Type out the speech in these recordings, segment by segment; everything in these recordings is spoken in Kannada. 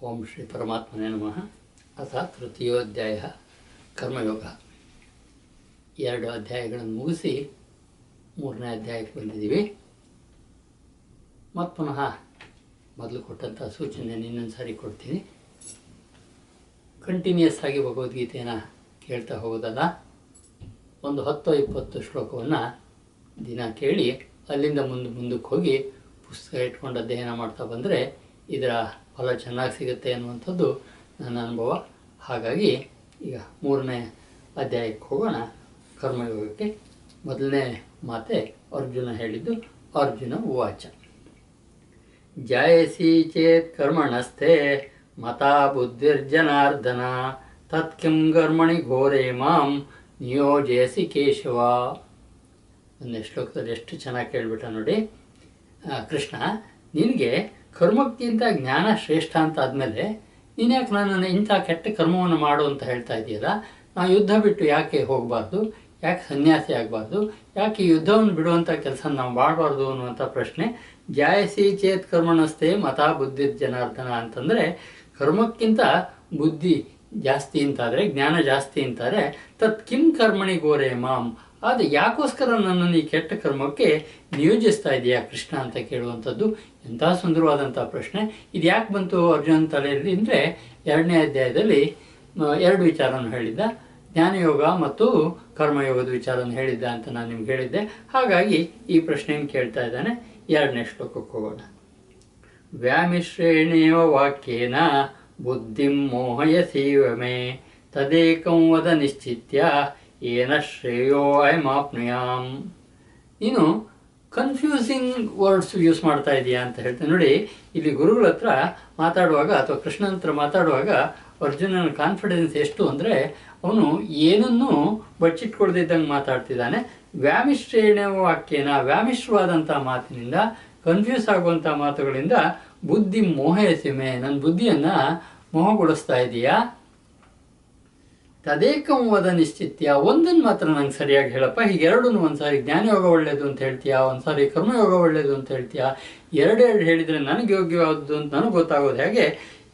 ಓಂ ಶ್ರೀ ಪರಮಾತ್ಮನೇ ನಮಃ. ಅಥ ತೃತೀಯೋಧ್ಯಾಯ ಕರ್ಮಯೋಗ. 2 ಅಧ್ಯಾಯಗಳನ್ನು ಮುಗಿಸಿ 3ನೇ ಅಧ್ಯಾಯಕ್ಕೆ ಬಂದಿದ್ದೀವಿ. ಮತ್ತು ಪುನಃ ಮೊದಲು ಕೊಟ್ಟಂಥ ಸೂಚನೆಯನ್ನು ಇನ್ನೊಂದು ಸಾರಿ ಕೊಡ್ತೀನಿ. ಕಂಟಿನ್ಯೂಸ್ ಆಗಿ ಭಗವದ್ಗೀತೆಯನ್ನು ಕೇಳ್ತಾ ಹೋಗೋದಲ್ಲ, ಒಂದು 10-20 ಶ್ಲೋಕವನ್ನು ದಿನ ಕೇಳಿ ಅಲ್ಲಿಂದ ಮುಂದಕ್ಕೆ ಹೋಗಿ ಪುಸ್ತಕ ಇಟ್ಕೊಂಡು ಅಧ್ಯಯನ ಮಾಡ್ತಾ ಬಂದರೆ ಇದರ ಫಲ ಚೆನ್ನಾಗಿ ಸಿಗುತ್ತೆ ಅನ್ನುವಂಥದ್ದು ನನ್ನ ಅನುಭವ. ಹಾಗಾಗಿ ಈಗ 3ನೇ ಅಧ್ಯಾಯಕ್ಕೆ ಹೋಗೋಣ, ಕರ್ಮಯೋಗಕ್ಕೆ. ಮೊದಲನೇ ಮಾತೆ ಅರ್ಜುನ ಹೇಳಿದ್ದು. ಅರ್ಜುನ ಉವಾಚ: ಜಾಯಸಿ ಚೇತ್ ಕರ್ಮಣಸ್ಥೆ ಮತಾ ಬುದ್ಧಿರ್ಜನಾರ್ದನ ತತ್ಕಿಂ ಕರ್ಮಣಿ ಘೋರೆ ಮಾಂ ನಿಯೋಜಯಸಿ ಕೇಶವ. ಒಂದೇ ಶ್ಲೋಕದಲ್ಲಿ ಎಷ್ಟು ಚೆನ್ನಾಗಿ ಕೇಳಿಬಿಟ್ಟ ನೋಡಿ. ಕೃಷ್ಣ, ನಿನಗೆ ಕರ್ಮಕ್ಕಿಂತ ಜ್ಞಾನ ಶ್ರೇಷ್ಠ ಅಂತ ಆದಮೇಲೆ ನೀನ್ಯಾಕೆ ನನ್ನನ್ನು ಇಂಥ ಕೆಟ್ಟ ಕರ್ಮವನ್ನು ಮಾಡು ಅಂತ ಹೇಳ್ತಾ ಇದೆಯಲ್ಲ? ನಾವು ಯುದ್ಧ ಬಿಟ್ಟು ಯಾಕೆ ಹೋಗಬಾರ್ದು? ಯಾಕೆ ಸನ್ಯಾಸಿ ಆಗಬಾರ್ದು? ಯಾಕೆ ಈ ಯುದ್ಧವನ್ನು ಬಿಡುವಂಥ ಕೆಲಸ ನಾವು ಮಾಡಬಾರ್ದು ಅನ್ನುವಂಥ ಪ್ರಶ್ನೆ. ಜಾಯಸಿ ಚೇತ್ ಕರ್ಮಣಸ್ಥೆ ಮತಾ ಬುದ್ಧಿ ಜನಾರ್ದನ ಅಂತಂದರೆ, ಕರ್ಮಕ್ಕಿಂತ ಬುದ್ಧಿ ಜಾಸ್ತಿ ಅಂತಾದರೆ, ಜ್ಞಾನ ಜಾಸ್ತಿ ಅಂತಾರೆ. ತತ್ ಕಿಂ ಕರ್ಮಣಿ ಗೋರೆ ಮಾಂ, ಆದರೆ ಯಾಕೋಸ್ಕರ ನನ್ನನ್ನು ಈ ಕೆಟ್ಟ ಕರ್ಮಕ್ಕೆ ನಿಯೋಜಿಸ್ತಾ ಇದೆಯಾ ಕೃಷ್ಣ ಅಂತ ಕೇಳುವಂಥದ್ದು ಎಂಥ ಸುಂದರವಾದಂಥ ಪ್ರಶ್ನೆ. ಇದು ಯಾಕೆ ಬಂತು ಅರ್ಜುನ ತಲೆಯಲ್ಲಿ ಅಂದರೆ, 2ನೇ ಅಧ್ಯಾಯದಲ್ಲಿ 2 ವಿಚಾರವನ್ನು ಹೇಳಿದ್ದ. ಜ್ಞಾನಯೋಗ ಮತ್ತು ಕರ್ಮಯೋಗದ ವಿಚಾರವನ್ನು ಹೇಳಿದ್ದ ಅಂತ ನಾನು ನಿಮ್ಗೆ ಹೇಳಿದ್ದೆ. ಹಾಗಾಗಿ ಈ ಪ್ರಶ್ನೆಯನ್ನು ಕೇಳ್ತಾ ಇದ್ದಾನೆ. 2ನೇ ಶ್ಲೋಕಕ್ಕೆ ಹೋಗೋಣ. ವ್ಯಾಮಿಶ್ರೇಣೇವ ವಾಕ್ಯೇನ ಬುದ್ಧಿಂ ಮೋಹಯಸೀವ ಮೇ ತದೇಕಂ ವದ ನಿಶ್ಚಿತ್ಯ ಏನ ಶ್ರೇಯೋ ಅಯಮಾಪ್ನುಯಾಂ. ನೀನು ಕನ್ಫ್ಯೂಸಿಂಗ್ ವರ್ಡ್ಸ್ ಯೂಸ್ ಮಾಡ್ತಾ ಇದೀಯಾ ಅಂತ ಹೇಳ್ತೇನೆ ನೋಡಿ. ಇಲ್ಲಿ ಗುರುಗಳ ಹತ್ರ ಮಾತಾಡುವಾಗ ಅಥವಾ ಕೃಷ್ಣನ ಹತ್ರ ಮಾತಾಡುವಾಗ ಅರ್ಜುನನ ಕಾನ್ಫಿಡೆನ್ಸ್ ಎಷ್ಟು ಅಂದರೆ, ಅವನು ಏನನ್ನೂ ಬಚ್ಚಿಟ್ಕೊಳ್ದಿದ್ದಂಗೆ ಮಾತಾಡ್ತಿದ್ದಾನೆ. ವ್ಯಾಮಿಶ್ರೇಣ ವಾಕ್ಯನ, ವ್ಯಾಮಿಶ್ರವಾದಂಥ ಮಾತಿನಿಂದ, ಕನ್ಫ್ಯೂಸ್ ಆಗುವಂಥ ಮಾತುಗಳಿಂದ ಬುದ್ಧಿ ಮೋಹಯಸಿಮೆ, ನನ್ನ ಬುದ್ಧಿಯನ್ನು ಮೋಹಗೊಳಿಸ್ತಾ ಇದೆಯಾ. ತದೇಕಂ ವದ ನಿಶ್ಚಿತ್ಯ, ಒಂದನ್ನು ಮಾತ್ರ ನಂಗೆ ಸರಿಯಾಗಿ ಹೇಳಪ್ಪ. ಹೀಗೆ ಎರಡೂ ಒಂದ್ಸಾರಿ ಜ್ಞಾನಯೋಗ ಒಳ್ಳೆಯದು ಅಂತ ಹೇಳ್ತೀಯಾ, ಒಂದ್ಸಾರಿ ಕರ್ಮಯೋಗ ಒಳ್ಳೆಯದು ಅಂತ ಹೇಳ್ತೀಯಾ. ಎರಡೆರಡು ಹೇಳಿದರೆ ನನಗೆ ಯೋಗ್ಯವಾದದ್ದು ಅಂತ ನನಗೆ ಗೊತ್ತಾಗೋದು ಹೇಗೆ?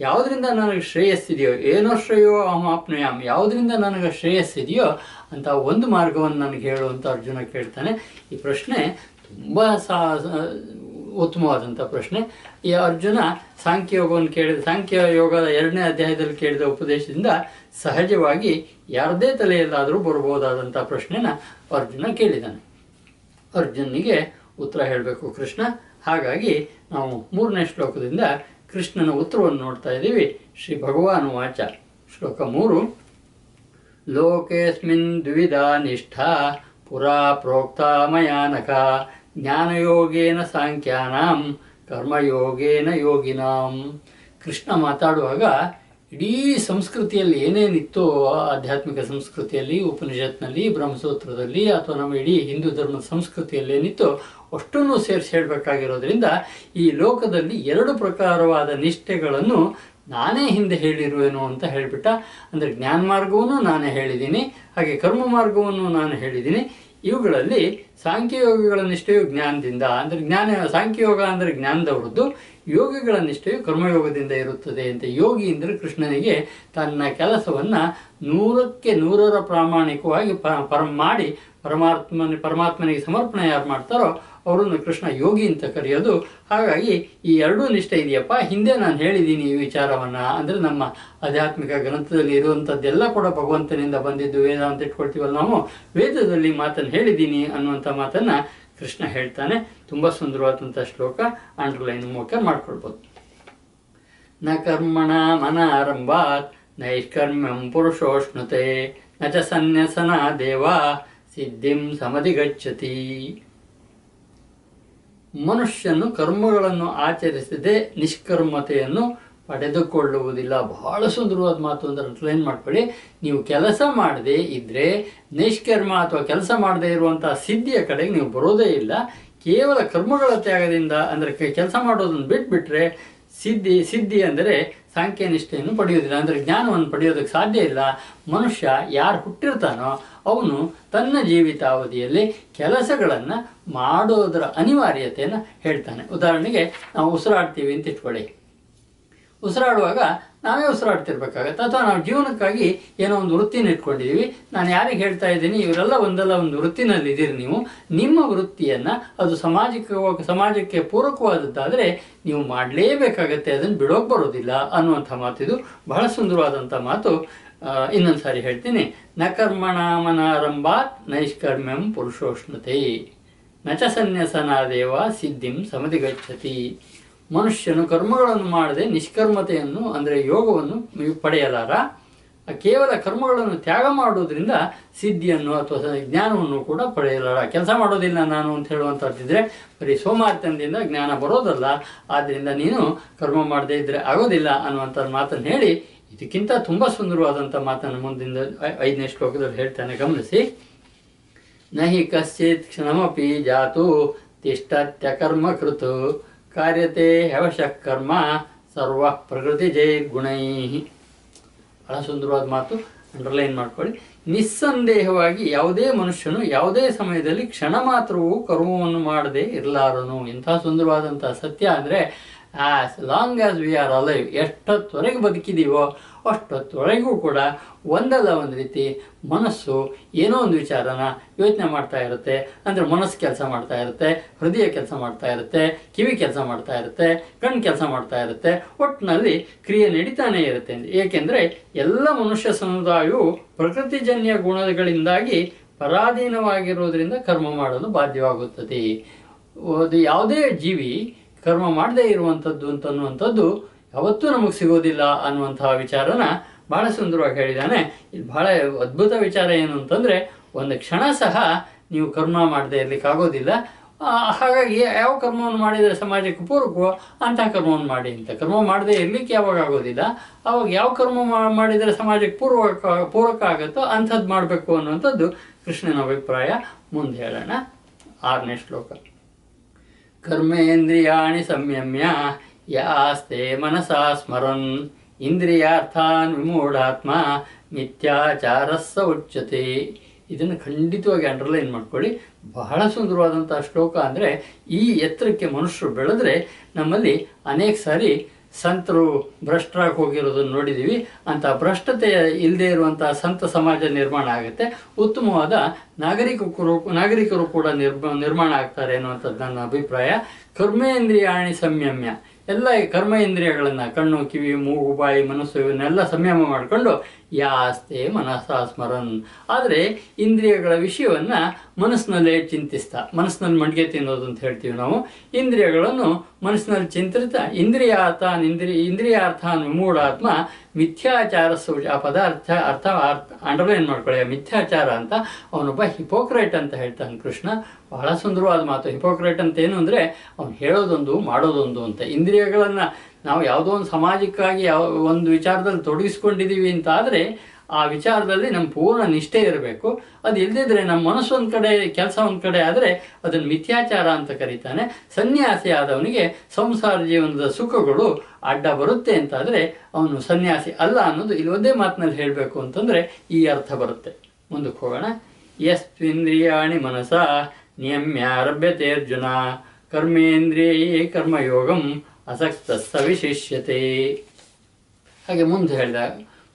ಯಾವುದರಿಂದ ನನಗೆ ಶ್ರೇಯಸ್ಸಿದೆಯೋ, ಏನೋ ಶ್ರೇಯೋ ಅಹಮಾಪ್ನುಯಾಮ್, ಯಾವುದರಿಂದ ನನಗೆ ಶ್ರೇಯಸ್ಸಿದೆಯೋ ಅಂತ ಒಂದು ಮಾರ್ಗವನ್ನು ನನಗೆ ಹೇಳು ಅಂತ ಅರ್ಜುನ ಕೇಳ್ತಾನೆ. ಈ ಪ್ರಶ್ನೆ ತುಂಬ ಉತ್ತಮವಾದಂಥ ಪ್ರಶ್ನೆ. ಈ ಅರ್ಜುನ ಸಾಂಖ್ಯಯೋಗವನ್ನು ಕೇಳಿದ, ಸಾಂಖ್ಯ ಯೋಗದ 2ನೇ ಅಧ್ಯಾಯದಲ್ಲಿ ಕೇಳಿದ ಉಪದೇಶದಿಂದ ಸಹಜವಾಗಿ ಯಾರದೇ ತಲೆಯಲ್ಲಾದರೂ ಬರಬಹುದಾದಂಥ ಪ್ರಶ್ನೆನ ಅರ್ಜುನ ಕೇಳಿದ್ದಾನೆ. ಅರ್ಜುನಿಗೆ ಉತ್ತರ ಹೇಳಬೇಕು ಕೃಷ್ಣ. ಹಾಗಾಗಿ ನಾವು 3ನೇ ಶ್ಲೋಕದಿಂದ ಕೃಷ್ಣನ ಉತ್ತರವನ್ನು ನೋಡ್ತಾ ಇದ್ದೀವಿ. ಶ್ರೀ ಭಗವಾನ್ ವಾಚ. ಶ್ಲೋಕ 3. ಲೋಕೇಸ್ಮಿನ್ ದ್ವಿಧಾ ನಿಷ್ಠಾ ಪುರಾ ಪ್ರೋಕ್ತ ಮಯಾನಕ ಜ್ಞಾನಯೋಗೇನ ಸಾಂಖ್ಯಾನಾಂ ಕರ್ಮಯೋಗೇನ ಯೋಗಿನಾಂ. ಕೃಷ್ಣ ಮಾತಾಡುವಾಗ ಇಡೀ ಸಂಸ್ಕೃತಿಯಲ್ಲಿ ಏನೇನಿತ್ತು, ಆಧ್ಯಾತ್ಮಿಕ ಸಂಸ್ಕೃತಿಯಲ್ಲಿ, ಉಪನಿಷತ್ನಲ್ಲಿ, ಬ್ರಹ್ಮಸೂತ್ರದಲ್ಲಿ, ಅಥವಾ ನಮ್ಮ ಇಡೀ ಹಿಂದೂ ಧರ್ಮದ ಸಂಸ್ಕೃತಿಯಲ್ಲಿ ಏನಿತ್ತು ಅಷ್ಟನ್ನು ಸೇರಿಸಿ ಹೇಳಬೇಕಾಗಿರೋದ್ರಿಂದ ಈ ಲೋಕದಲ್ಲಿ 2 ಪ್ರಕಾರವಾದ ನಿಷ್ಠೆಗಳನ್ನು ನಾನೇ ಹಿಂದೆ ಹೇಳಿರುವೆನು ಅಂತ ಹೇಳಿಬಿಟ್ಟ. ಅಂದರೆ ಜ್ಞಾನ ಮಾರ್ಗವನ್ನು ನಾನೇ ಹೇಳಿದ್ದೀನಿ, ಹಾಗೆ ಕರ್ಮ ಮಾರ್ಗವನ್ನು ನಾನು ಹೇಳಿದ್ದೀನಿ. ಇವುಗಳಲ್ಲಿ ಸಾಂಖ್ಯಯೋಗಿಗಳ ನಿಷ್ಠೆಯು ಜ್ಞಾನದಿಂದ, ಅಂದರೆ ಸಾಂಖ್ಯಯೋಗ ಅಂದರೆ ಜ್ಞಾನದವರದ್ದು, ಯೋಗಿಗಳ ನಿಷ್ಠೆಯು ಕರ್ಮಯೋಗದಿಂದ ಇರುತ್ತದೆ ಅಂತ. ಯೋಗಿ ಅಂದರೆ ಕೃಷ್ಣನಿಗೆ ತನ್ನ ಕೆಲಸವನ್ನು 100ಕ್ಕೆ 100 ಪ್ರಾಮಾಣಿಕವಾಗಿ ಮಾಡಿ ಪರಮಾತ್ಮನಿಗೆ ಸಮರ್ಪಣೆ ಯಾರು ಮಾಡ್ತಾರೋ ಅವರನ್ನು ಕೃಷ್ಣ ಯೋಗಿ ಅಂತ ಕರೆಯೋದು. ಹಾಗಾಗಿ ಈ 2 ನಿಷ್ಠೆ ಇದೆಯಪ್ಪ, ಹಿಂದೆ ನಾನು ಹೇಳಿದ್ದೀನಿ ಈ ವಿಚಾರವನ್ನು. ಅಂದರೆ ನಮ್ಮ ಆಧ್ಯಾತ್ಮಿಕ ಗ್ರಂಥದಲ್ಲಿ ಇರುವಂಥದ್ದೆಲ್ಲ ಕೂಡ ಭಗವಂತನಿಂದ ಬಂದಿದ್ದು. ವೇದ ಅಂತ ಇಟ್ಕೊಳ್ತೀವಲ್ಲ ನಾವು, ವೇದದಲ್ಲಿ ಮಾತನ್ನು ಹೇಳಿದ್ದೀನಿ ಅನ್ನುವಂಥ ಮಾತನ್ನು ಕೃಷ್ಣ ಹೇಳ್ತಾನೆ. ತುಂಬ ಸುಂದರವಾದಂಥ ಶ್ಲೋಕ, ಅಂಡರ್ಲೈನ್ ಮೂಲಕ ಮಾಡ್ಕೊಳ್ಬೋದು. ನ ಕರ್ಮಣ ಮನಾರಂಭಾತ್ ನೈಷ್ಕರ್ಮ್ಯಂ ಪುರುಷೋಷ್ಣುತೆ ನ ಚ ಸನ್ಯಸನ ದೇವ ಸಿದ್ಧಿಂ ಸಮಧಿಗಚ್ಚತಿ. ಮನುಷ್ಯನು ಕರ್ಮಗಳನ್ನು ಆಚರಿಸದೆ ನಿಷ್ಕರ್ಮತೆಯನ್ನು ಪಡೆದುಕೊಳ್ಳುವುದಿಲ್ಲ. ಬಹಳ ಸುಂದರವಾದ ಮಾತು ಅಂದರೆ ಅಂಡರ್ಲೈನ್ ಮಾಡ್ಕೊಳ್ಳಿ. ನೀವು ಕೆಲಸ ಮಾಡದೇ ಇದ್ದರೆ ನಿಷ್ಕರ್ಮ ಅಥವಾ ಕೆಲಸ ಮಾಡದೇ ಇರುವಂಥ ಸಿದ್ಧಿಯ ಕಡೆಗೆ ನೀವು ಬರೋದೇ ಇಲ್ಲ. ಕೇವಲ ಕರ್ಮಗಳ ತ್ಯಾಗದಿಂದ, ಅಂದರೆ ಕೆಲಸ ಮಾಡೋದನ್ನು ಬಿಟ್ಬಿಟ್ರೆ ಸಿದ್ಧಿ ಅಂದರೆ ಸಾಂಖ್ಯ ನಿಷ್ಠೆಯನ್ನು ಪಡೆಯೋದಿಲ್ಲ, ಅಂದರೆ ಜ್ಞಾನವನ್ನು ಪಡೆಯೋದಕ್ಕೆ ಸಾಧ್ಯ ಇಲ್ಲ. ಮನುಷ್ಯ ಯಾರು ಹುಟ್ಟಿರ್ತಾನೋ ಅವನು ತನ್ನ ಜೀವಿತಾವಧಿಯಲ್ಲಿ ಕೆಲಸಗಳನ್ನು ಮಾಡೋದರ ಅನಿವಾರ್ಯತೆಯನ್ನು ಹೇಳ್ತಾನೆ. ಉದಾಹರಣೆಗೆ ನಾವು ಉಸಿರಾಡ್ತೀವಿ ಅಂತ ಇಟ್ಕೊಳ್ಳಿ. ಉಸಿರಾಡುವಾಗ ನಾವೇ ಉಸಿರಾಡ್ತಿರ್ಬೇಕಾಗತ್ತೆ. ಅಥವಾ ನಾವು ಜೀವನಕ್ಕಾಗಿ ಏನೋ ಒಂದು ವೃತ್ತಿನ ಇಟ್ಕೊಂಡಿದ್ದೀವಿ. ನಾನು ಯಾರಿಗೆ ಹೇಳ್ತಾ ಇದ್ದೀನಿ, ಇವರೆಲ್ಲ ಒಂದಲ್ಲ ಒಂದು ವೃತ್ತಿನಲ್ಲಿ ಇದ್ದೀರಿ. ನೀವು ನಿಮ್ಮ ವೃತ್ತಿಯನ್ನು ಅದು ಸಮಾಜಕ್ಕೆ ಪೂರಕವಾದದ್ದಾದರೆ ನೀವು ಮಾಡಲೇಬೇಕಾಗತ್ತೆ, ಅದನ್ನು ಬಿಡೋಕೆ ಬರೋದಿಲ್ಲ ಅನ್ನುವಂಥ ಮಾತಿದು. ಬಹಳ ಸುಂದರವಾದಂಥ ಮಾತು. ಇನ್ನೊಂದು ಸಾರಿ ಹೇಳ್ತೀನಿ. ನ ಕರ್ಮಣಾಮನಾರಂಭಾತ್ ನೈಷ್ಕರ್ಮ್ಯಂ ಪುರುಷೋಷ್ಣತೆ ನಚ ಸನ್ಯಾಸನಾದೇವ ಸಿದ್ಧಿಂ ಸಮಧಿಗಚ್ಚತಿ. ಮನುಷ್ಯನು ಕರ್ಮಗಳನ್ನು ಮಾಡದೆ ನಿಷ್ಕರ್ಮತೆಯನ್ನು ಅಂದರೆ ಯೋಗವನ್ನು ಪಡೆಯಲಾರ. ಕೇವಲ ಕರ್ಮಗಳನ್ನು ತ್ಯಾಗ ಮಾಡುವುದರಿಂದ ಸಿದ್ಧಿಯನ್ನು ಅಥವಾ ಜ್ಞಾನವನ್ನು ಕೂಡ ಪಡೆಯಲಾರ. ಕೆಲಸ ಮಾಡೋದಿಲ್ಲ ನಾನು ಅಂತ ಹೇಳುವಂಥದ್ದಿದ್ರೆ ಬರೀ ಸೋಮಾರ್ತನದಿಂದ ಜ್ಞಾನ ಬರೋದಲ್ಲ. ಆದ್ದರಿಂದ ನೀನು ಕರ್ಮ ಮಾಡದೇ ಇದ್ದರೆ ಆಗೋದಿಲ್ಲ ಅನ್ನುವಂಥ ಮಾತನ್ನು ಹೇಳಿ, ಇದಕ್ಕಿಂತ ತುಂಬ ಸುಂದರವಾದಂಥ ಮಾತನ್ನು ಮುಂದಿನ 5ನೇ ಶ್ಲೋಕದಲ್ಲಿ ಹೇಳ್ತಾನೆ, ಗಮನಿಸಿ. ನಹಿ ಕಶ್ಚಿತ್ ಕ್ಷಣಮಪಿ ಜಾತು ತಿಷ್ಠತ್ಯಕರ್ಮ ಕೃತು ಕಾರ್ಯತೆ ಹವಶಃ ಕರ್ಮ ಸರ್ವ ಪ್ರಕೃತಿ ಜೈರ್ಗುಣೈ. ಬಹಳ ಸುಂದರವಾದ ಮಾತು, ಅಂಡರ್ಲೈನ್ ಮಾಡ್ಕೊಳ್ಳಿ. ನಿಸ್ಸಂದೇಹವಾಗಿ ಯಾವುದೇ ಮನುಷ್ಯನು ಯಾವುದೇ ಸಮಯದಲ್ಲಿ ಕ್ಷಣ ಮಾತ್ರವೂ ಕರ್ಮವನ್ನು ಮಾಡದೆ ಇರಲಾರನು. ಇಂಥ ಸುಂದರವಾದಂಥ ಸತ್ಯ ಅಂದರೆ as long as we are alive, ಎಷ್ಟೊತ್ತವರೆಗೆ ಬದುಕಿದೀವೋ ಅಷ್ಟೊತ್ತವರೆಗೂ ಕೂಡ ಒಂದಲ್ಲ ಒಂದು ರೀತಿ ಮನಸ್ಸು ಏನೋ ಒಂದು ವಿಚಾರನ ಯೋಚನೆ ಮಾಡ್ತಾ ಇರುತ್ತೆ. ಅಂದರೆ ಮನಸ್ಸು ಕೆಲಸ ಮಾಡ್ತಾ ಇರುತ್ತೆ, ಹೃದಯ ಕೆಲಸ ಮಾಡ್ತಾ ಇರುತ್ತೆ, ಕಿವಿ ಕೆಲಸ ಮಾಡ್ತಾ ಇರುತ್ತೆ, ಕಣ್ಣು ಕೆಲಸ ಮಾಡ್ತಾ ಇರುತ್ತೆ, ಒಟ್ಟಿನಲ್ಲಿ ಕ್ರಿಯೆ ನಡೀತಾನೆ ಇರುತ್ತೆ. ಏಕೆಂದರೆ ಎಲ್ಲ ಮನುಷ್ಯ ಸಮುದಾಯವು ಪ್ರಕೃತಿಜನ್ಯ ಗುಣಗಳಿಂದಾಗಿ ಪರಾಧೀನವಾಗಿರುವುದರಿಂದ ಕರ್ಮ ಮಾಡಲು ಬಾಧ್ಯವಾಗುತ್ತದೆ. ಯಾವುದೇ ಜೀವಿ ಕರ್ಮ ಮಾಡದೇ ಇರುವಂಥದ್ದು ಅಂತನ್ನುವಂಥದ್ದು ಯಾವತ್ತೂ ನಮಗೆ ಸಿಗೋದಿಲ್ಲ ಅನ್ನುವಂತಹ ವಿಚಾರನ ಬಹಳ ಸುಂದರವಾಗಿ ಹೇಳಿದ್ದಾನೆ. ಇದು ಬಹಳ ಅದ್ಭುತ ವಿಚಾರ ಏನು ಅಂತಂದರೆ, ಒಂದು ಕ್ಷಣ ಸಹ ನೀವು ಕರ್ಮ ಮಾಡದೇ ಇರಲಿಕ್ಕಾಗೋದಿಲ್ಲ. ಹಾಗಾಗಿ ಯಾವ ಕರ್ಮವನ್ನು ಮಾಡಿದರೆ ಸಮಾಜಕ್ಕೆ ಪೂರಕವೋ ಅಂತಹ ಕರ್ಮವನ್ನು ಮಾಡಿ. ಅಂತ ಕರ್ಮ ಮಾಡದೇ ಇರಲಿಕ್ಕೆ ಯಾವಾಗ ಆಗೋದಿಲ್ಲ. ಆವಾಗ ಯಾವ ಕರ್ಮ ಮಾಡಿದರೆ ಸಮಾಜಕ್ಕೆ ಪೂರಕ ಆಗುತ್ತೋ ಅಂಥದ್ದು ಮಾಡಬೇಕು ಅನ್ನುವಂಥದ್ದು ಕೃಷ್ಣನ ಅಭಿಪ್ರಾಯ. ಮುಂದೆ ಹೇಳೋಣ. 6ನೇ ಶ್ಲೋಕ. ಕರ್ಮೇಂದ್ರಿಯಾಣಿ ಸಂಯಮ್ಯ ಯಾಸ್ತೆ ಮನಸಾ ಸ್ಮರನ್ ಇಂದ್ರಿಯಾರ್ಥಾನ್ ವಿಮೂಢಾತ್ಮ ಮಿಥ್ಯಾಚಾರಸ್ಸ ಉಚ್ಯತೆ. ಇದನ್ನು ಖಂಡಿತವಾಗಿ ಅಂಡರ್ಲೈನ್ ಮಾಡ್ಕೊಳ್ಳಿ. ಬಹಳ ಸುಂದರವಾದಂಥ ಶ್ಲೋಕ. ಅಂದರೆ ಈ ಎತ್ತರಕ್ಕೆ ಮನುಷ್ಯರು ಬೆಳೆದ್ರೆ ನಮ್ಮಲ್ಲಿ ಅನೇಕ ಸಾರಿ ಸಂತರು ಭ್ರಷ್ಟರಾಗಿ ಹೋಗಿರೋದನ್ನು ನೋಡಿದ್ದೀವಿ. ಅಂಥ ಭ್ರಷ್ಟತೆ ಇಲ್ಲದೆ ಇರುವಂಥ ಸಂತ ಸಮಾಜ ನಿರ್ಮಾಣ ಆಗುತ್ತೆ. ಉತ್ತಮವಾದ ನಾಗರಿಕರು ಕೂಡ ನಿರ್ಮಾಣ ಆಗ್ತಾರೆ ಅನ್ನುವಂಥದ್ದು ನನ್ನ ಅಭಿಪ್ರಾಯ. ಕರ್ಮೇಂದ್ರಿಯಾಣಿ ಸಂಯಮ್ಯ, ಎಲ್ಲ ಕರ್ಮ ಇಂದ್ರಿಯಗಳನ್ನು ಕಣ್ಣು, ಕಿವಿ, ಮೂಗು, ಬಾಯಿ, ಮನಸ್ಸು ಇವನ್ನೆಲ್ಲ ಸಂಯಮ ಮಾಡಿಕೊಂಡು ಯಾಸ್ತೆ ಮನಸಾ ಸ್ಮರನ್. ಆದರೆ ಇಂದ್ರಿಯಗಳ ವಿಷಯವನ್ನು ಮನಸ್ಸಿನಲ್ಲೇ ಚಿಂತಿಸ್ತಾ, ಮನಸ್ಸಿನಲ್ಲಿ ಮಡ್ಗೆ ತಿನ್ನೋದು ಅಂತ ಹೇಳ್ತೀವಿ ನಾವು. ಇಂದ್ರಿಯಗಳನ್ನು ಮನಸ್ಸಿನಲ್ಲಿ ಚಿಂತಿಸ್ತಾ ಇಂದ್ರಿಯಾರ್ಥಾನ್ ವಿಮೂಢಾತ್ಮ ಮಿಥ್ಯಾಚಾರ ಆ ಅರ್ಥ ಅಂಡರ್ಲೈನ್ ಮಾಡ್ಕೊಳ್ಳಿ. ಮಿಥ್ಯಾಚಾರ ಅಂತ ಅವನೊಬ್ಬ ಹಿಪೋಕ್ರೇಟ್ ಅಂತ ಹೇಳ್ತಾನೆ ಕೃಷ್ಣ. ಬಹಳ ಸುಂದರವಾದ ಮಾತು. ಹಿಪೋಕ್ರೇಟ್ ಅಂತ ಏನು ಅಂದರೆ ಅವನು ಹೇಳೋದೊಂದು ಮಾಡೋದೊಂದು ಅಂತ. ಇಂದ್ರಿಯಗಳನ್ನು ನಾವು ಯಾವುದೋ ಒಂದು ಸಮಾಜಕ್ಕಾಗಿ ಒಂದು ವಿಚಾರದಲ್ಲಿ ತೊಡಗಿಸ್ಕೊಂಡಿದ್ದೀವಿ ಅಂತ ಆದರೆ ಆ ವಿಚಾರದಲ್ಲಿ ನಮ್ಮ ಪೂರ್ಣ ನಿಷ್ಠೆ ಇರಬೇಕು. ಅದು ಇಲ್ಲದಿದ್ದರೆ ನಮ್ಮ ಮನಸ್ಸು ಒಂದು ಕಡೆ, ಕೆಲಸ ಒಂದು ಕಡೆ ಆದರೆ ಅದನ್ನು ಮಿಥ್ಯಾಚಾರ ಅಂತ ಕರೀತಾನೆ. ಸನ್ಯಾಸಿ ಆದವನಿಗೆ ಸಂಸಾರ ಜೀವನದ ಸುಖಗಳು ಅಡ್ಡ ಬರುತ್ತೆ ಅಂತಾದರೆ ಅವನು ಸನ್ಯಾಸಿ ಅಲ್ಲ ಅನ್ನೋದು ಇಲ್ಲಿ ಒಂದೇ ಮಾತಿನಲ್ಲಿ ಹೇಳಬೇಕು ಅಂತಂದರೆ ಈ ಅರ್ಥ ಬರುತ್ತೆ. ಮುಂದಕ್ಕೆ ಹೋಗೋಣ. ಯಸ್ತ್ವಿಂದ್ರಿಯಾಣಿ ಮನಸ ನಿಯಮ್ಯಾರಭ್ಯತೆ ಅರ್ಜುನ ಕರ್ಮೇಂದ್ರಿಯೇ ಕರ್ಮಯೋಗಂ ಅಸಕ್ತಸ್ಸ ವಿಶಿಷ್ಯತೆ. ಹಾಗೆ ಮುಂದೆ ಹೇಳಿದ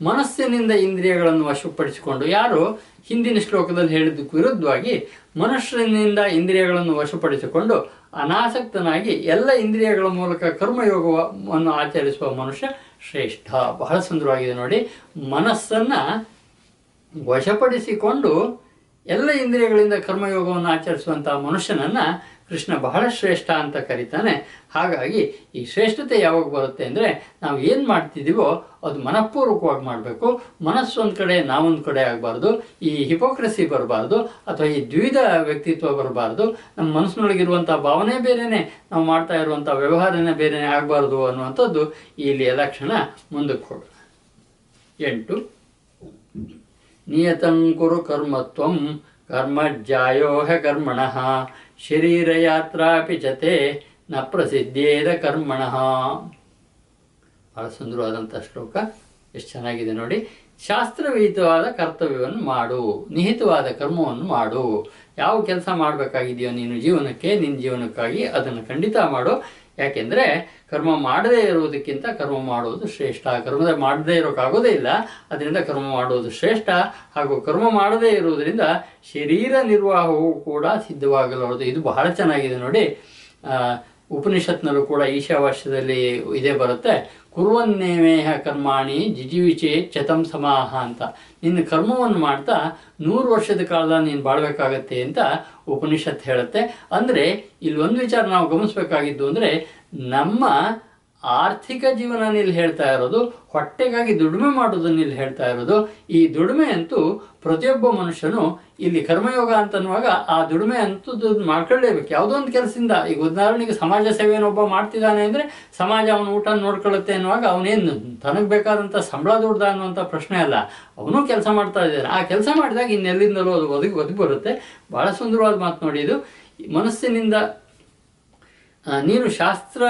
ಮನಸ್ಸಿನಿಂದ ಇಂದ್ರಿಯಗಳನ್ನು ವಶಪಡಿಸಿಕೊಂಡು, ಯಾರು ಹಿಂದಿನ ಶ್ಲೋಕದಲ್ಲಿ ಹೇಳಿದ್ದಕ್ಕೂ ವಿರುದ್ಧವಾಗಿ ಮನುಷ್ಯನಿಂದ ಇಂದ್ರಿಯಗಳನ್ನು ವಶಪಡಿಸಿಕೊಂಡು ಅನಾಸಕ್ತನಾಗಿ ಎಲ್ಲ ಇಂದ್ರಿಯಗಳ ಮೂಲಕ ಕರ್ಮಯೋಗವನ್ನು ಆಚರಿಸುವ ಮನುಷ್ಯ ಶ್ರೇಷ್ಠ. ಬಹಳ ಸುಂದರವಾಗಿದೆ ನೋಡಿ. ಮನಸ್ಸನ್ನು ವಶಪಡಿಸಿಕೊಂಡು ಎಲ್ಲ ಇಂದ್ರಿಯಗಳಿಂದ ಕರ್ಮಯೋಗವನ್ನು ಆಚರಿಸುವಂತಹ ಮನುಷ್ಯನನ್ನು ಕೃಷ್ಣ ಬಹಳ ಶ್ರೇಷ್ಠ ಅಂತ ಕರೀತಾನೆ. ಹಾಗಾಗಿ ಈ ಶ್ರೇಷ್ಠತೆ ಯಾವಾಗ ಬರುತ್ತೆ ಅಂದರೆ ನಾವು ಏನು ಮಾಡ್ತಿದ್ದೀವೋ ಅದು ಮನಃಪೂರ್ವಕವಾಗಿ ಮಾಡಬೇಕು. ಮನಸ್ಸು ಒಂದು ಕಡೆ, ನಾವೊಂದು ಕಡೆ ಆಗಬಾರ್ದು. ಈ ಹಿಪೋಕ್ರಸಿ ಬರಬಾರ್ದು ಅಥವಾ ಈ ದ್ವಿಧ ವ್ಯಕ್ತಿತ್ವ ಬರಬಾರ್ದು. ನಮ್ಮ ಮನಸ್ಸಿನೊಳಗಿರುವಂಥ ಭಾವನೆ ಬೇರೆಯೇ, ನಾವು ಮಾಡ್ತಾ ಇರುವಂಥ ವ್ಯವಹಾರನೇ ಬೇರೆಯೇ ಆಗಬಾರ್ದು ಅನ್ನುವಂಥದ್ದು ಇಲ್ಲಿ ಲಕ್ಷಣ. ಮುಂದಕ್ಕೆ ಹೋಗೋಣ. 8. ನಿಯತಂ ಕುರು ಕರ್ಮತ್ವಂ ಕರ್ಮಜ್ಜಾಯೋ ಹ್ಯ ಕರ್ಮಣಃ ಶರೀರಯಾತ್ರಾಪಿ ಚತೆ ನ ಪ್ರಸಿದ್ಧೇದ ಕರ್ಮಣಃ. ಬಹಳ ಸುಂದರವಾದಂಥ ಶ್ಲೋಕ. ಎಷ್ಟು ಚೆನ್ನಾಗಿದೆ ನೋಡಿ. ಶಾಸ್ತ್ರವಿಹಿತವಾದ ಕರ್ತವ್ಯವನ್ನು ಮಾಡು, ನಿಹಿತವಾದ ಕರ್ಮವನ್ನು ಮಾಡು. ಯಾವ ಕೆಲಸ ಮಾಡಬೇಕಾಗಿದೆಯೋ ನೀನು ಜೀವನಕ್ಕೆ, ನಿನ್ನ ಜೀವನಕ್ಕಾಗಿ ಅದನ್ನು ಖಂಡಿತ ಮಾಡು. ಯಾಕೆಂದರೆ ಕರ್ಮ ಮಾಡದೇ ಇರುವುದಕ್ಕಿಂತ ಕರ್ಮ ಮಾಡುವುದು ಶ್ರೇಷ್ಠ. ಕರ್ಮದ ಮಾಡದೇ ಇರೋಕ್ಕಾಗೋದೇ ಇಲ್ಲ, ಅದರಿಂದ ಕರ್ಮ ಮಾಡುವುದು ಶ್ರೇಷ್ಠ. ಹಾಗೂ ಕರ್ಮ ಮಾಡದೇ ಇರುವುದರಿಂದ ಶರೀರ ನಿರ್ವಾಹವು ಕೂಡ ಸಿದ್ಧವಾಗಲಾರದು. ಇದು ಬಹಳ ಚೆನ್ನಾಗಿದೆ ನೋಡಿ. ಉಪನಿಷತ್ನಲ್ಲೂ ಕೂಡ ಈಶಾವಾಸ್ಯದಲ್ಲಿ ಇದೇ ಬರುತ್ತೆ, ಕುರುವನ್ನೇಮೇಹ ಕರ್ಮಾಣಿ ಜಿಜಿವಿಚೆ ಚತಂ ಸಮಾಹ ಅಂತ. ನಿನ್ನ ಕರ್ಮವನ್ನು ಮಾಡ್ತಾ 100 ವರ್ಷದ ಕಾಲ ನೀನು ಬಾಳ್ಬೇಕಾಗತ್ತೆ ಅಂತ ಉಪನಿಷತ್ ಹೇಳುತ್ತೆ. ಅಂದರೆ ಇಲ್ಲಿ ಒಂದು ವಿಚಾರ ನಾವು ಗಮನಿಸಬೇಕಾಗಿದ್ದು ಅಂದರೆ, ನಮ್ಮ ಆರ್ಥಿಕ ಜೀವನ ಇಲ್ಲಿ ಹೇಳ್ತಾ ಇರೋದು, ಹೊಟ್ಟೆಗಾಗಿ ದುಡಿಮೆ ಮಾಡೋದನ್ನ ಇಲ್ಲಿ ಹೇಳ್ತಾ ಇರೋದು. ಈ ದುಡಿಮೆ ಅಂತೂ ಪ್ರತಿಯೊಬ್ಬ ಮನುಷ್ಯನು ಇಲ್ಲಿ ಕರ್ಮಯೋಗ ಅಂತನ್ನುವಾಗ ಆ ದುಡಿಮೆ ಅಂತೂ ಮಾಡ್ಕೊಳ್ಳೇಬೇಕು ಯಾವುದೋ ಒಂದು ಕೆಲಸದಿಂದ. ಈಗ ಉದಾಹರಣೆಗೆ ಸಮಾಜ ಸೇವೆಯನ್ನು ಒಬ್ಬ ಮಾಡ್ತಿದ್ದಾನೆ ಅಂದರೆ ಸಮಾಜ ಅವನ ಊಟ ನೋಡ್ಕೊಳ್ಳುತ್ತೆ ಅನ್ನುವಾಗ ಅವನೇನು ತನಗೆ ಬೇಕಾದಂಥ ಸಂಬಳ ದುಡ್ದ ಅನ್ನುವಂಥ ಪ್ರಶ್ನೆ ಅಲ್ಲ, ಅವನು ಕೆಲಸ ಮಾಡ್ತಾ ಇದ್ದಾನೆ. ಆ ಕೆಲಸ ಮಾಡಿದಾಗ ಇನ್ನೆಲ್ಲಿಂದಲೂ ಅದು ಒದಗಿ ಬರುತ್ತೆ. ಭಾಳ ಸುಂದರವಾದ ಮಾತು ನೋಡಿ ಇದು. ಮನಸ್ಸಿನಿಂದ ನೀನು ಶಾಸ್ತ್ರ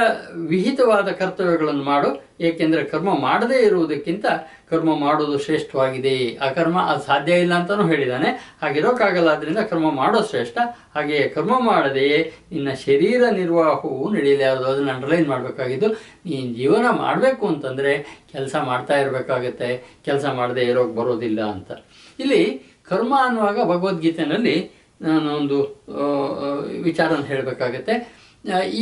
ವಿಹಿತವಾದ ಕರ್ತವ್ಯಗಳನ್ನು ಮಾಡು, ಏಕೆಂದರೆ ಕರ್ಮ ಮಾಡದೇ ಇರುವುದಕ್ಕಿಂತ ಕರ್ಮ ಮಾಡುವುದು ಶ್ರೇಷ್ಠವಾಗಿದೆ. ಆ ಕರ್ಮ ಅದು ಸಾಧ್ಯ ಇಲ್ಲ ಅಂತಲೂ ಹೇಳಿದ್ದಾನೆ. ಹಾಗಿರೋಕ್ಕಾಗಲ್ಲ, ಅದರಿಂದ ಕರ್ಮ ಮಾಡೋದು ಶ್ರೇಷ್ಠ. ಹಾಗೆಯೇ ಕರ್ಮ ಮಾಡದೆಯೇ ನಿನ್ನ ಶರೀರ ನಿರ್ವಾಹವು ನಡೆಯಲಾರದು. ಅದನ್ನು ಅಂಡರ್ಲೈನ್ ಮಾಡಬೇಕಾಗಿದ್ದು, ನೀನು ಜೀವನ ಮಾಡಬೇಕು ಅಂತಂದರೆ ಕೆಲಸ ಮಾಡ್ತಾ ಇರಬೇಕಾಗತ್ತೆ, ಕೆಲಸ ಮಾಡದೇ ಇರೋಕ್ಕೆ ಬರೋದಿಲ್ಲ ಅಂತ. ಇಲ್ಲಿ ಕರ್ಮ ಅನ್ನುವಾಗ ಭಗವದ್ಗೀತೆಯಲ್ಲಿ ನಾನು ಒಂದು ವಿಚಾರನ ಹೇಳಬೇಕಾಗತ್ತೆ.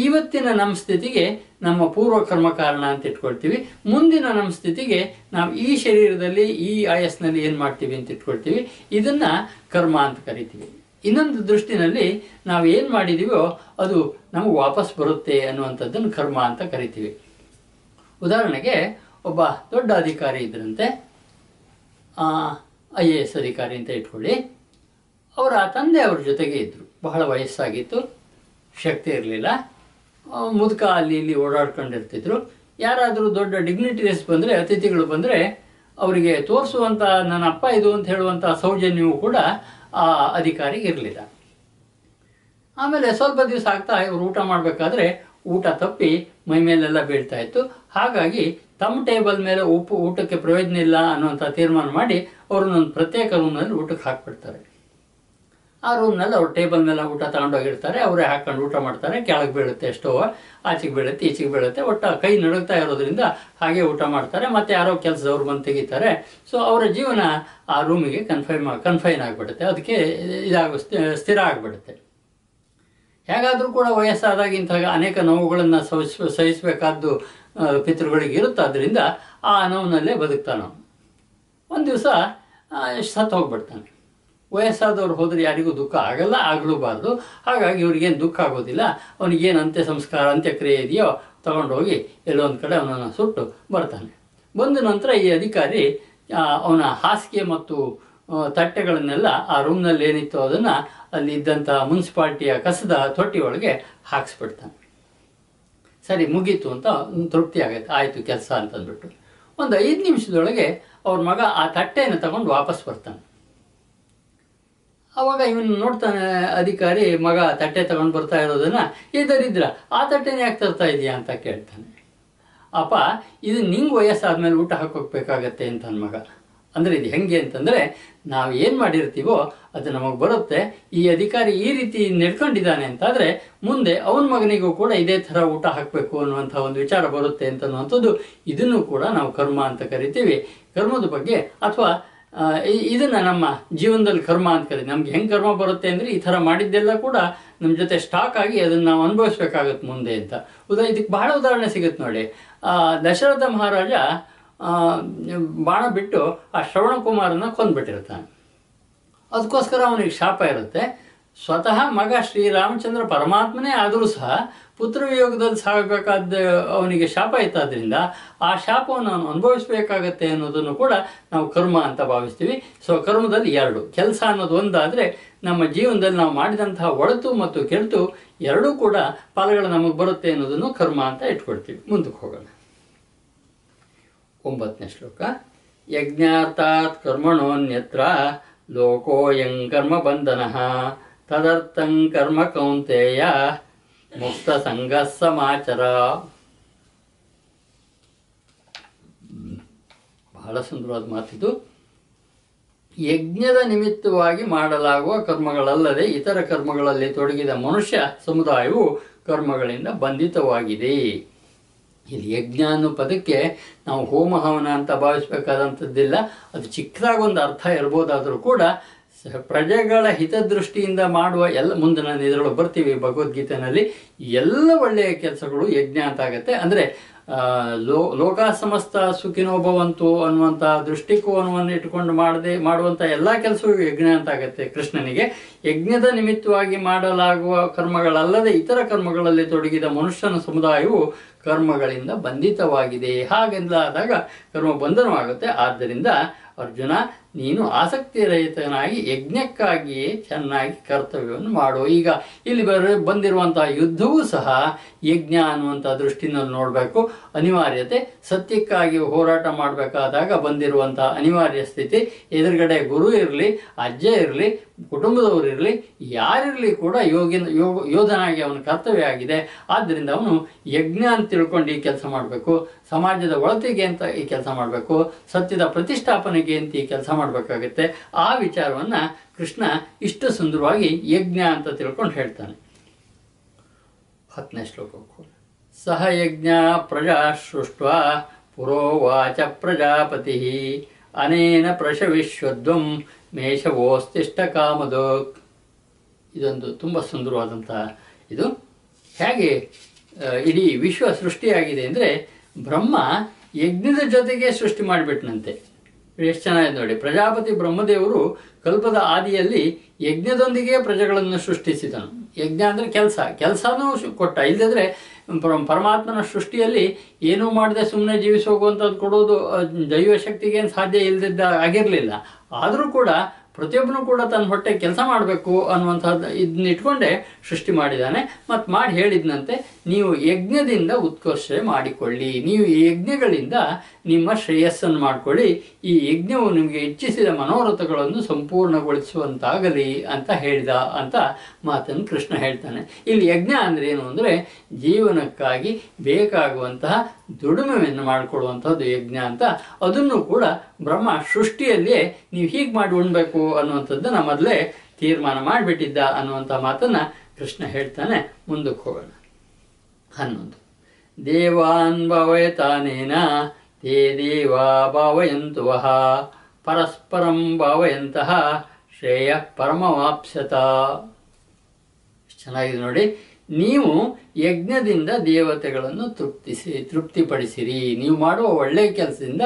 ಇವತ್ತಿನ ನಮ್ಮ ಸ್ಥಿತಿಗೆ ನಮ್ಮ ಪೂರ್ವ ಕರ್ಮ ಕಾರಣ ಅಂತ ಇಟ್ಕೊಳ್ತೀವಿ. ಮುಂದಿನ ನಮ್ಮ ಸ್ಥಿತಿಗೆ ನಾವು ಈ ಶರೀರದಲ್ಲಿ ಈ ಆಯಸ್ನಲ್ಲಿ ಏನು ಮಾಡ್ತೀವಿ ಅಂತ ಇಟ್ಕೊಳ್ತೀವಿ. ಇದನ್ನು ಕರ್ಮ ಅಂತ ಕರಿತೀವಿ. ಇನ್ನೊಂದು ದೃಷ್ಟಿನಲ್ಲಿ ನಾವು ಏನು ಮಾಡಿದ್ದೀವೋ ಅದು ನಮಗೆ ವಾಪಸ್ ಬರುತ್ತೆ ಅನ್ನುವಂಥದ್ದನ್ನು ಕರ್ಮ ಅಂತ ಕರಿತೀವಿ. ಉದಾಹರಣೆಗೆ ಒಬ್ಬ ದೊಡ್ಡ ಅಧಿಕಾರಿ ಇದ್ರಂತೆ, IAS ಅಧಿಕಾರಿ ಅಂತ ಇಟ್ಕೊಳ್ಳಿ. ಅವರ ತಂದೆ ಅವ್ರ ಜೊತೆಗೆ ಇದ್ದರು. ಬಹಳ ವಯಸ್ಸಾಗಿತ್ತು, ಶಕ್ತಿ ಇರಲಿಲ್ಲ, ಮುದುಕ ಅಲ್ಲಿ ಇಲ್ಲಿ ಓಡಾಡ್ಕೊಂಡಿರ್ತಿದ್ರು. ಯಾರಾದರೂ ದೊಡ್ಡ ಡಿಗ್ನಿಟರೀಸ್ ಬಂದರೆ, ಅತಿಥಿಗಳು ಬಂದರೆ ಅವರಿಗೆ ತೋರಿಸುವಂಥ ನನ್ನ ಅಪ್ಪ ಇದು ಅಂತ ಹೇಳುವಂಥ ಸೌಜನ್ಯವೂ ಕೂಡ ಆ ಅಧಿಕಾರಿಗೆ ಇರಲಿಲ್ಲ. ಆಮೇಲೆ ಸ್ವಲ್ಪ ದಿವಸ ಆಗ್ತಾ ಇವರು ಊಟ ಮಾಡಬೇಕಾದ್ರೆ ಊಟ ತಪ್ಪಿ ಮೈ ಮೇಲೆಲ್ಲ ಬೀಳ್ತಾ ಇತ್ತು. ಹಾಗಾಗಿ ತಮ್ಮ ಟೇಬಲ್ ಮೇಲೆ ಊಟಕ್ಕೆ ಪ್ರಯೋಜನ ಇಲ್ಲ ಅನ್ನುವಂಥ ತೀರ್ಮಾನ ಮಾಡಿ ಅವ್ರನ್ನೊಂದು ಪ್ರತ್ಯೇಕ ರೂಮ್ನಲ್ಲಿ ಊಟಕ್ಕೆ ಹಾಕ್ಬಿಡ್ತಾರೆ. ಆ ರೂಮ್ನಲ್ಲಿ ಅವ್ರು ಟೇಬಲ್ ಮೇಲೆ ಊಟ ತಗೊಂಡೋಗಿರ್ತಾರೆ, ಅವರೇ ಹಾಕೊಂಡು ಊಟ ಮಾಡ್ತಾರೆ. ಕೆಳಗೆ ಬೀಳುತ್ತೆ ಸ್ಟೋವ್, ಆಚೆಗೆ ಬೀಳುತ್ತೆ, ಈಚೆಗೆ ಬೀಳುತ್ತೆ, ಒಟ್ಟು ಕೈ ನಡುಗ್ತಾ ಇರೋದ್ರಿಂದ ಹಾಗೆ ಊಟ ಮಾಡ್ತಾರೆ. ಮತ್ತು ಯಾರೋ ಕೆಲಸದವ್ರು ಬಂದು ತೆಗಿತಾರೆ. ಸೊ ಅವರ ಜೀವನ ಆ ರೂಮಿಗೆ ಕನ್ಫೈನ್ ಆಗಿಬಿಡುತ್ತೆ, ಅದಕ್ಕೆ ಸ್ಥಿರ ಆಗಿಬಿಡುತ್ತೆ. ಹೇಗಾದರೂ ಕೂಡ ವಯಸ್ಸಾದಾಗ ಇಂತಹ ಅನೇಕ ನೋವುಗಳನ್ನು ಸಹಿಸಬೇಕಾದ್ದು ಪಿತೃಗಳಿಗೆ ಇರುತ್ತಾದ್ದರಿಂದ ಆ ನೋವಿನಲ್ಲೇ ಬದುಕ್ತಾನೆ. ಒಂದು ದಿವಸ ಸತ್ತು ಹೋಗ್ಬಿಡ್ತಾನೆ. ವಯಸ್ಸಾದವ್ರು ಹೋದರೆ ಯಾರಿಗೂ ದುಃಖ ಆಗಲ್ಲ, ಆಗಲೂಬಾರ್ದು. ಹಾಗಾಗಿ ಇವ್ರಿಗೇನು ದುಃಖ ಆಗೋದಿಲ್ಲ. ಅವನಿಗೇನು ಅಂತ್ಯಕ್ರಿಯೆ ಇದೆಯೋ ತಗೊಂಡೋಗಿ ಎಲ್ಲೋ ಒಂದು ಕಡೆ ಅವನನ್ನು ಸುಟ್ಟು ಬರ್ತಾನೆ. ಬಂದ ನಂತರ ಈ ಅಧಿಕಾರಿ ಅವನ ಹಾಸಿಗೆ ಮತ್ತು ತಟ್ಟೆಗಳನ್ನೆಲ್ಲ ಆ ರೂಮ್ನಲ್ಲಿ ಏನಿತ್ತು ಅದನ್ನು ಅಲ್ಲಿ ಇದ್ದಂಥ ಮುನ್ಸಿಪಾಲ್ಟಿಯ ಕಸದ ತೊಟ್ಟಿ ಒಳಗೆ ಹಾಕಿಸ್ಬಿಡ್ತಾನೆ. ಸರಿ, ಮುಗೀತು ಅಂತ ತೃಪ್ತಿ ಆಗೈತೆ, ಆಯಿತು ಕೆಲಸ ಅಂತಂದ್ಬಿಟ್ಟು ಒಂದು 5 ನಿಮಿಷದೊಳಗೆ ಅವ್ರ ಮಗ ಆ ತಟ್ಟೆಯನ್ನು ತಗೊಂಡು ವಾಪಸ್ ಬರ್ತಾನೆ. ಆವಾಗ ಇವನು ನೋಡ್ತಾನೆ ಅಧಿಕಾರಿ, ಮಗ ತಟ್ಟೆ ತಗೊಂಡು ಬರ್ತಾ ಇರೋದನ್ನು, ಇದರಿದ್ರ ಆ ತಟ್ಟೆನ ಯಾಕೆ ತರ್ತಾ ಇದೆಯಾ ಅಂತ ಕೇಳ್ತಾನೆ. ಅಪ್ಪ, ಇದು ನಿಂಗೆ ವಯಸ್ಸಾದ್ಮೇಲೆ ಊಟ ಹಾಕೋಬೇಕಾಗತ್ತೆ ಅಂತ ನನ್ನ ಮಗ. ಅಂದರೆ ಇದು ಹೆಂಗೆ ಅಂತಂದರೆ, ನಾವು ಏನು ಮಾಡಿರ್ತೀವೋ ಅದು ನಮಗೆ ಬರುತ್ತೆ. ಈ ಅಧಿಕಾರಿ ಈ ರೀತಿ ನಡ್ಕೊಂಡಿದ್ದಾನೆ ಅಂತಾದರೆ ಮುಂದೆ ಅವನ ಮಗನಿಗೂ ಕೂಡ ಇದೇ ಥರ ಊಟ ಹಾಕಬೇಕು ಅನ್ನುವಂಥ ಒಂದು ವಿಚಾರ ಬರುತ್ತೆ ಅಂತನ್ನುವಂಥದ್ದು. ಇದನ್ನು ಕೂಡ ನಾವು ಕರ್ಮ ಅಂತ ಕರಿತೀವಿ. ಕರ್ಮದ ಬಗ್ಗೆ ಅಥವಾ ಇದನ್ನು ನಮ್ಮ ಜೀವನದಲ್ಲಿ ಕರ್ಮ ಅಂತ ಕರೀತೀವಿ. ನಮ್ಗೆ ಹೆಂಗೆ ಕರ್ಮ ಬರುತ್ತೆ ಅಂದರೆ ಈ ಥರ ಮಾಡಿದ್ದೆಲ್ಲ ಕೂಡ ನಮ್ಮ ಜೊತೆ ಸ್ಟಾಕ್ ಆಗಿ ಅದನ್ನು ನಾವು ಅನುಭವಿಸ್ಬೇಕಾಗತ್ತೆ ಮುಂದೆ ಅಂತ. ಇದಕ್ಕೆ ಬಹಳ ಉದಾಹರಣೆ ಸಿಗುತ್ತೆ ನೋಡಿ. ದಶರಥ ಮಹಾರಾಜ ಬಾಣ ಬಿಟ್ಟು ಆ ಶ್ರವಣ ಕುಮಾರನ ಕೊಂದ್ಬಿಟ್ಟಿರ್ತಾನೆ. ಅದಕ್ಕೋಸ್ಕರ ಅವನಿಗೆ ಶಾಪ ಇರುತ್ತೆ. ಸ್ವತಃ ಮಗ ಶ್ರೀರಾಮಚಂದ್ರ ಪರಮಾತ್ಮನೇ ಆದರೂ ಸಹ ಪುತ್ರವಿಯೋಗದಲ್ಲಿ ಸಾಗಬೇಕಾದ ಅವನಿಗೆ ಶಾಪ ಇತ್ತಾದ್ರಿಂದ ಆ ಶಾಪವನ್ನು ಅವನು ಅನುಭವಿಸಬೇಕಾಗತ್ತೆ ಅನ್ನೋದನ್ನು ಕೂಡ ನಾವು ಕರ್ಮ ಅಂತ ಭಾವಿಸ್ತೀವಿ. ಸೊ ಕರ್ಮದಲ್ಲಿ 2 ಕೆಲಸ ಅನ್ನೋದು ಒಂದಾದರೆ ನಮ್ಮ ಜೀವನದಲ್ಲಿ ನಾವು ಮಾಡಿದಂತಹ ಒಳಿತು ಮತ್ತು ಕೆಳಿತು ಎರಡೂ ಕೂಡ ಫಲಗಳು ನಮಗೆ ಬರುತ್ತೆ ಅನ್ನೋದನ್ನು ಕರ್ಮ ಅಂತ ಇಟ್ಕೊಳ್ತೀವಿ. ಮುಂದಕ್ಕೆ ಹೋಗೋಣ. 9ನೇ ಶ್ಲೋಕ. ಯಜ್ಞಾರ್ಥಾತ್ ಕರ್ಮಣೋನ್ಯತ್ರ ಲೋಕೋಯಂ ಕರ್ಮ ಬಂಧನಃ ತದರ್ಥಂ ಕರ್ಮ ಕೌಂತೆಯ ಮುಕ್ತ ಸಂಗ ಸಮಾಚಾರ. ಬಹಳ ಸುಂದರವಾದ ಮಾತಿದು. ಯಜ್ಞದ ನಿಮಿತ್ತವಾಗಿ ಮಾಡಲಾಗುವ ಕರ್ಮಗಳಲ್ಲದೆ ಇತರ ಕರ್ಮಗಳಲ್ಲಿ ತೊಡಗಿದ ಮನುಷ್ಯ ಸಮುದಾಯವು ಕರ್ಮಗಳಿಂದ ಬಂಧಿತವಾಗಿದೆ. ಇಲ್ಲಿ ಯಜ್ಞ ಅನ್ನೋ ಪದಕ್ಕೆ ನಾವು ಹೋಮ ಹವನ ಅಂತ ಭಾವಿಸಬೇಕಾದಂಥದ್ದಿಲ್ಲ. ಅದು ಚಿಕ್ಕದಾಗೊಂದು ಅರ್ಥ ಇರ್ಬೋದಾದರೂ ಕೂಡ ಪ್ರಜೆಗಳ ಹಿತದೃಷ್ಟಿಯಿಂದ ಮಾಡುವ ಎಲ್ಲ, ಮುಂದೆ ನಾನು ಇದರೊಳಗೆ ಬರ್ತೀವಿ ಭಗವದ್ಗೀತೆಯಲ್ಲಿ, ಎಲ್ಲ ಒಳ್ಳೆಯ ಕೆಲಸಗಳು ಯಜ್ಞ ಅಂತ ಆಗುತ್ತೆ. ಅಂದರೆ ಲೋಕ ಸಮಸ್ತ ಸುಖಿನೋ ಭವಂತು ಅನ್ನುವಂಥ ದೃಷ್ಟಿಕೋನವನ್ನು ಇಟ್ಟುಕೊಂಡು ಮಾಡುವಂಥ ಎಲ್ಲ ಕೆಲಸವೂ ಯಜ್ಞ ಅಂತ ಆಗುತ್ತೆ. ಕೃಷ್ಣನಿಗೆ ಯಜ್ಞದ ನಿಮಿತ್ತವಾಗಿ ಮಾಡಲಾಗುವ ಕರ್ಮಗಳಲ್ಲದೆ ಇತರ ಕರ್ಮಗಳಲ್ಲಿ ತೊಡಗಿದ ಮನುಷ್ಯನ ಸಮುದಾಯವು ಕರ್ಮಗಳಿಂದ ಬಂಧಿತವಾಗಿದೆ. ಹಾಗೆಂದಾದಾಗ ಕರ್ಮ ಬಂಧನವಾಗುತ್ತೆ. ಆದ್ದರಿಂದ ಅರ್ಜುನ, ನೀನು ಆಸಕ್ತಿರಹಿತನಾಗಿ ಯಜ್ಞಕ್ಕಾಗಿಯೇ ಚೆನ್ನಾಗಿ ಕರ್ತವ್ಯವನ್ನು ಮಾಡು. ಈಗ ಇಲ್ಲಿ ಬಂದಿರುವಂತಹ ಯುದ್ಧವೂ ಸಹ ಯಜ್ಞ ಅನ್ನುವಂಥ ದೃಷ್ಟಿನಲ್ಲಿ ನೋಡಬೇಕು. ಅನಿವಾರ್ಯತೆ, ಸತ್ಯಕ್ಕಾಗಿ ಹೋರಾಟ ಮಾಡಬೇಕಾದಾಗ ಬಂದಿರುವಂಥ ಅನಿವಾರ್ಯ ಸ್ಥಿತಿ. ಎದುರುಗಡೆ ಗುರು ಇರಲಿ, ಅಜ್ಜ ಇರಲಿ, ಕುಟುಂಬದವರು ಇರಲಿ, ಯಾರಿರಲಿ ಕೂಡ ಯೋಧನಾಗಿ ಅವನ ಕರ್ತವ್ಯ ಆಗಿದೆ. ಆದ್ದರಿಂದ ಅವನು ಯಜ್ಞ ಅಂತ ತಿಳ್ಕೊಂಡು ಈ ಕೆಲಸ ಮಾಡಬೇಕು. ಸಮಾಜದ ಒಳತಿಗೆ ಅಂತ ಈ ಕೆಲಸ ಮಾಡಬೇಕು. ಸತ್ಯದ ಪ್ರತಿಷ್ಠಾಪನೆಗೆ ಅಂತ ಈ ಕೆಲಸ ಮಾಡಬೇಕಾಗತ್ತೆ. ಆ ವಿಚಾರವನ್ನ ಕೃಷ್ಣ ಇಷ್ಟು ಸುಂದರವಾಗಿ ಯಜ್ಞ ಅಂತ ತಿಳ್ಕೊಂಡು ಹೇಳ್ತಾನೆ. 10ನೇ ಶ್ಲೋಕಕ್ಕೂ ಸಹ ಯಜ್ಞ ಪ್ರಜಾ ಸೃಷ್ಟ್ವಾ ಪುರೋವಾಚ ಪ್ರಜಾಪತಿ ಅನೇನ ಪ್ರಶವಿಶ್ವದ್ವಂ ಮೇಷವೋಸ್ತಿಷ್ಠ ಕಾಮದೋಕ್. ಇದೊಂದು ತುಂಬ ಸುಂದರವಾದಂಥ ಇದು. ಹೇಗೆ ಇಡೀ ವಿಶ್ವ ಸೃಷ್ಟಿಯಾಗಿದೆ ಅಂದರೆ, ಬ್ರಹ್ಮ ಯಜ್ಞದ ಜೊತೆಗೆ ಸೃಷ್ಟಿ ಮಾಡಿಬಿಟ್ನಂತೆ. ಎಷ್ಟು ಚೆನ್ನಾಗಿದೆ ನೋಡಿ. ಪ್ರಜಾಪತಿ ಬ್ರಹ್ಮದೇವರು ಕಲ್ಪದ ಆದಿಯಲ್ಲಿ ಯಜ್ಞದೊಂದಿಗೆ ಪ್ರಜೆಗಳನ್ನು ಸೃಷ್ಟಿಸಿದನು. ಯಜ್ಞ ಅಂದರೆ ಕೆಲಸನೂ ಕೊಟ್ಟ. ಇಲ್ಲದಿದ್ರೆ ಪರಮಾತ್ಮನ ಸೃಷ್ಟಿಯಲ್ಲಿ ಏನೂ ಮಾಡದೆ ಸುಮ್ಮನೆ ಜೀವಿಸಿ ಹೋಗುವಂಥದ್ದು ಕೊಡೋದು ದೈವ ಶಕ್ತಿಗೇನು ಸಾಧ್ಯ ಇಲ್ಲದಿದ್ದ ಆಗಿರಲಿಲ್ಲ. ಆದರೂ ಕೂಡ ಪ್ರತಿಯೊಬ್ಬನು ಕೂಡ ತನ್ನ ಹೊಟ್ಟೆ ಕೆಲಸ ಮಾಡಬೇಕು ಅನ್ನುವಂಥದ್ದು ಇದನ್ನ ಇಟ್ಕೊಂಡೇ ಸೃಷ್ಟಿ ಮಾಡಿದ್ದಾನೆ. ಮತ್ತು ಮಾಡಿ ಹೇಳಿದ್ನಂತೆ, ನೀವು ಯಜ್ಞದಿಂದ ಉತ್ಕರ್ಷ ಮಾಡಿಕೊಳ್ಳಿ, ನೀವು ಈ ಯಜ್ಞಗಳಿಂದ ನಿಮ್ಮ ಶ್ರೇಯಸ್ಸನ್ನು ಮಾಡಿಕೊಳ್ಳಿ, ಈ ಯಜ್ಞವು ನಿಮಗೆ ಇಚ್ಛಿಸಿದ ಮನೋರಥಗಳನ್ನು ಸಂಪೂರ್ಣಗೊಳಿಸುವಂತಾಗಲಿ ಅಂತ ಹೇಳಿದ ಅಂತ ಮಾತನ್ನು ಕೃಷ್ಣ ಹೇಳ್ತಾನೆ. ಇಲ್ಲಿ ಯಜ್ಞ ಅಂದರೆ ಏನು ಅಂದರೆ, ಜೀವನಕ್ಕಾಗಿ ಬೇಕಾಗುವಂತಹ ದುಡಿಮೆಯನ್ನು ಮಾಡಿಕೊಳ್ಳುವಂಥದ್ದು ಯಜ್ಞ ಅಂತ. ಅದನ್ನು ಕೂಡ ಬ್ರಹ್ಮ ಸೃಷ್ಟಿಯಲ್ಲಿಯೇ ನೀವು ಹೀಗೆ ಮಾಡಿ ಉಣ್ಬೇಕು ಅನ್ನುವಂಥದ್ದನ್ನು ಮೊದಲೇ ತೀರ್ಮಾನ ಮಾಡಿಬಿಟ್ಟಿದ್ದ ಅನ್ನುವಂಥ ಮಾತನ್ನ ಕೃಷ್ಣ ಹೇಳ್ತಾನೆ. ಮುಂದಕ್ಕೆ ಹೋಗೋಣ. 11 ದೇವಾನ್ ಭಾವಯತಾನೇನ ತೇ ದೇವಾ ಭಾವಯಂತು ವಹ ಪರಸ್ಪರಂ ಭಾವಯಂತಹ ಶ್ರೇಯ ಪರಮವಾಪ್ಸ್ಯತ. ಚೆನ್ನಾಗಿದೆ ನೋಡಿ. ನೀವು ಯಜ್ಞದಿಂದ ದೇವತೆಗಳನ್ನು ತೃಪ್ತಿಪಡಿಸಿರಿ. ನೀವು ಮಾಡುವ ಒಳ್ಳೆಯ ಕೆಲಸದಿಂದ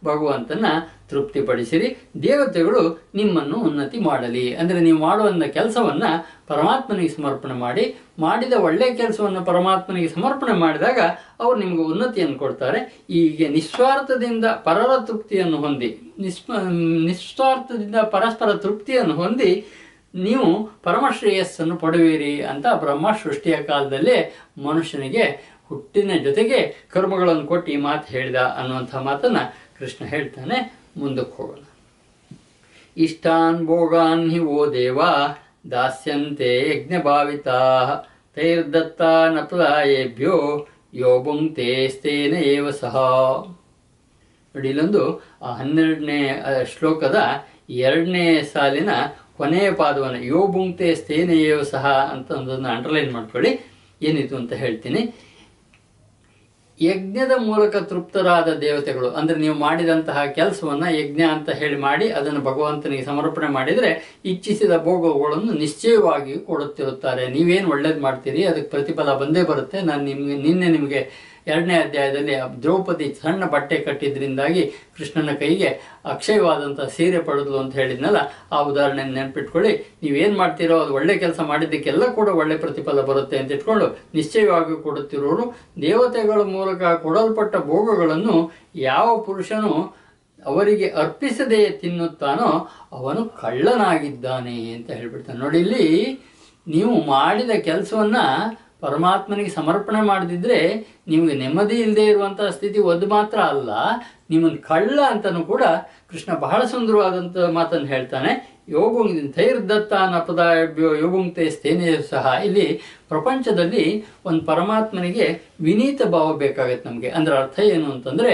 ಭಗವಂತನ ತೃಪ್ತಿಪಡಿಸಿರಿ. ದೇವತೆಗಳು ನಿಮ್ಮನ್ನು ಉನ್ನತಿ ಮಾಡಲಿ. ಅಂದರೆ ನೀವು ಮಾಡುವಂಥ ಕೆಲಸವನ್ನು ಪರಮಾತ್ಮನಿಗೆ ಸಮರ್ಪಣೆ ಮಾಡಿ, ಮಾಡಿದ ಒಳ್ಳೆಯ ಕೆಲಸವನ್ನು ಪರಮಾತ್ಮನಿಗೆ ಸಮರ್ಪಣೆ ಮಾಡಿದಾಗ ಅವರು ನಿಮಗೆ ಉನ್ನತಿಯನ್ನು ಕೊಡ್ತಾರೆ. ಹೀಗೆ ನಿಸ್ವಾರ್ಥದಿಂದ ಪರರ ತೃಪ್ತಿಯನ್ನು ಹೊಂದಿ, ನಿಸ್ವಾರ್ಥದಿಂದ ಪರಸ್ಪರ ತೃಪ್ತಿಯನ್ನು ಹೊಂದಿ ನೀವು ಪರಮಶ್ರೇಯಸ್ಸನ್ನು ಪಡೆಯುವಿರಿ ಅಂತ ಬ್ರಹ್ಮ ಸೃಷ್ಟಿಯ ಕಾಲದಲ್ಲೇ ಮನುಷ್ಯನಿಗೆ ಹುಟ್ಟಿನ ಜೊತೆಗೆ ಕರ್ಮಗಳನ್ನು ಕೊಟ್ಟು ಈ ಮಾತು ಹೇಳಿದ ಅನ್ನುವಂಥ ಮಾತನ್ನು ಕೃಷ್ಣ ಹೇಳ್ತಾನೆ. ಮುಂದಕ್ಕೆ ಹೋಗೋಣ. ಇಷ್ಟಾನ್ ಭೋಗಾನ್ ಹಿ ಓ ದೇವ ದಾಸ್ಯಂತೆ ಯಜ್ಞಭಾವಿತಾ ತೈರ್ದತ್ತಾ ನಪ್ರಾಯೇಭ್ಯೋ ಯೋ ಭುಂಕ್ತೆ ಸ್ಥೇನ ಏವ ಸಹ. ನೋಡಿ, ಇಲ್ಲೊಂದು 12ನೇ ಶ್ಲೋಕದ 2ನೇ ಸಾಲಿನ ಕೊನೆಯ ಪಾದವನ್ನು ಯೋ ಭುಂಕ್ತೆ ಸ್ಥೇನ ಏವ ಸಹ ಅಂತ ಒಂದನ್ನು ಅಂಡರ್ಲೈನ್ ಮಾಡ್ಕೊಳ್ಳಿ. ಏನಿದು ಅಂತ ಹೇಳ್ತೀನಿ. ಯಜ್ಞದ ಮೂಲಕ ತೃಪ್ತರಾದ ದೇವತೆಗಳು ಅಂದರೆ ನೀವು ಮಾಡಿದಂತಹ ಕೆಲಸವನ್ನು ಯಜ್ಞ ಅಂತ ಹೇಳಿ ಮಾಡಿ ಅದನ್ನು ಭಗವಂತನಿಗೆ ಸಮರ್ಪಣೆ ಮಾಡಿದರೆ ಇಚ್ಛಿಸಿದ ಭೋಗಗಳನ್ನು ನಿಶ್ಚಯವಾಗಿ ಕೊಡುತ್ತಿರುತ್ತಾರೆ. ನೀವೇನು ಒಳ್ಳೇದು ಮಾಡ್ತೀರಿ ಅದಕ್ಕೆ ಪ್ರತಿಫಲ ಬಂದೇ ಬರುತ್ತೆ. ನಾನು ನಿಮಗೆ 2ನೇ ಅಧ್ಯಾಯದಲ್ಲಿ ದ್ರೌಪದಿ ಸಣ್ಣ ಬಟ್ಟೆ ಕಟ್ಟಿದ್ರಿಂದಾಗಿ ಕೃಷ್ಣನ ಕೈಗೆ ಅಕ್ಷಯವಾದಂಥ ಸೀರೆ ಪಡೆದು ಅಂತ ಹೇಳಿದ್ನಲ್ಲ, ಆ ಉದಾಹರಣೆ ನೆನಪಿಟ್ಕೊಳ್ಳಿ. ನೀವೇನು ಮಾಡ್ತೀರೋ ಅದು ಒಳ್ಳೆ ಕೆಲಸ ಮಾಡಿದ್ದಕ್ಕೆಲ್ಲ ಕೂಡ ಒಳ್ಳೆ ಪ್ರತಿಫಲ ಬರುತ್ತೆ ಅಂತ ಇಟ್ಕೊಂಡು ನಿಶ್ಚಯವಾಗಿ ಕೊಡುತ್ತಿರೋರು. ದೇವತೆಗಳ ಮೂಲಕ ಕೊಡಲ್ಪಟ್ಟ ಭೋಗಗಳನ್ನು ಯಾವ ಪುರುಷನು ಅವರಿಗೆ ಅರ್ಪಿಸದೆ ತಿನ್ನುತ್ತಾನೋ ಅವನು ಕಳ್ಳನಾಗಿದ್ದಾನೆ ಅಂತ ಹೇಳ್ಬಿಡ್ತಾನೆ. ನೋಡಿ, ಇಲ್ಲಿ ನೀವು ಮಾಡಿದ ಕೆಲಸವನ್ನು ಪರಮಾತ್ಮನಿಗೆ ಸಮರ್ಪಣೆ ಮಾಡದಿದ್ರೆ ನಿಮಗೆ ನೆಮ್ಮದಿ ಇಲ್ಲದೆ ಇರುವಂತಹ ಸ್ಥಿತಿ ಒಂದು ಮಾತ್ರ ಅಲ್ಲ, ನಿಮ್ಮನ್ನು ಕಳ್ಳ ಅಂತನೂ ಕೂಡ ಕೃಷ್ಣ ಬಹಳ ಸುಂದರವಾದಂಥ ಮಾತನ್ನು ಹೇಳ್ತಾನೆ. ಯೋಗುಂಗ್ ತೈರ್ದತ್ತ ನಪದಾಭ್ಯೋ ಯೋಗುಂಕ್ತೆ ಸ್ಥೇನೆ ಸಹ. ಇಲ್ಲಿ ಪ್ರಪಂಚದಲ್ಲಿ ಒಂದು ಪರಮಾತ್ಮನಿಗೆ ವಿನೀತ ಭಾವ ಬೇಕಾಗತ್ತೆ ನಮಗೆ. ಅಂದ್ರೆ ಅರ್ಥ ಏನು ಅಂತಂದರೆ,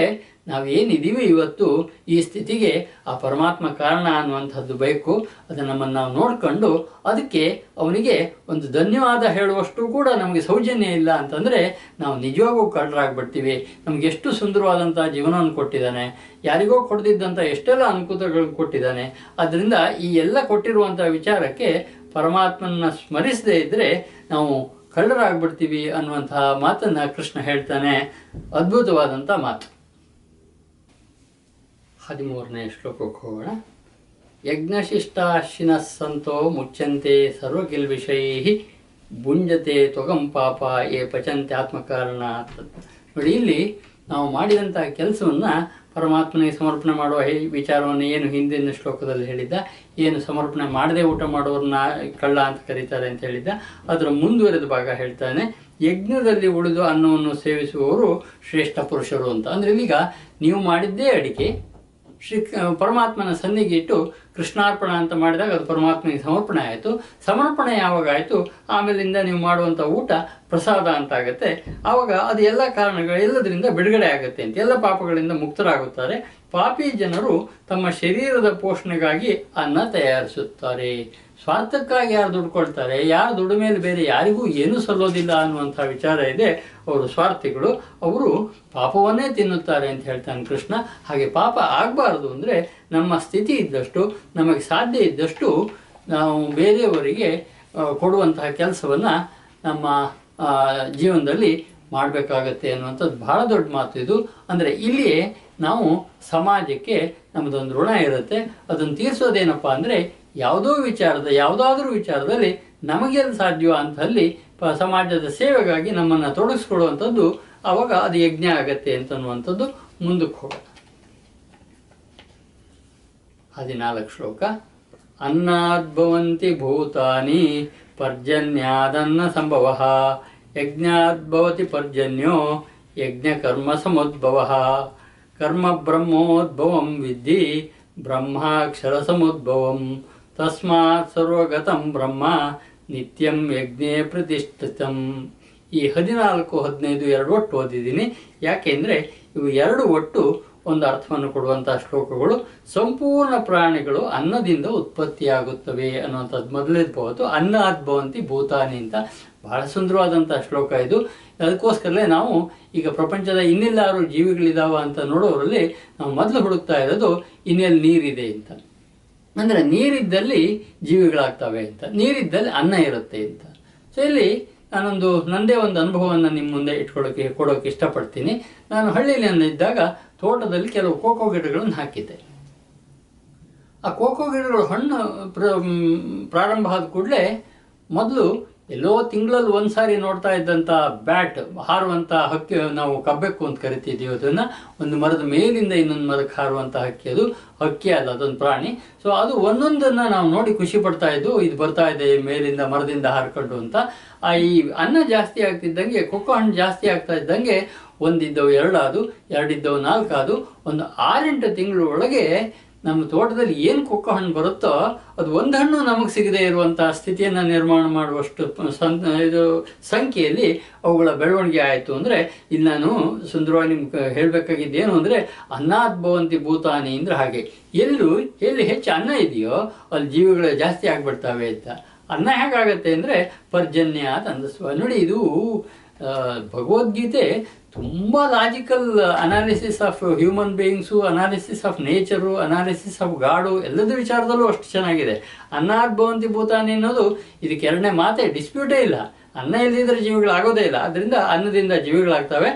ನಾವೇನಿದ್ದೀವಿ ಇವತ್ತು ಈ ಸ್ಥಿತಿಗೆ ಆ ಪರಮಾತ್ಮ ಕಾರಣ ಅನ್ನುವಂಥದ್ದು ಬೇಕು. ಅದನ್ನು ನಮ್ಮನ್ನು ನಾವು ನೋಡ್ಕೊಂಡು ಅದಕ್ಕೆ ಅವನಿಗೆ ಒಂದು ಧನ್ಯವಾದ ಹೇಳುವಷ್ಟು ಕೂಡ ನಮಗೆ ಸೌಜನ್ಯ ಇಲ್ಲ ಅಂತಂದರೆ ನಾವು ನಿಜವಾಗೂ ಕಳ್ಳರಾಗ್ಬಿಡ್ತೀವಿ. ನಮ್ಗೆ ಎಷ್ಟು ಸುಂದರವಾದಂಥ ಜೀವನವನ್ನು ಕೊಟ್ಟಿದ್ದಾನೆ, ಯಾರಿಗೋ ಕೊಡದಿದ್ದಂಥ ಎಷ್ಟೆಲ್ಲ ಅನುಕೂಲಗಳನ್ನು ಕೊಟ್ಟಿದ್ದಾನೆ. ಆದ್ದರಿಂದ ಈ ಎಲ್ಲ ಕೊಟ್ಟಿರುವಂಥ ವಿಚಾರಕ್ಕೆ ಪರಮಾತ್ಮನ ಸ್ಮರಿಸದೇ ಇದ್ದರೆ ನಾವು ಕಳ್ಳರಾಗ್ಬಿಡ್ತೀವಿ ಅನ್ನುವಂತಹ ಮಾತನ್ನು ಕೃಷ್ಣ ಹೇಳ್ತಾನೆ. ಅದ್ಭುತವಾದಂಥ ಮಾತು. 13ನೇ ಶ್ಲೋಕಕ್ಕೆ ಹೋಗೋಣ. ಯಜ್ಞಶಿಷ್ಟಾಶಿನಃ ಸಂತೋ ಮುಚ್ಚಂತೆ ಸರ್ವಕಿಲ್ಬಿಷೈ ಭುಂಜತೆ ತ್ವಗಂ ಪಾಪ ಏ ಪಚಂತೆ ಆತ್ಮಕಾರಣ. ನೋಡಿ, ಇಲ್ಲಿ ನಾವು ಮಾಡಿದಂಥ ಕೆಲಸವನ್ನು ಪರಮಾತ್ಮನಿಗೆ ಸಮರ್ಪಣೆ ಮಾಡುವ ವಿಚಾರವನ್ನು ಏನು ಹಿಂದಿನ ಶ್ಲೋಕದಲ್ಲಿ ಹೇಳಿದ್ದ, ಏನು ಸಮರ್ಪಣೆ ಮಾಡದೆ ಊಟ ಮಾಡೋರನ್ನ ಕಳ್ಳ ಅಂತ ಕರೀತಾರೆ ಅಂತ ಹೇಳಿದ್ದ, ಅದರ ಮುಂದುವರೆದ ಭಾಗ ಹೇಳ್ತಾನೆ. ಯಜ್ಞದಲ್ಲಿ ಉಳಿದು ಅನ್ನವನ್ನು ಸೇವಿಸುವವರು ಶ್ರೇಷ್ಠ ಪುರುಷರು ಅಂತ. ಅಂದರೆ ಇಲ್ಲಿಗ ನೀವು ಮಾಡಿದ್ದೇ ಅಡಿಕೆ ಪರಮಾತ್ಮನ ಸನ್ನಿಗೆ ಇಟ್ಟು ಕೃಷ್ಣಾರ್ಪಣ ಅಂತ ಮಾಡಿದಾಗ ಅದು ಪರಮಾತ್ಮನಿಗೆ ಸಮರ್ಪಣೆ ಆಯಿತು. ಸಮರ್ಪಣೆ ಯಾವಾಗ ಆಯಿತು, ಆಮೇಲಿಂದ ನೀವು ಮಾಡುವಂಥ ಊಟ ಪ್ರಸಾದ ಅಂತ ಆಗುತ್ತೆ. ಆವಾಗ ಅದು ಎಲ್ಲ ಕಾರಣಗಳು ಎಲ್ಲದರಿಂದ ಬಿಡುಗಡೆ ಆಗುತ್ತೆ ಅಂತ, ಎಲ್ಲ ಪಾಪಗಳಿಂದ ಮುಕ್ತರಾಗುತ್ತಾರೆ. ಪಾಪಿ ಜನರು ತಮ್ಮ ಶರೀರದ ಪೋಷಣೆಗಾಗಿ ಅನ್ನ ತಯಾರಿಸುತ್ತಾರೆ. ಸ್ವಾರ್ಥಕ್ಕಾಗಿ ಯಾರು ದುಡ್ಕೊಳ್ತಾರೆ, ಯಾರು ದುಡ್ಡು ಮೇಲೆ ಬೇರೆ ಯಾರಿಗೂ ಏನೂ ಸಲ್ಲೋದಿಲ್ಲ ಅನ್ನುವಂಥ ವಿಚಾರ ಇದೆ. ಅವರು ಸ್ವಾರ್ಥಿಗಳು, ಅವರು ಪಾಪವನ್ನೇ ತಿನ್ನುತ್ತಾರೆ ಅಂತ ಹೇಳ್ತಾನೆ ಕೃಷ್ಣ. ಹಾಗೆ ಪಾಪ ಆಗಬಾರ್ದು ಅಂದರೆ ನಮ್ಮ ಸ್ಥಿತಿ ಇದ್ದಷ್ಟು, ನಮಗೆ ಸಾಧ್ಯ ಇದ್ದಷ್ಟು ನಾವು ಬೇರೆಯವರಿಗೆ ಕೊಡುವಂತಹ ಕೆಲಸವನ್ನು ನಮ್ಮ ಜೀವನದಲ್ಲಿ ಮಾಡಬೇಕಾಗತ್ತೆ ಅನ್ನುವಂಥದ್ದು ಬಹಳ ದೊಡ್ಡ ಮಾತು ಇದು. ಅಂದರೆ ಇಲ್ಲಿಯೇ ನಾವು ಸಮಾಜಕ್ಕೆ ನಮ್ಮದೊಂದು ಋಣ ಇರುತ್ತೆ. ಅದನ್ನು ತೀರಿಸೋದೇನಪ್ಪ ಅಂದರೆ ಯಾವುದಾದ್ರೂ ವಿಚಾರದಲ್ಲಿ ನಮಗೆಲ್ಲ ಸಾಧ್ಯ ಅಂತಲ್ಲಿ ಸಮಾಜದ ಸೇವೆಗಾಗಿ ನಮ್ಮನ್ನು ತೊಡಗಿಸ್ಕೊಳ್ಳುವಂಥದ್ದು, ಆವಾಗ ಅದು ಯಜ್ಞ ಆಗತ್ತೆ ಅಂತನ್ನುವಂಥದ್ದು. ಮುಂದಕ್ಕೆ ಹೋಗೋಣ. 14 ಶ್ಲೋಕ. ಅನ್ನದ್ಭವಂತಿ ಭೂತಾನಿ ಪರ್ಜನ್ಯಾದನ್ನ ಸಂಭವಃ ಯಜ್ಞಾದ್ಭವತಿ ಪರ್ಜನ್ಯೋ ಯಜ್ಞಕರ್ಮ ಸಮುದ್ಭವ ಕರ್ಮ ಬ್ರಹ್ಮೋದ್ಭವಂ ವಿದ್ಧಿ ಬ್ರಹ್ಮಾಕ್ಷರ ಸಮುದ್ಭವಂ ತಸ್ಮಾತ್ ಸರ್ವಗತಂ ಬ್ರಹ್ಮ ನಿತ್ಯಂ ಯಜ್ಞೇ ಪ್ರತಿಷ್ಠಿತಂ. ಈ 14, 15 ಎರಡು ಒಟ್ಟು ಓದಿದ್ದೀನಿ. ಯಾಕೆಂದರೆ ಇವು ಎರಡು ಒಟ್ಟು ಒಂದು ಅರ್ಥವನ್ನು ಕೊಡುವಂತಹ ಶ್ಲೋಕಗಳು. ಸಂಪೂರ್ಣ ಪ್ರಾಣಿಗಳು ಅನ್ನದಿಂದ ಉತ್ಪತ್ತಿಯಾಗುತ್ತವೆ ಅನ್ನುವಂಥದ್ದು ಮೊದಲೇದ್ಭವತ್ತು. ಅನ್ನ ಅದ್ಭವಂತಿ ಭೂತಾನಿ ಅಂತ ಬಹಳ ಸುಂದರವಾದಂಥ ಶ್ಲೋಕ ಇದು. ಅದಕ್ಕೋಸ್ಕರಲೇ ನಾವು ಈಗ ಪ್ರಪಂಚದ ಇನ್ನೆಲ್ಲಾರು ಜೀವಿಗಳಿದಾವ ಅಂತ ನೋಡೋರಲ್ಲಿ ನಾವು ಮೊದಲು ಹುಡುಕ್ತಾ ಇರೋದು ಇನ್ನೆಲ್ಲಿ ನೀರಿದೆ ಅಂತ. ಅಂದರೆ ನೀರಿದ್ದಲ್ಲಿ ಜೀವಿಗಳಾಗ್ತವೆ ಅಂತ, ನೀರಿದ್ದಲ್ಲಿ ಅನ್ನ ಇರುತ್ತೆ ಅಂತ. ಸೊ ಇಲ್ಲಿ ನಂದೇ ಒಂದು ಅನುಭವವನ್ನು ನಿಮ್ಮ ಮುಂದೆ ಕೊಡೋಕೆ ಇಷ್ಟಪಡ್ತೀನಿ. ನಾನು ಹಳ್ಳಿಯಲ್ಲಿ ಇದ್ದಾಗ ತೋಟದಲ್ಲಿ ಕೆಲವು ಕೋಕೋ ಗಿಡಗಳನ್ನು ಹಾಕಿದ್ದೆ. ಆ ಕೋಕೋ ಗಿಡಗಳು ಹಣ್ಣು ಪ್ರಾರಂಭ ಆದ ಕೂಡಲೇ ಮೊದಲು ಎಲ್ಲೋ ತಿಂಗಳಲ್ಲಿ ಒಂದು ಸಾರಿ ನೋಡ್ತಾ ಇದ್ದಂಥ ಬ್ಯಾಟ್ ಹಾರುವಂಥ ಹಕ್ಕಿ, ನಾವು ಕಬ್ಬೆಕ್ಕು ಅಂತ ಕರಿತಿದ್ದೀವಿ ಅದನ್ನು, ಒಂದು ಮರದ ಮೇಲಿಂದ ಇನ್ನೊಂದು ಮರಕ್ಕೆ ಹಾರುವಂಥ ಹಕ್ಕಿ. ಅದು ಹಕ್ಕಿ ಅಲ್ಲ, ಅದೊಂದು ಪ್ರಾಣಿ. ಸೊ ಅದು ಒಂದೊಂದನ್ನು ನಾವು ನೋಡಿ ಖುಷಿ ಪಡ್ತಾ ಇದ್ದು, ಇದು ಬರ್ತಾ ಇದೆ ಮೇಲಿಂದ ಮರದಿಂದ ಹಾರ್ಕೊಂಡು ಅಂತ. ಈ ಅನ್ನ ಜಾಸ್ತಿ ಆಗ್ತಿದ್ದಂಗೆ, ಕೊಕ್ಕೋ ಹಣ್ಣು ಜಾಸ್ತಿ ಆಗ್ತಾ ಇದ್ದಂಗೆ ಒಂದಿದ್ದವು 2 ಆದು, 2 ಇದ್ದವು 4 ಆದು. ಒಂದು 6-8 ತಿಂಗಳ ಒಳಗೆ ನಮ್ಮ ತೋಟದಲ್ಲಿ ಏನು ಕೊಕ್ಕೋ ಹಣ್ಣು ಬರುತ್ತೋ ಅದು ಒಂದು ಹಣ್ಣು ನಮಗೆ ಸಿಗದೇ ಇರುವಂಥ ಸ್ಥಿತಿಯನ್ನು ನಿರ್ಮಾಣ ಮಾಡುವಷ್ಟು ಸಂಖ್ಯೆಯಲ್ಲಿ ಅವುಗಳ ಬೆಳವಣಿಗೆ ಆಯಿತು. ಅಂದರೆ ಇಲ್ಲಿ ನಾನು ಸುಂದರವಾಗಿ ನಿಮ್ಗೆ ಹೇಳಬೇಕಾಗಿದ್ದೇನು ಅಂದರೆ, ಅನ್ನದ್ಭವಂತಿ ಭೂತಾನಿ ಅಂದರೆ ಹಾಗೆ, ಎಲ್ಲಿ ಹೆಚ್ಚು ಅನ್ನ ಇದೆಯೋ ಅಲ್ಲಿ ಜೀವಿಗಳು ಜಾಸ್ತಿ ಆಗಿಬಿಡ್ತವೆ ಅಂತ. ಅನ್ನ ಹೇಗಾಗತ್ತೆ ಅಂದರೆ ಪರ್ಜನ್ಯ ಅಂತ ಅಂದಿಸುವ. ನೋಡಿ, ಇದು ಭಗವದ್ಗೀತೆ ತುಂಬ logical analysis of human beings, analysis of nature, analysis of god, ಎಲ್ಲದ ವಿಚಾರದಲ್ಲೂ ಅಷ್ಟು ಚೆನ್ನಾಗಿದೆ. ಅನ್ನದ್ಭವಂತಿ ಭೂತಾನಿ ಅನ್ನೋದು ಇದಕ್ಕೆ ಎರಡನೇ ಮಾತೆ, ಡಿಸ್ಪ್ಯೂಟೇ ಇಲ್ಲ. ಅನ್ನ ಇಲ್ಲದಿದ್ದರೆ ಜೀವಿಗಳಾಗೋದೇ ಇಲ್ಲ. ಅದರಿಂದ ಅನ್ನದಿಂದ ಜೀವಿಗಳಾಗ್ತವೆ.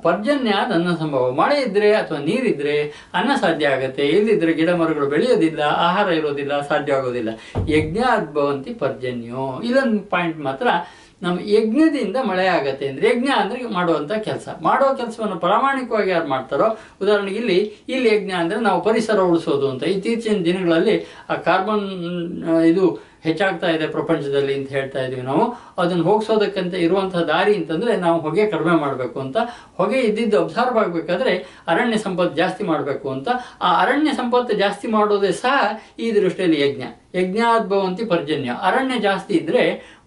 ಪರ್ಜನ್ಯ ಅನ್ನ ಸಂಭವ. ಮಳೆ ಇದ್ದರೆ ಅಥವಾ ನೀರಿದ್ದರೆ ಅನ್ನ ಸಾಧ್ಯ ಆಗುತ್ತೆ, ಇಲ್ಲದಿದ್ದರೆ ಗಿಡ ಮರಗಳು ಬೆಳೆಯೋದಿಲ್ಲ, ಆಹಾರ ಇರೋದಿಲ್ಲ, ಸಾಧ್ಯ ಆಗೋದಿಲ್ಲ. ಯಜ್ಞ ಅದ್ಭವಂತಿ ಪರ್ಜನ್ಯೋ. ಇಲ್ಲೊಂದು ಪಾಯಿಂಟ್ ಮಾತ್ರ, ನಮ್ಮ ಯಜ್ಞದಿಂದ ಮಳೆ ಆಗತ್ತೆ ಅಂದರೆ, ಯಜ್ಞ ಅಂದರೆ ಮಾಡುವಂಥ ಕೆಲಸ. ಮಾಡೋ ಕೆಲಸವನ್ನು ಪ್ರಾಮಾಣಿಕವಾಗಿ ಯಾರು ಮಾಡ್ತಾರೋ, ಉದಾಹರಣೆಗೆ ಇಲ್ಲಿ ಯಜ್ಞ ಅಂದರೆ ನಾವು ಪರಿಸರ ಉಳಿಸೋದು ಅಂತ. ಇತ್ತೀಚಿನ ದಿನಗಳಲ್ಲಿ ಆ ಕಾರ್ಬನ್ ಇದು ಹೆಚ್ಚಾಗ್ತಾ ಇದೆ ಪ್ರಪಂಚದಲ್ಲಿ ಅಂತ ಹೇಳ್ತಾ ಇದ್ದೀವಿ ನಾವು. ಅದನ್ನು ಹೋಗಿಸೋದಕ್ಕಂತ ಇರುವಂತಹ ದಾರಿ ಅಂತಂದರೆ ನಾವು ಹೊಗೆ ಕಡಿಮೆ ಮಾಡಬೇಕು ಅಂತ. ಹೊಗೆ ಇದ್ದಿದ್ದು ಅಬ್ಸರ್ವ್ ಆಗಬೇಕಾದ್ರೆ ಅರಣ್ಯ ಸಂಪತ್ತು ಜಾಸ್ತಿ ಮಾಡಬೇಕು ಅಂತ. ಆ ಅರಣ್ಯ ಸಂಪತ್ತು ಜಾಸ್ತಿ ಮಾಡೋದೇ ಸಹ ಈ ದೃಷ್ಟಿಯಲ್ಲಿ ಯಜ್ಞ. ಯಜ್ಞಾದ್ಭವಂತಿ ಪರ್ಜನ್ಯ. ಅರಣ್ಯ ಜಾಸ್ತಿ ಇದ್ದರೆ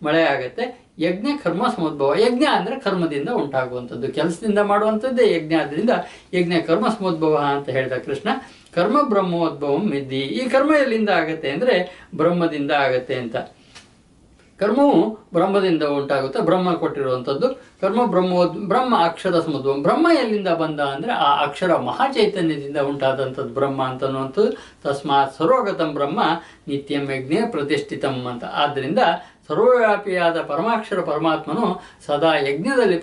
ಮಳೆ ಆಗುತ್ತೆ, ಯಜ್ಞ ಕರ್ಮ ಸಮುದ್ಭವ. ಯಜ್ಞ ಅಂದರೆ ಕರ್ಮದಿಂದ ಉಂಟಾಗುವಂಥದ್ದು, ಕೆಲಸದಿಂದ ಮಾಡುವಂಥದ್ದೇ ಯಜ್ಞ. ಆದ್ದರಿಂದ ಯಜ್ಞ ಕರ್ಮ ಸಮುದ್ಭವ ಅಂತ ಹೇಳಿದ ಕೃಷ್ಣ. ಕರ್ಮ ಬ್ರಹ್ಮೋದ್ಭವಂ ವಿದ್ಧಿ. ಈ ಕರ್ಮ ಎಲ್ಲಿಂದ ಆಗತ್ತೆ ಅಂದರೆ ಬ್ರಹ್ಮದಿಂದ ಆಗತ್ತೆ ಅಂತ. ಕರ್ಮವು ಬ್ರಹ್ಮದಿಂದ ಉಂಟಾಗುತ್ತೆ, ಬ್ರಹ್ಮ ಕೊಟ್ಟಿರುವಂಥದ್ದು. ಕರ್ಮ ಬ್ರಹ್ಮ ಅಕ್ಷರ ಸಮುದ್ಭವಂ. ಬ್ರಹ್ಮ ಎಲ್ಲಿಂದ ಬಂದ ಅಂದರೆ ಆ ಅಕ್ಷರ ಮಹಾಚೈತನ್ಯದಿಂದ ಉಂಟಾದಂಥದ್ದು ಬ್ರಹ್ಮ ಅಂತನ್ನುವಂಥದ್ದು. ತಸ್ಮಾತ್ ಸರ್ವಗತಂ ಬ್ರಹ್ಮ ನಿತ್ಯಂ ಯಜ್ಞೇ ಪ್ರತಿಷ್ಠಿತಂ ಅಂತ. ಆದ್ದರಿಂದ ಸರ್ವವ್ಯಾಪಿಯಾದ ಪರಮಾಕ್ಷರ ಪರಮಾತ್ಮನು ಸದಾ ಯಜ್ಞದಲ್ಲಿ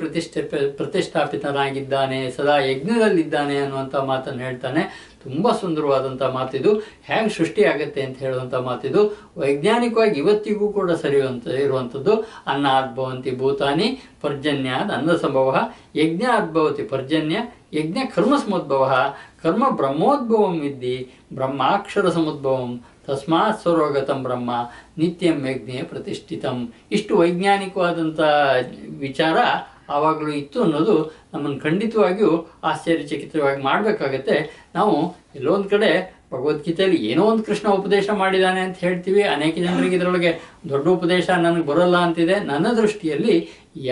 ಪ್ರತಿಷ್ಠಾಪಿತನಾಗಿದ್ದಾನೆ, ಸದಾ ಯಜ್ಞದಲ್ಲಿದ್ದಾನೆ ಅನ್ನುವಂಥ ಮಾತನ್ನು ಹೇಳ್ತಾನೆ. ತುಂಬ ಸುಂದರವಾದಂಥ ಮಾತಿದು. ಹೇಗೆ ಸೃಷ್ಟಿಯಾಗತ್ತೆ ಅಂತ ಹೇಳುವಂಥ ಮಾತಿದು. ವೈಜ್ಞಾನಿಕವಾಗಿ ಇವತ್ತಿಗೂ ಕೂಡ ಇರುವಂಥದ್ದು. ಅನ್ನಾದ್ಭವಂತಿ ಭೂತಾನಿ ಪರ್ಜನ್ಯಾದ್ ಅನ್ನ ಸಂಭವ, ಯಜ್ಞಾದ್ಭವತಿ ಪರ್ಜನ್ಯ, ಯಜ್ಞ ಕರ್ಮ ಸಮುದ್ಭವ, ಕರ್ಮ ಬ್ರಹ್ಮೋದ್ಭವಂ ವಿದ್ಧಿ, ಬ್ರಹ್ಮಾಕ್ಷರ ಸಮುದ್ಭವಂ, ತಸ್ಮಾತ್ ಸರ್ವಗತಂ ಬ್ರಹ್ಮ ನಿತ್ಯಂ ಯಜ್ಞೆ ಪ್ರತಿಷ್ಠಿತಂ. ಇಷ್ಟು ವೈಜ್ಞಾನಿಕವಾದಂಥ ವಿಚಾರ ಆವಾಗಲೂ ಇತ್ತು ಅನ್ನೋದು ನಮ್ಮನ್ನು ಖಂಡಿತವಾಗಿಯೂ ಆಶ್ಚರ್ಯಚಕಿತವಾಗಿ ಮಾಡಬೇಕಾಗತ್ತೆ. ನಾವು ಎಲ್ಲೊಂದು ಕಡೆ ಭಗವದ್ಗೀತೆಯಲ್ಲಿ ಏನೋ ಒಂದು ಕೃಷ್ಣ ಉಪದೇಶ ಮಾಡಿದ್ದಾನೆ ಅಂತ ಹೇಳ್ತೀವಿ. ಅನೇಕ ಜನರಿಗೆ ಇದರೊಳಗೆ ದೊಡ್ಡ ಉಪದೇಶ ನನಗೆ ಬರೋಲ್ಲ ಅಂತಿದೆ. ನನ್ನ ದೃಷ್ಟಿಯಲ್ಲಿ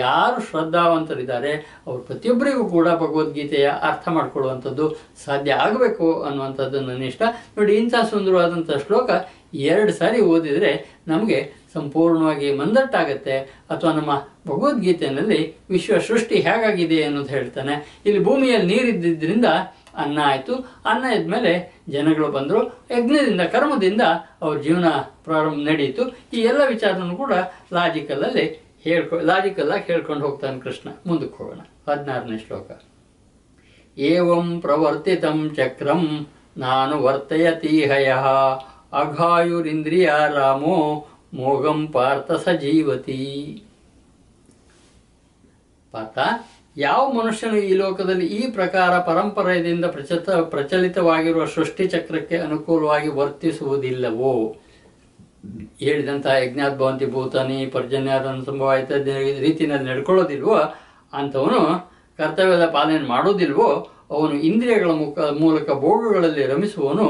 ಯಾರು ಶ್ರದ್ಧಾವಂತರಿದ್ದಾರೆ ಅವರು ಪ್ರತಿಯೊಬ್ಬರಿಗೂ ಕೂಡ ಭಗವದ್ಗೀತೆಯ ಅರ್ಥ ಮಾಡ್ಕೊಳ್ಳುವಂಥದ್ದು ಸಾಧ್ಯ ಆಗಬೇಕು ಅನ್ನುವಂಥದ್ದು ನನ್ನ ಇಷ್ಟ. ನೋಡಿ, ಇಂಥ ಸುಂದರವಾದಂಥ ಶ್ಲೋಕ 2 ಸಾರಿ ಓದಿದರೆ ನಮಗೆ ಸಂಪೂರ್ಣವಾಗಿ ಮಂದಟ್ಟಾಗತ್ತೆ. ಅಥವಾ ನಮ್ಮ ಭಗವದ್ಗೀತೆಯಲ್ಲಿ ವಿಶ್ವ ಸೃಷ್ಟಿ ಹೇಗಾಗಿದೆ ಅನ್ನೋದು ಹೇಳ್ತಾನೆ. ಇಲ್ಲಿ ಭೂಮಿಯಲ್ಲಿ ನೀರಿದ್ದರಿಂದ ಅನ್ನ ಆಯಿತು, ಅನ್ನ ಇದ್ಮೇಲೆ ಜನಗಳು ಬಂದರು, ಯಜ್ಞದಿಂದ ಕರ್ಮದಿಂದ ಅವ್ರ ಜೀವನ ಪ್ರಾರಂಭ ನಡೀತು. ಈ ಎಲ್ಲ ವಿಚಾರನೂ ಕೂಡ ಲಾಜಿಕಲ್ಲಾಗಿ ಹೇಳ್ಕೊಂಡು ಹೋಗ್ತಾನೆ ಕೃಷ್ಣ. ಮುಂದಕ್ಕೆ ಹೋಗೋಣ. 16ನೇ ಶ್ಲೋಕ. ಏವಂ ಪ್ರವರ್ತಿತಂ ಚಕ್ರಂ ನಾನು ವರ್ತಯತೀಹಯಃ ಅಘಾಯುರಿಂದ್ರಿಯ ರಾಮೋ ಮೋಘಂ ಪಾರ್ಥ ಸಜೀವತಿ. ಪಾರ್ಥ, ಯಾವ ಮನುಷ್ಯನು ಈ ಲೋಕದಲ್ಲಿ ಈ ಪ್ರಕಾರ ಪರಂಪರೆಯಿಂದ ಪ್ರಚಲಿತವಾಗಿರುವ ಸೃಷ್ಟಿ ಚಕ್ರಕ್ಕೆ ಅನುಕೂಲವಾಗಿ ವರ್ತಿಸುವುದಿಲ್ಲವೋ, ಹೇಳಿದಂತಹ ಯಜ್ಞಾದ್ಭವಂತಿ ಭೂತಾನಿ ಪರ್ಜನ್ಯಾದ ಸಂಭವ ಇತ್ಯಾದಿ ರೀತಿಯಲ್ಲಿ ನಡ್ಕೊಳ್ಳೋದಿಲ್ವೋ ಅಂಥವನು, ಕರ್ತವ್ಯದ ಪಾಲನೆ ಮಾಡೋದಿಲ್ವೋ ಅವನು, ಇಂದ್ರಿಯಗಳ ಮೂಲಕ ಭೋಗಗಳಲ್ಲಿ ರಮಿಸುವವನು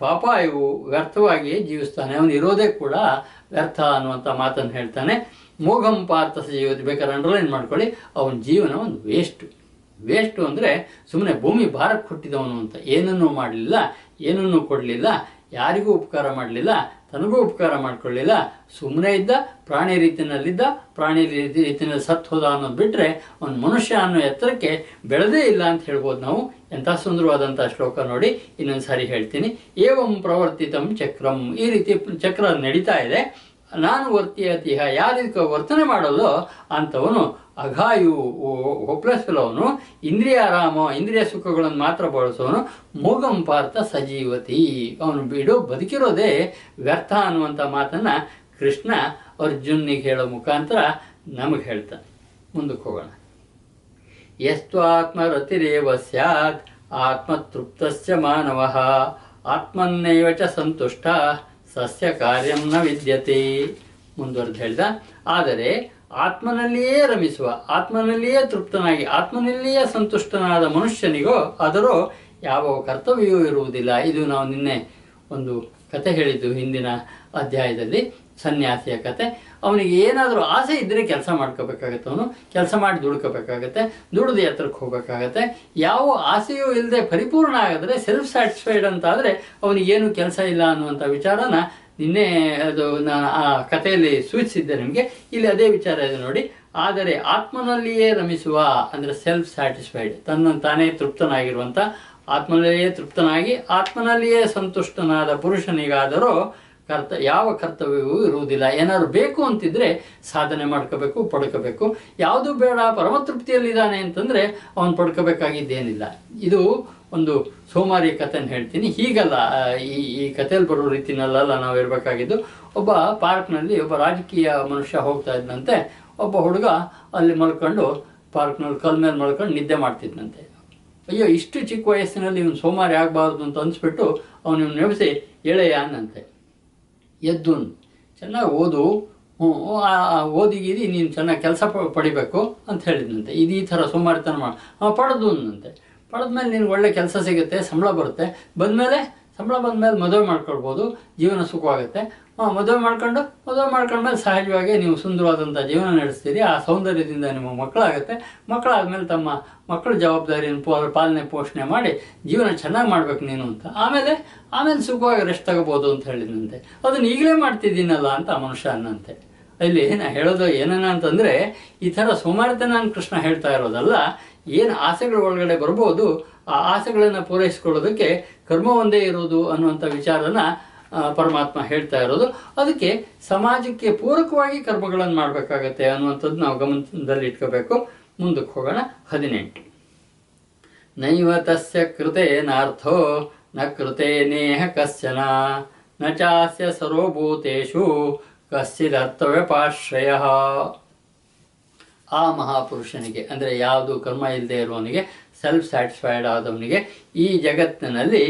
ಪಾಪಾಯವು ವ್ಯರ್ಥವಾಗಿಯೇ ಜೀವಿಸ್ತಾನೆ. ಅವನು ಇರೋದೇ ಕೂಡ ವ್ಯರ್ಥ ಅನ್ನುವಂಥ ಮಾತನ್ನು ಹೇಳ್ತಾನೆ. ಮೋಘಂ ಪಾರ್ಥ ಸಜೀವತಿ. ಬೇಕಾದ್ರೆ ಅಂಡರ್ಲೈನ್ ಮಾಡ್ಕೊಳ್ಳಿ, ಅವನ ಜೀವನ ಒಂದು ವೇಸ್ಟು ಅಂದರೆ ಸುಮ್ಮನೆ ಭೂಮಿ ಭಾರಕ್ಕೆ ಹುಟ್ಟಿದವನು ಅಂತ. ಏನನ್ನೂ ಮಾಡಲಿಲ್ಲ, ಏನನ್ನೂ ಕೊಡಲಿಲ್ಲ, ಯಾರಿಗೂ ಉಪಕಾರ ಮಾಡಲಿಲ್ಲ, ತನಗೂ ಉಪಕಾರ ಮಾಡ್ಕೊಳ್ಳಿಲ್ಲ, ಸುಮ್ಮನೆ ಇದ್ದ, ಪ್ರಾಣಿ ರೀತಿಯಲ್ಲಿದ್ದ, ಪ್ರಾಣಿ ರೀತಿಯಲ್ಲಿ ಸತ್ತು ಹೋದ ಅನ್ನೋದು ಬಿಟ್ಟರೆ ಅವನು ಮನುಷ್ಯ ಅನ್ನೋ ಎತ್ತರಕ್ಕೆ ಬೆಳೆದೇ ಇಲ್ಲ ಅಂತ ಹೇಳ್ಬೋದು ನಾವು. ಎಂಥ ಸುಂದರವಾದಂಥ ಶ್ಲೋಕ ನೋಡಿ. ಇನ್ನೊಂದು ಸಾರಿ ಹೇಳ್ತೀನಿ. ಏವಂ ಪ್ರವರ್ತಿತಂ ಚಕ್ರಂ. ಈ ರೀತಿ ಚಕ್ರ ನಡೀತಾ ಇದೆ. ನಾನು ವರ್ತಿಯತಿಹ, ಯಾರಿಗೂ ವರ್ತನೆ ಮಾಡೋಲ್ಲೋ ಅಂಥವನು ಅಘಾಯು, ಹೋಪ್ಲೆಸ್ ಫೆಲೋವನು, ಇಂದ್ರಿಯ ಆರಾಮ, ಇಂದ್ರಿಯ ಸುಖಗಳನ್ನು ಮಾತ್ರ ಬಳಸೋನು, ಮೋಘಂ ಪಾರ್ಥ ಸಜೀವತಿ. ಅವನು ಬದುಕಿರೋದೇ ವ್ಯರ್ಥ ಅನ್ನುವಂಥ ಮಾತನ್ನು ಕೃಷ್ಣ ಅರ್ಜುನಿಗೆ ಹೇಳೋ ಮುಖಾಂತರ ನಮಗೆ ಹೇಳ್ತಾನೆ. ಮುಂದಕ್ಕೆ ಹೋಗೋಣ. ಯಸ್ತ್ವಾತ್ಮರತಿರೇವ ಸ್ಯಾತ್ ಆತ್ಮತೃಪ್ತಸ್ಯ ಮಾನವಃ ಆತ್ಮನ್ನೈವ ಚ ಸಂತುಷ್ಟ ಸಸ್ಯ ಕಾರ್ಯಂ ನ ವಿದ್ಯತೆ. ಮುಂದುವರೆದು ಹೇಳ್ದ, ಆದರೆ ಆತ್ಮನಲ್ಲಿಯೇ ರಮಿಸುವ, ಆತ್ಮನಲ್ಲಿಯೇ ತೃಪ್ತನಾಗಿ, ಆತ್ಮನಲ್ಲಿಯೇ ಸಂತುಷ್ಟನಾದ ಮನುಷ್ಯನಿಗೋ ಅದರೋ ಯಾವ ಕರ್ತವ್ಯವೂ ಇರುವುದಿಲ್ಲ. ಇದು ನಾವು ನಿನ್ನೆ ಒಂದು ಕತೆ ಹೇಳಿದ್ದು ಹಿಂದಿನ ಅಧ್ಯಾಯದಲ್ಲಿ, ಸನ್ಯಾಸಿಯ ಕತೆ. ಅವನಿಗೆ ಏನಾದರೂ ಆಸೆ ಇದ್ದರೆ ಕೆಲಸ ಮಾಡ್ಕೋಬೇಕಾಗತ್ತೆ, ಅವನು ಕೆಲಸ ಮಾಡಿ ದುಡ್ಕೋಬೇಕಾಗತ್ತೆ, ದುಡ್ದು ಎತ್ತರಕ್ಕೆ ಹೋಗಬೇಕಾಗತ್ತೆ. ಯಾವ ಆಸೆಯೂ ಇಲ್ಲದೆ ಪರಿಪೂರ್ಣ ಆಗಿದ್ರೆ, ಸೆಲ್ಫ್ ಸ್ಯಾಟಿಸ್ಫೈಡ್ ಅಂತ ಆದರೆ ಅವನಿಗೇನು ಕೆಲಸ ಇಲ್ಲ ಅನ್ನುವಂಥ ವಿಚಾರನ ನಿನ್ನೆ ಅದು ನಾನು ಆ ಕಥೆಯಲ್ಲಿ ಸೂಚಿಸಿದ್ದೆ ನಿಮಗೆ. ಇಲ್ಲಿ ಅದೇ ವಿಚಾರ ಇದೆ ನೋಡಿ. ಆದರೆ ಆತ್ಮನಲ್ಲಿಯೇ ರಮಿಸುವ ಅಂದರೆ ಸೆಲ್ಫ್ ಸ್ಯಾಟಿಸ್ಫೈಡ್, ತಾನೇ ತೃಪ್ತನಾಗಿರುವಂಥ, ಆತ್ಮನಲ್ಲಿಯೇ ತೃಪ್ತನಾಗಿ ಆತ್ಮನಲ್ಲಿಯೇ ಸಂತುಷ್ಟನಾದ ಪುರುಷನಿಗಾದರೂ ಯಾವ ಕರ್ತವ್ಯವೂ ಇರುವುದಿಲ್ಲ. ಏನಾದ್ರು ಬೇಕು ಅಂತಿದ್ರೆ ಸಾಧನೆ ಮಾಡ್ಕೋಬೇಕು, ಪಡ್ಕೋಬೇಕು. ಯಾವುದು ಬೇಡ, ಪರಮತೃಪ್ತಿಯಲ್ಲಿದ್ದಾನೆ ಅಂತಂದರೆ ಅವನು ಪಡ್ಕೋಬೇಕಾಗಿದ್ದೇನಿಲ್ಲ. ಇದು ಒಂದು ಸೋಮಾರಿ ಕಥೆನ ಹೇಳ್ತೀನಿ. ಹೀಗಲ್ಲ, ಈ ಕಥೆಯಲ್ಲಿ ಬರೋ ರೀತಿನಲ್ಲ ನಾವು ಇರಬೇಕಾಗಿದ್ದು. ಒಬ್ಬ ಪಾರ್ಕ್ನಲ್ಲಿ ಒಬ್ಬ ರಾಜಕೀಯ ಮನುಷ್ಯ ಹೋಗ್ತಾ ಇದ್ದಂತೆ. ಒಬ್ಬ ಹುಡುಗ ಅಲ್ಲಿ ಮಲ್ಕೊಂಡು ಪಾರ್ಕ್ನಲ್ಲಿ ಕಲ್ ಮೇಲೆ ಮಲ್ಕೊಂಡು ನಿದ್ದೆ ಮಾಡ್ತಿದ್ದಂತೆ. ಅಯ್ಯೋ, ಇಷ್ಟು ಚಿಕ್ಕ ವಯಸ್ಸಿನಲ್ಲಿ ಇವನು ಸೋಮಾರಿ ಆಗಬಾರ್ದು ಅಂತ ಅನಿಸ್ಬಿಟ್ಟು ಅವನು ನೆನೆಸಿ ಎಳೆಯ ಅನ್ನಂತೆ. ಎದ್ದು ಚೆನ್ನಾಗಿ ಓದು, ಓದಿಗಿರಿ, ನೀನು ಚೆನ್ನಾಗಿ ಕೆಲಸ ಪಡಿಬೇಕು ಅಂತ ಹೇಳಿದ್ನಂತೆ. ಇದು ಈ ಥರ ಸೋಮಾರಿತನ ಪಡೆದು ಅಂತೆ. ಪಡೆದ್ಮೇಲೆ ನಿನ್ಗೆ ಒಳ್ಳೆ ಕೆಲಸ ಸಿಗುತ್ತೆ, ಸಂಬಳ ಬರುತ್ತೆ, ಬಂದಮೇಲೆ ಸಂಬಳ ಬಂದಮೇಲೆ ಮದುವೆ ಮಾಡ್ಕೊಳ್ಬೋದು, ಜೀವನ ಸುಖವಾಗುತ್ತೆ. ಮದುವೆ ಮಾಡ್ಕೊಂಡ್ಮೇಲೆ ಸಹಜವಾಗಿ ನೀವು ಸುಂದರವಾದಂಥ ಜೀವನ ನಡೆಸ್ತೀರಿ. ಆ ಸೌಂದರ್ಯದಿಂದ ನಿಮ್ಮ ಮಕ್ಕಳಾಗುತ್ತೆ. ಮಕ್ಕಳಾದ್ಮೇಲೆ ತಮ್ಮ ಮಕ್ಕಳ ಜವಾಬ್ದಾರಿಯನ್ನು ಪಾಲನೆ ಪೋಷಣೆ ಮಾಡಿ ಜೀವನ ಚೆನ್ನಾಗಿ ಮಾಡ್ಬೇಕು ನೀನು ಅಂತ. ಆಮೇಲೆ ಸುಖವಾಗಿ ರೆಸ್ಟ್ ತಗೋಬೋದು ಅಂತ ಹೇಳಿದಂತೆ. ಅದನ್ನು ಈಗಲೇ ಮಾಡ್ತಿದ್ದೀನಲ್ಲ ಅಂತ ಆ ಮನುಷ್ಯ ಅನ್ನಂತೆ. ಇಲ್ಲಿ ನಾ ಹೇಳೋದು ಏನನ್ನ ಅಂತಂದರೆ, ಈ ಥರ ಸೋಮಾರಿತನ ಕೃಷ್ಣ ಹೇಳ್ತಾ ಇರೋದಲ್ಲ. ಏನು ಆಸೆಗಳ ಒಳಗಡೆ ಬರ್ಬೋದು, ಆ ಆಸೆಗಳನ್ನು ಪೂರೈಸ್ಕೊಳ್ಳೋದಕ್ಕೆ ಕರ್ಮ ಒಂದೇ ಇರೋದು ಅನ್ನುವಂಥ ವಿಚಾರನ ಪರಮಾತ್ಮ ಹೇಳ್ತಾ ಇರೋದು. ಅದಕ್ಕೆ ಸಮಾಜಕ್ಕೆ ಪೂರಕವಾಗಿ ಕರ್ಮಗಳನ್ನು ಮಾಡಬೇಕಾಗತ್ತೆ ಅನ್ನುವಂಥದ್ದು ನಾವು ಗಮನದಲ್ಲಿ ಇಟ್ಕೋಬೇಕು. ಮುಂದಕ್ಕೆ ಹೋಗೋಣ. 18. ನೈವ ತಸ್ಯ ಕೃತೇನಾರ್ಥೋ ನ ಕೃತೇನೇಹ ಕಶ್ಚನ ನ ಚಾಸ್ಯ ಸರ್ವಭೂತೇಷು ಕಶ್ಚಿದರ್ಥವ್ಯಪಾಶ್ರಯ. ಆ ಮಹಾಪುರುಷನಿಗೆ ಅಂದರೆ ಯಾವುದು ಕರ್ಮ ಇಲ್ಲದೆ ಇರುವವನಿಗೆ, ಸೆಲ್ಫ್ ಸ್ಯಾಟಿಸ್ಫೈಡ್ ಆದವನಿಗೆ ಈ ಜಗತ್ತಿನಲ್ಲಿ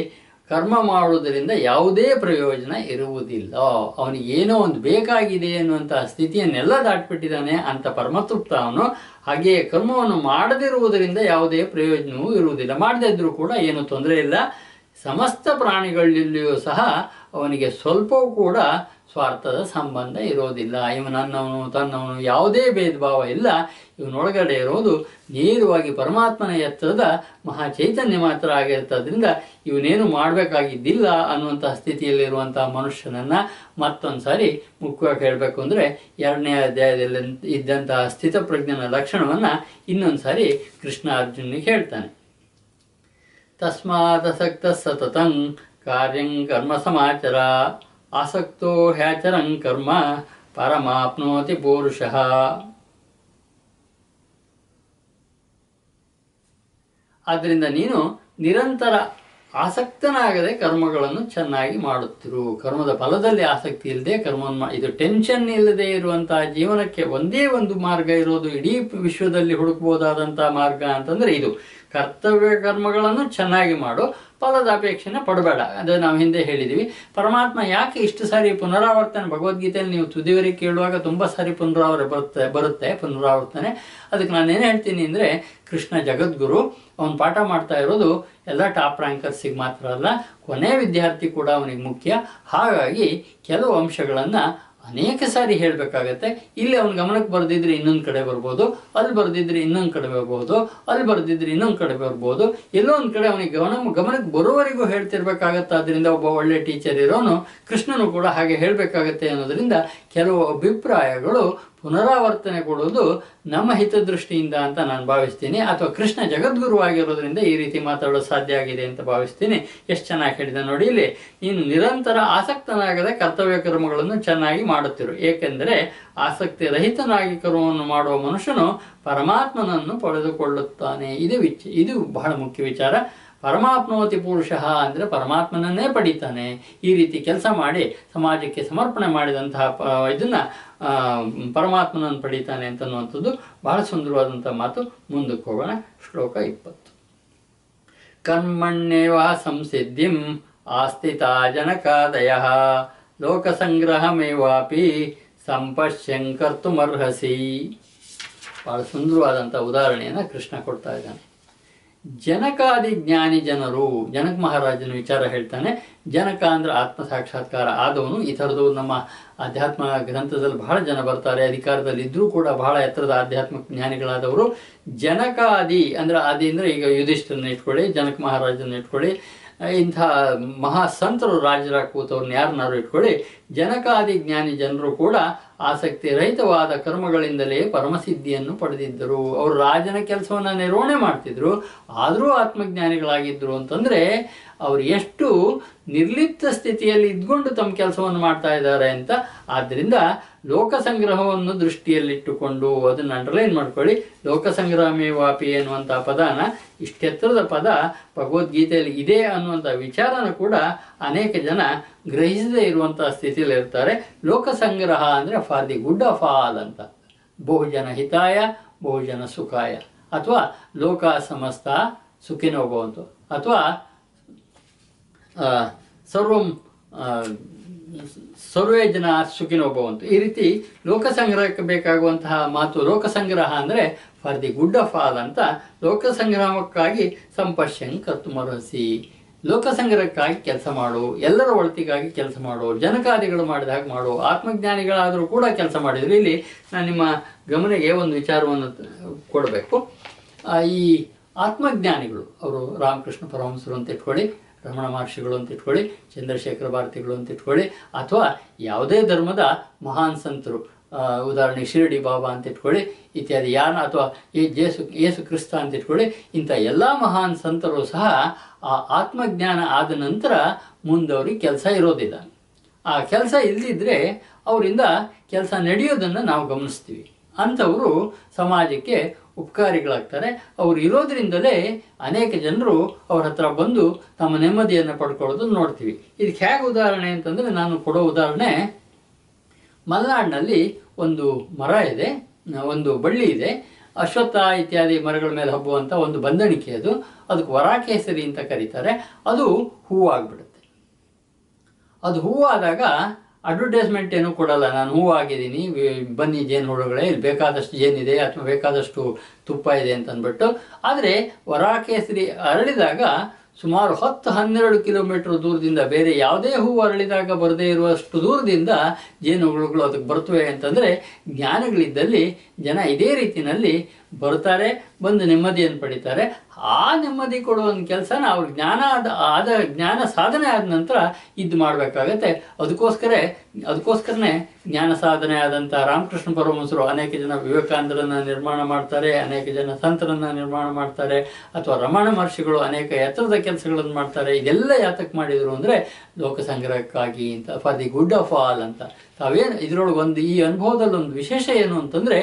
ಕರ್ಮ ಮಾಡುವುದರಿಂದ ಯಾವುದೇ ಪ್ರಯೋಜನ ಇರುವುದಿಲ್ಲ. ಅವನಿಗೆ ಏನೋ ಒಂದು ಬೇಕಾಗಿದೆ ಅನ್ನುವಂತಹ ಸ್ಥಿತಿಯನ್ನೆಲ್ಲ ದಾಟ್ಬಿಟ್ಟಿದ್ದಾನೆ ಅಂತ ಪರಮತೃಪ್ತ ಅವನು. ಹಾಗೆಯೇ ಕರ್ಮವನ್ನು ಮಾಡದಿರುವುದರಿಂದ ಯಾವುದೇ ಪ್ರಯೋಜನವೂ ಇರುವುದಿಲ್ಲ. ಮಾಡದೇ ಇದ್ರೂ ಕೂಡ ಏನೂ ತೊಂದರೆ ಇಲ್ಲ. ಸಮಸ್ತ ಪ್ರಾಣಿಗಳಲ್ಲಿಯೂ ಸಹ ಅವನಿಗೆ ಸ್ವಲ್ಪವೂ ಕೂಡ ಸ್ವಾರ್ಥದ ಸಂಬಂಧ ಇರೋದಿಲ್ಲ. ಇವನನ್ನವನು ತನ್ನವನು ಯಾವುದೇ ಭೇದ ಭಾವ ಇಲ್ಲ. ಇವನೊಳಗಡೆ ಇರೋದು ನೇರವಾಗಿ ಪರಮಾತ್ಮನ ಎತ್ತರದ ಮಹಾ ಚೈತನ್ಯ ಮಾತ್ರ ಆಗಿರ್ತದ್ರಿಂದ ಇವನೇನು ಮಾಡಬೇಕಾಗಿದ್ದಿಲ್ಲ ಅನ್ನುವಂತಹ ಸ್ಥಿತಿಯಲ್ಲಿರುವಂತಹ ಮನುಷ್ಯನನ್ನ ಮತ್ತೊಂದು ಸಾರಿ ಮುಖ್ಯವಾಗಿ ಹೇಳಬೇಕು ಅಂದರೆ 2ನೇ ಅಧ್ಯಾಯದಲ್ಲಿ ಇದ್ದಂತಹ ಸ್ಥಿತಪ್ರಜ್ಞನ ಲಕ್ಷಣವನ್ನು ಇನ್ನೊಂದು ಸಾರಿ ಕೃಷ್ಣ ಅರ್ಜುನಿಗೆ ಹೇಳ್ತಾನೆ. ತಸ್ಮಾದಸಕ್ತ ಸತತಂ ಕಾರ್ಯಂ ಕರ್ಮ ಸಮಾಚರ ಆಸಕ್ತೋ ಹ್ಯಾಚರಂ ಕರ್ಮ ಪರಮಾಪ್ನೋತಿ ಪುರುಷಃ. ಆದ್ದರಿಂದ ನೀನು ನಿರಂತರ ಆಸಕ್ತನಾಗದೆ ಕರ್ಮಗಳನ್ನು ಚೆನ್ನಾಗಿ ಮಾಡುತ್ತಿರು. ಕರ್ಮದ ಫಲದಲ್ಲಿ ಆಸಕ್ತಿ ಇಲ್ಲದೆ ಕರ್ಮವನ್ನು ಇದು ಟೆನ್ಷನ್ ಇಲ್ಲದೆ ಇರುವಂತಹ ಜೀವನಕ್ಕೆ ಒಂದೇ ಒಂದು ಮಾರ್ಗ ಇರೋದು. ಇಡೀ ವಿಶ್ವದಲ್ಲಿ ಹುಡುಕಬಹುದಾದಂತಹ ಮಾರ್ಗ ಅಂತಂದ್ರೆ ಇದು. ಕರ್ತವ್ಯ ಕರ್ಮಗಳನ್ನು ಚೆನ್ನಾಗಿ ಮಾಡು, ಫಲದ ಅಪೇಕ್ಷೆನ ಪಡಬೇಡ. ಅದು ನಾವು ಹಿಂದೆ ಹೇಳಿದ್ದೀವಿ. ಪರಮಾತ್ಮ ಯಾಕೆ ಇಷ್ಟು ಸಾರಿ ಪುನರಾವರ್ತನೆ, ಭಗವದ್ಗೀತೆಯಲ್ಲಿ ನೀವು ತುದಿವರೆಗೆ ಕೇಳುವಾಗ ತುಂಬ ಸಾರಿ ಬರುತ್ತೆ ಪುನರಾವರ್ತನೆ. ಅದಕ್ಕೆ ನಾನೇನು ಹೇಳ್ತೀನಿ ಅಂದರೆ, ಕೃಷ್ಣ ಜಗದ್ಗುರು, ಅವನು ಪಾಠ ಮಾಡ್ತಾ ಇರೋದು ಎಲ್ಲ ಟಾಪ್ ರ್ಯಾಂಕರ್ಸಿಗೆ ಮಾತ್ರ ಅಲ್ಲ, ಕೊನೆ ವಿದ್ಯಾರ್ಥಿ ಕೂಡ ಅವನಿಗೆ ಮುಖ್ಯ. ಹಾಗಾಗಿ ಕೆಲವು ಅಂಶಗಳನ್ನು ಅನೇಕ ಸಾರಿ ಹೇಳಬೇಕಾಗತ್ತೆ. ಇಲ್ಲಿ ಅವನ ಗಮನಕ್ಕೆ ಬರೆದಿದ್ರೆ ಇನ್ನೊಂದು ಕಡೆ ಬರ್ಬೋದು, ಅಲ್ಲಿ ಬರೆದಿದ್ರೆ ಇನ್ನೊಂದು ಕಡೆ ಬರ್ಬೋದು, ಅಲ್ಲಿ ಬರೆದಿದ್ರೆ ಇನ್ನೊಂದು ಕಡೆ ಬರ್ಬೋದು. ಎಲ್ಲೋ ಒಂದು ಕಡೆ ಅವನಿಗೆ ಗಮನಕ್ಕೆ ಬರೋವರೆಗೂ ಹೇಳ್ತಿರ್ಬೇಕಾಗತ್ತೆ. ಅದರಿಂದ ಒಬ್ಬ ಒಳ್ಳೆ ಟೀಚರ್ ಇರೋನು ಕೃಷ್ಣನು ಕೂಡ ಹಾಗೆ ಹೇಳಬೇಕಾಗತ್ತೆ ಅನ್ನೋದ್ರಿಂದ ಕೆಲವು ಅಭಿಪ್ರಾಯಗಳು ಪುನರಾವರ್ತನೆ ಕೊಡೋದು ನಮ್ಮ ಹಿತದೃಷ್ಟಿಯಿಂದ ಅಂತ ನಾನು ಭಾವಿಸ್ತೀನಿ. ಅಥವಾ ಕೃಷ್ಣ ಜಗದ್ಗುರುವಾಗಿರೋದ್ರಿಂದ ಈ ರೀತಿ ಮಾತಾಡೋದು ಸಾಧ್ಯ ಆಗಿದೆ ಅಂತ ಭಾವಿಸ್ತೀನಿ. ಎಷ್ಟು ಚೆನ್ನಾಗಿ ಹೇಳಿದೆ ನೋಡಿ. ಇಲ್ಲಿ ನೀನು ನಿರಂತರ ಆಸಕ್ತನಾಗದೆ ಕರ್ತವ್ಯ ಕರ್ಮಗಳನ್ನು ಚೆನ್ನಾಗಿ ಮಾಡುತ್ತಿರು. ಏಕೆಂದರೆ ಆಸಕ್ತಿ ರಹಿತನಾಗಿ ಕರ್ಮವನ್ನು ಮಾಡುವ ಮನುಷ್ಯನು ಪರಮಾತ್ಮನನ್ನು ಪಡೆದುಕೊಳ್ಳುತ್ತಾನೆ. ಇದು ಬಹಳ ಮುಖ್ಯ ವಿಚಾರ. ಪರಮಾಪ್ನೋತಿ ಪುರುಷಃ ಅಂದರೆ ಪರಮಾತ್ಮನನ್ನೇ ಪಡೀತಾನೆ. ಈ ರೀತಿ ಕೆಲಸ ಮಾಡಿ ಸಮಾಜಕ್ಕೆ ಸಮರ್ಪಣೆ ಮಾಡಿದಂತಹ ಇದನ್ನು ಪರಮಾತ್ಮನನ್ನು ಪಡೀತಾನೆ ಅಂತನ್ನುವಂಥದ್ದು ಬಹಳ ಸುಂದರವಾದಂಥ ಮಾತು. ಮುಂದಕ್ಕೆ ಹೋಗೋಣ. ಶ್ಲೋಕ 20. ಕರ್ಮಣ್ಯೇವ ಸಂಸಿದ್ಧಿಂ ಆಸ್ಥಿತಾ ಜನಕಾದಯಃ ಲೋಕಸಂಗ್ರಹಮೇವಾಪಿ ಸಂಪಶ್ಯಂ ಕರ್ತುಮರ್ಹಸಿ. ಬಹಳ ಸುಂದರವಾದಂಥ ಉದಾಹರಣೆಯನ್ನು ಕೃಷ್ಣ ಕೊಡ್ತಾ ಇದ್ದಾನೆ. ಜನಕಾದಿ ಜ್ಞಾನಿ ಜನರು, ಜನಕ ಮಹಾರಾಜನ ವಿಚಾರ ಹೇಳ್ತಾನೆ. ಜನಕ ಅಂದ್ರೆ ಆತ್ಮ ಸಾಕ್ಷಾತ್ಕಾರ ಆದವನು. ಈ ಥರದ್ದು ನಮ್ಮ ಆಧ್ಯಾತ್ಮ ಗ್ರಂಥದಲ್ಲಿ ಬಹಳ ಜನ ಬರ್ತಾರೆ. ಅಧಿಕಾರದಲ್ಲಿ ಇದ್ರೂ ಕೂಡ ಬಹಳ ಎತ್ತರದ ಆಧ್ಯಾತ್ಮಿಕ ಜ್ಞಾನಿಗಳಾದವರು. ಜನಕಾದಿ ಅಂದ್ರೆ ಆದಿ ಅಂದರೆ ಈಗ ಯುಧಿಷ್ಠರನ್ನ ಇಟ್ಕೊಳ್ಳಿ, ಜನಕ ಮಹಾರಾಜನ ಇಟ್ಕೊಳ್ಳಿ, ಇಂಥ ಮಹಾಸಂತರು ರಾಜರ ಕೂತವ್ರನ್ನ ಯಾರನ್ನಾರು ಇಟ್ಕೊಳ್ಳಿ. ಜನಕಾದಿ ಜ್ಞಾನಿ ಜನರು ಕೂಡ ಆಸಕ್ತಿ ರಹಿತವಾದ ಕರ್ಮಗಳಿಂದಲೇ ಪರಮಸಿದ್ಧಿಯನ್ನು ಪಡೆದಿದ್ದರು. ಅವರು ರಾಜನ ಕೆಲಸವನ್ನು ನಿರ್ವಹಣೆ ಮಾಡ್ತಿದ್ರು, ಆದರೂ ಆತ್ಮಜ್ಞಾನಿಗಳಾಗಿದ್ದರು. ಅಂತಂದರೆ ಅವರು ಎಷ್ಟು ನಿರ್ಲಿಪ್ತ ಸ್ಥಿತಿಯಲ್ಲಿ ಇದ್ಕೊಂಡು ತಮ್ಮ ಕೆಲಸವನ್ನು ಮಾಡ್ತಾ ಇದ್ದಾರೆ ಅಂತ. ಆದ್ದರಿಂದ ಲೋಕಸಂಗ್ರಹವನ್ನು ದೃಷ್ಟಿಯಲ್ಲಿಟ್ಟುಕೊಂಡು, ಅದನ್ನು ಅಂಡರ್ಲೈನ್ ಮಾಡ್ಕೊಳ್ಳಿ, ಲೋಕಸಂಗ್ರಹಮೇವಾಪಿ ಎನ್ನುವಂಥ ಪದನ, ಇಷ್ಟೆತ್ತರದ ಪದ ಭಗವದ್ಗೀತೆಯಲ್ಲಿ ಇದೆ ಅನ್ನುವಂಥ ವಿಚಾರನ ಕೂಡ ಅನೇಕ ಜನ ಗ್ರಹಿಸದೇ ಇರುವಂಥ ಸ್ಥಿತಿಯಲ್ಲಿ ಇರ್ತಾರೆ. ಲೋಕಸಂಗ್ರಹ ಅಂದರೆ for the good of all ಅಂತ. ಬಹುಜನ ಹಿತಾಯ ಬಹುಜನ ಸುಖಾಯ, ಅಥವಾ ಲೋಕ ಸಮಸ್ತ ಸುಖಿನೋ ಭವಂತು, ಅಥವಾ ಸರ್ವೇ ಜನ ಸುಖಿನೋ ಭವಂತು. ಈ ರೀತಿ ಲೋಕಸಂಗ್ರಹಕ್ಕೆ ಬೇಕಾಗುವಂತಹ ಮಾತು. ಲೋಕಸಂಗ್ರಹ ಅಂದರೆ for the good of all ಅಂತ. ಲೋಕಸಂಗ್ರಹಕ್ಕಾಗಿ ಸಂಪಶ್ಯಂ ಕರ್ತುಮರ್ಹಸಿ, ಲೋಕಸಂಗ್ರಹಕ್ಕಾಗಿ ಕೆಲಸ ಮಾಡು, ಎಲ್ಲರ ಒಳಿತಿಗಾಗಿ ಕೆಲಸ ಮಾಡು, ಜನಕಾದಿಗಳು ಮಾಡಿದ ಹಾಗೆ ಮಾಡು, ಆತ್ಮಜ್ಞಾನಿಗಳಾದರೂ ಕೂಡ ಕೆಲಸ ಮಾಡಿದ್ರು. ಇಲ್ಲಿ ನಾನು ನಿಮ್ಮ ಗಮನಿಗೆ ಒಂದು ವಿಚಾರವನ್ನು ಕೊಡಬೇಕು. ಈ ಆತ್ಮಜ್ಞಾನಿಗಳು ಅವರು ರಾಮಕೃಷ್ಣ ಪರಮಹಂಸರು ಅಂತ ಇಟ್ಕೊಳ್ಳಿ, ರಮಣ ಮಹರ್ಷಿಗಳು ಅಂತ ಇಟ್ಕೊಳ್ಳಿ, ಚಂದ್ರಶೇಖರ ಭಾರತಿಗಳು ಅಂತ ಇಟ್ಕೊಳ್ಳಿ, ಅಥವಾ ಯಾವುದೇ ಧರ್ಮದ ಮಹಾನ್ ಸಂತರು, ಉದಾಹರಣೆಗೆ ಶಿರಡಿ ಬಾಬಾ ಅಂತ ಇಟ್ಕೊಳ್ಳಿ ಇತ್ಯಾದಿ, ಅಥವಾ ಯೇಸು ಕ್ರಿಸ್ತ ಅಂತ ಇಟ್ಕೊಳ್ಳಿ, ಇಂಥ ಎಲ್ಲ ಮಹಾನ್ ಸಂತರು ಸಹ ಆ ಆತ್ಮಜ್ಞಾನ ಆದ ನಂತರ ಮುಂದವ್ರಿಗೆ ಕೆಲಸ ಇರೋದಿಲ್ಲ. ಆ ಕೆಲಸ ಇಲ್ಲದಿದ್ದರೆ ಅವರಿಂದ ಕೆಲಸ ನಡೆಯೋದನ್ನು ನಾವು ಗಮನಿಸ್ತೀವಿ. ಅಂಥವರು ಸಮಾಜಕ್ಕೆ ಉಪಕಾರಿಗಳಾಗ್ತಾರೆ. ಅವರು ಇರೋದ್ರಿಂದಲೇ ಅನೇಕ ಜನರು ಅವ್ರ ಹತ್ರ ಬಂದು ತಮ್ಮ ನೆಮ್ಮದಿಯನ್ನು ಪಡ್ಕೊಳ್ಳೋದನ್ನು ನೋಡ್ತೀವಿ. ಇದಕ್ಕೆ ಹೇಗೆ ಉದಾಹರಣೆ ಅಂತಂದರೆ, ನಾನು ಕೊಡೋ ಉದಾಹರಣೆ, ಮಲೆನಾಡಿನಲ್ಲಿ ಒಂದು ಮರ ಇದೆ, ಒಂದು ಬಳ್ಳಿ ಇದೆ, ಅಶ್ವತ್ಥ ಇತ್ಯಾದಿ ಮರಗಳ ಮೇಲೆ ಹಬ್ಬುವಂಥ ಒಂದು ಬಂದಣಿಕೆ ಅದು. ಅದಕ್ಕೆ ವರಾಕೇಸರಿ ಅಂತ ಕರೀತಾರೆ. ಅದು ಹೂವಾಗ್ಬಿಡುತ್ತೆ. ಅದು ಹೂವಾದಾಗ ಅಡ್ವರ್ಟೈಸ್ಮೆಂಟ್ ಏನೂ ಕೊಡಲ್ಲ, ನಾನು ಹೂವಾಗಿದ್ದೀನಿ, ಬನ್ನಿ ಜೇನು ಹುಳುಗಳೇ, ಇಲ್ಲಿ ಬೇಕಾದಷ್ಟು ಜೇನಿದೆ ಅಥವಾ ಬೇಕಾದಷ್ಟು ತುಪ್ಪ ಇದೆ ಅಂತ ಅಂದ್ಬಿಟ್ಟು. ಆದರೆ ವರಾಕೇಸರಿ ಅರಳಿದಾಗ ಸುಮಾರು 10-12 ಕಿಲೋಮೀಟರ್ ದೂರದಿಂದ, ಬೇರೆ ಯಾವುದೇ ಹೂವು ಅರಳಿದಾಗ ಬರದೇ ಇರುವಷ್ಟು ದೂರದಿಂದ ಜೇನುಹುಳುಗಳು ಅದಕ್ಕೆ ಬರ್ತವೆ ಅಂತಂದರೆ, ಜ್ಞಾನಗಳಿದ್ದಲ್ಲಿ ಜನ ಇದೇ ರೀತಿಯಲ್ಲಿ ಬರ್ತಾರೆ, ಬಂದು ನೆಮ್ಮದಿಯನ್ನು ಪಡಿತಾರೆ. ಆ ನೆಮ್ಮದಿ ಕೊಡುವ ಒಂದು ಕೆಲಸನ ಅವ್ರ ಜ್ಞಾನ ಸಾಧನೆ ಆದ ನಂತರ ಇದು ಮಾಡಬೇಕಾಗತ್ತೆ. ಅದಕ್ಕೋಸ್ಕರನೇ ಜ್ಞಾನ ಸಾಧನೆ ಆದಂಥ ರಾಮಕೃಷ್ಣ ಪರಮಹಂಸರು ಅನೇಕ ಜನ ವಿವೇಕಾನಂದರನ್ನು ನಿರ್ಮಾಣ ಮಾಡ್ತಾರೆ, ಅನೇಕ ಜನ ಸಂತರನ್ನು ನಿರ್ಮಾಣ ಮಾಡ್ತಾರೆ, ಅಥವಾ ರಮಣ ಮಹರ್ಷಿಗಳು ಅನೇಕ ಎತ್ತರದ ಕೆಲಸಗಳನ್ನು ಮಾಡ್ತಾರೆ. ಇದೆಲ್ಲ ಯಾತಕ್ಕೆ ಮಾಡಿದರು ಅಂದರೆ ಲೋಕ ಸಂಗ್ರಹಕ್ಕಾಗಿ ಅಂತ, for the good of all ಅಂತ. ತಾವೇನು ಇದರೊಳಗೆ ಈ ಅನುಭವದಲ್ಲಿ ಒಂದು ವಿಶೇಷ ಏನು ಅಂತಂದರೆ,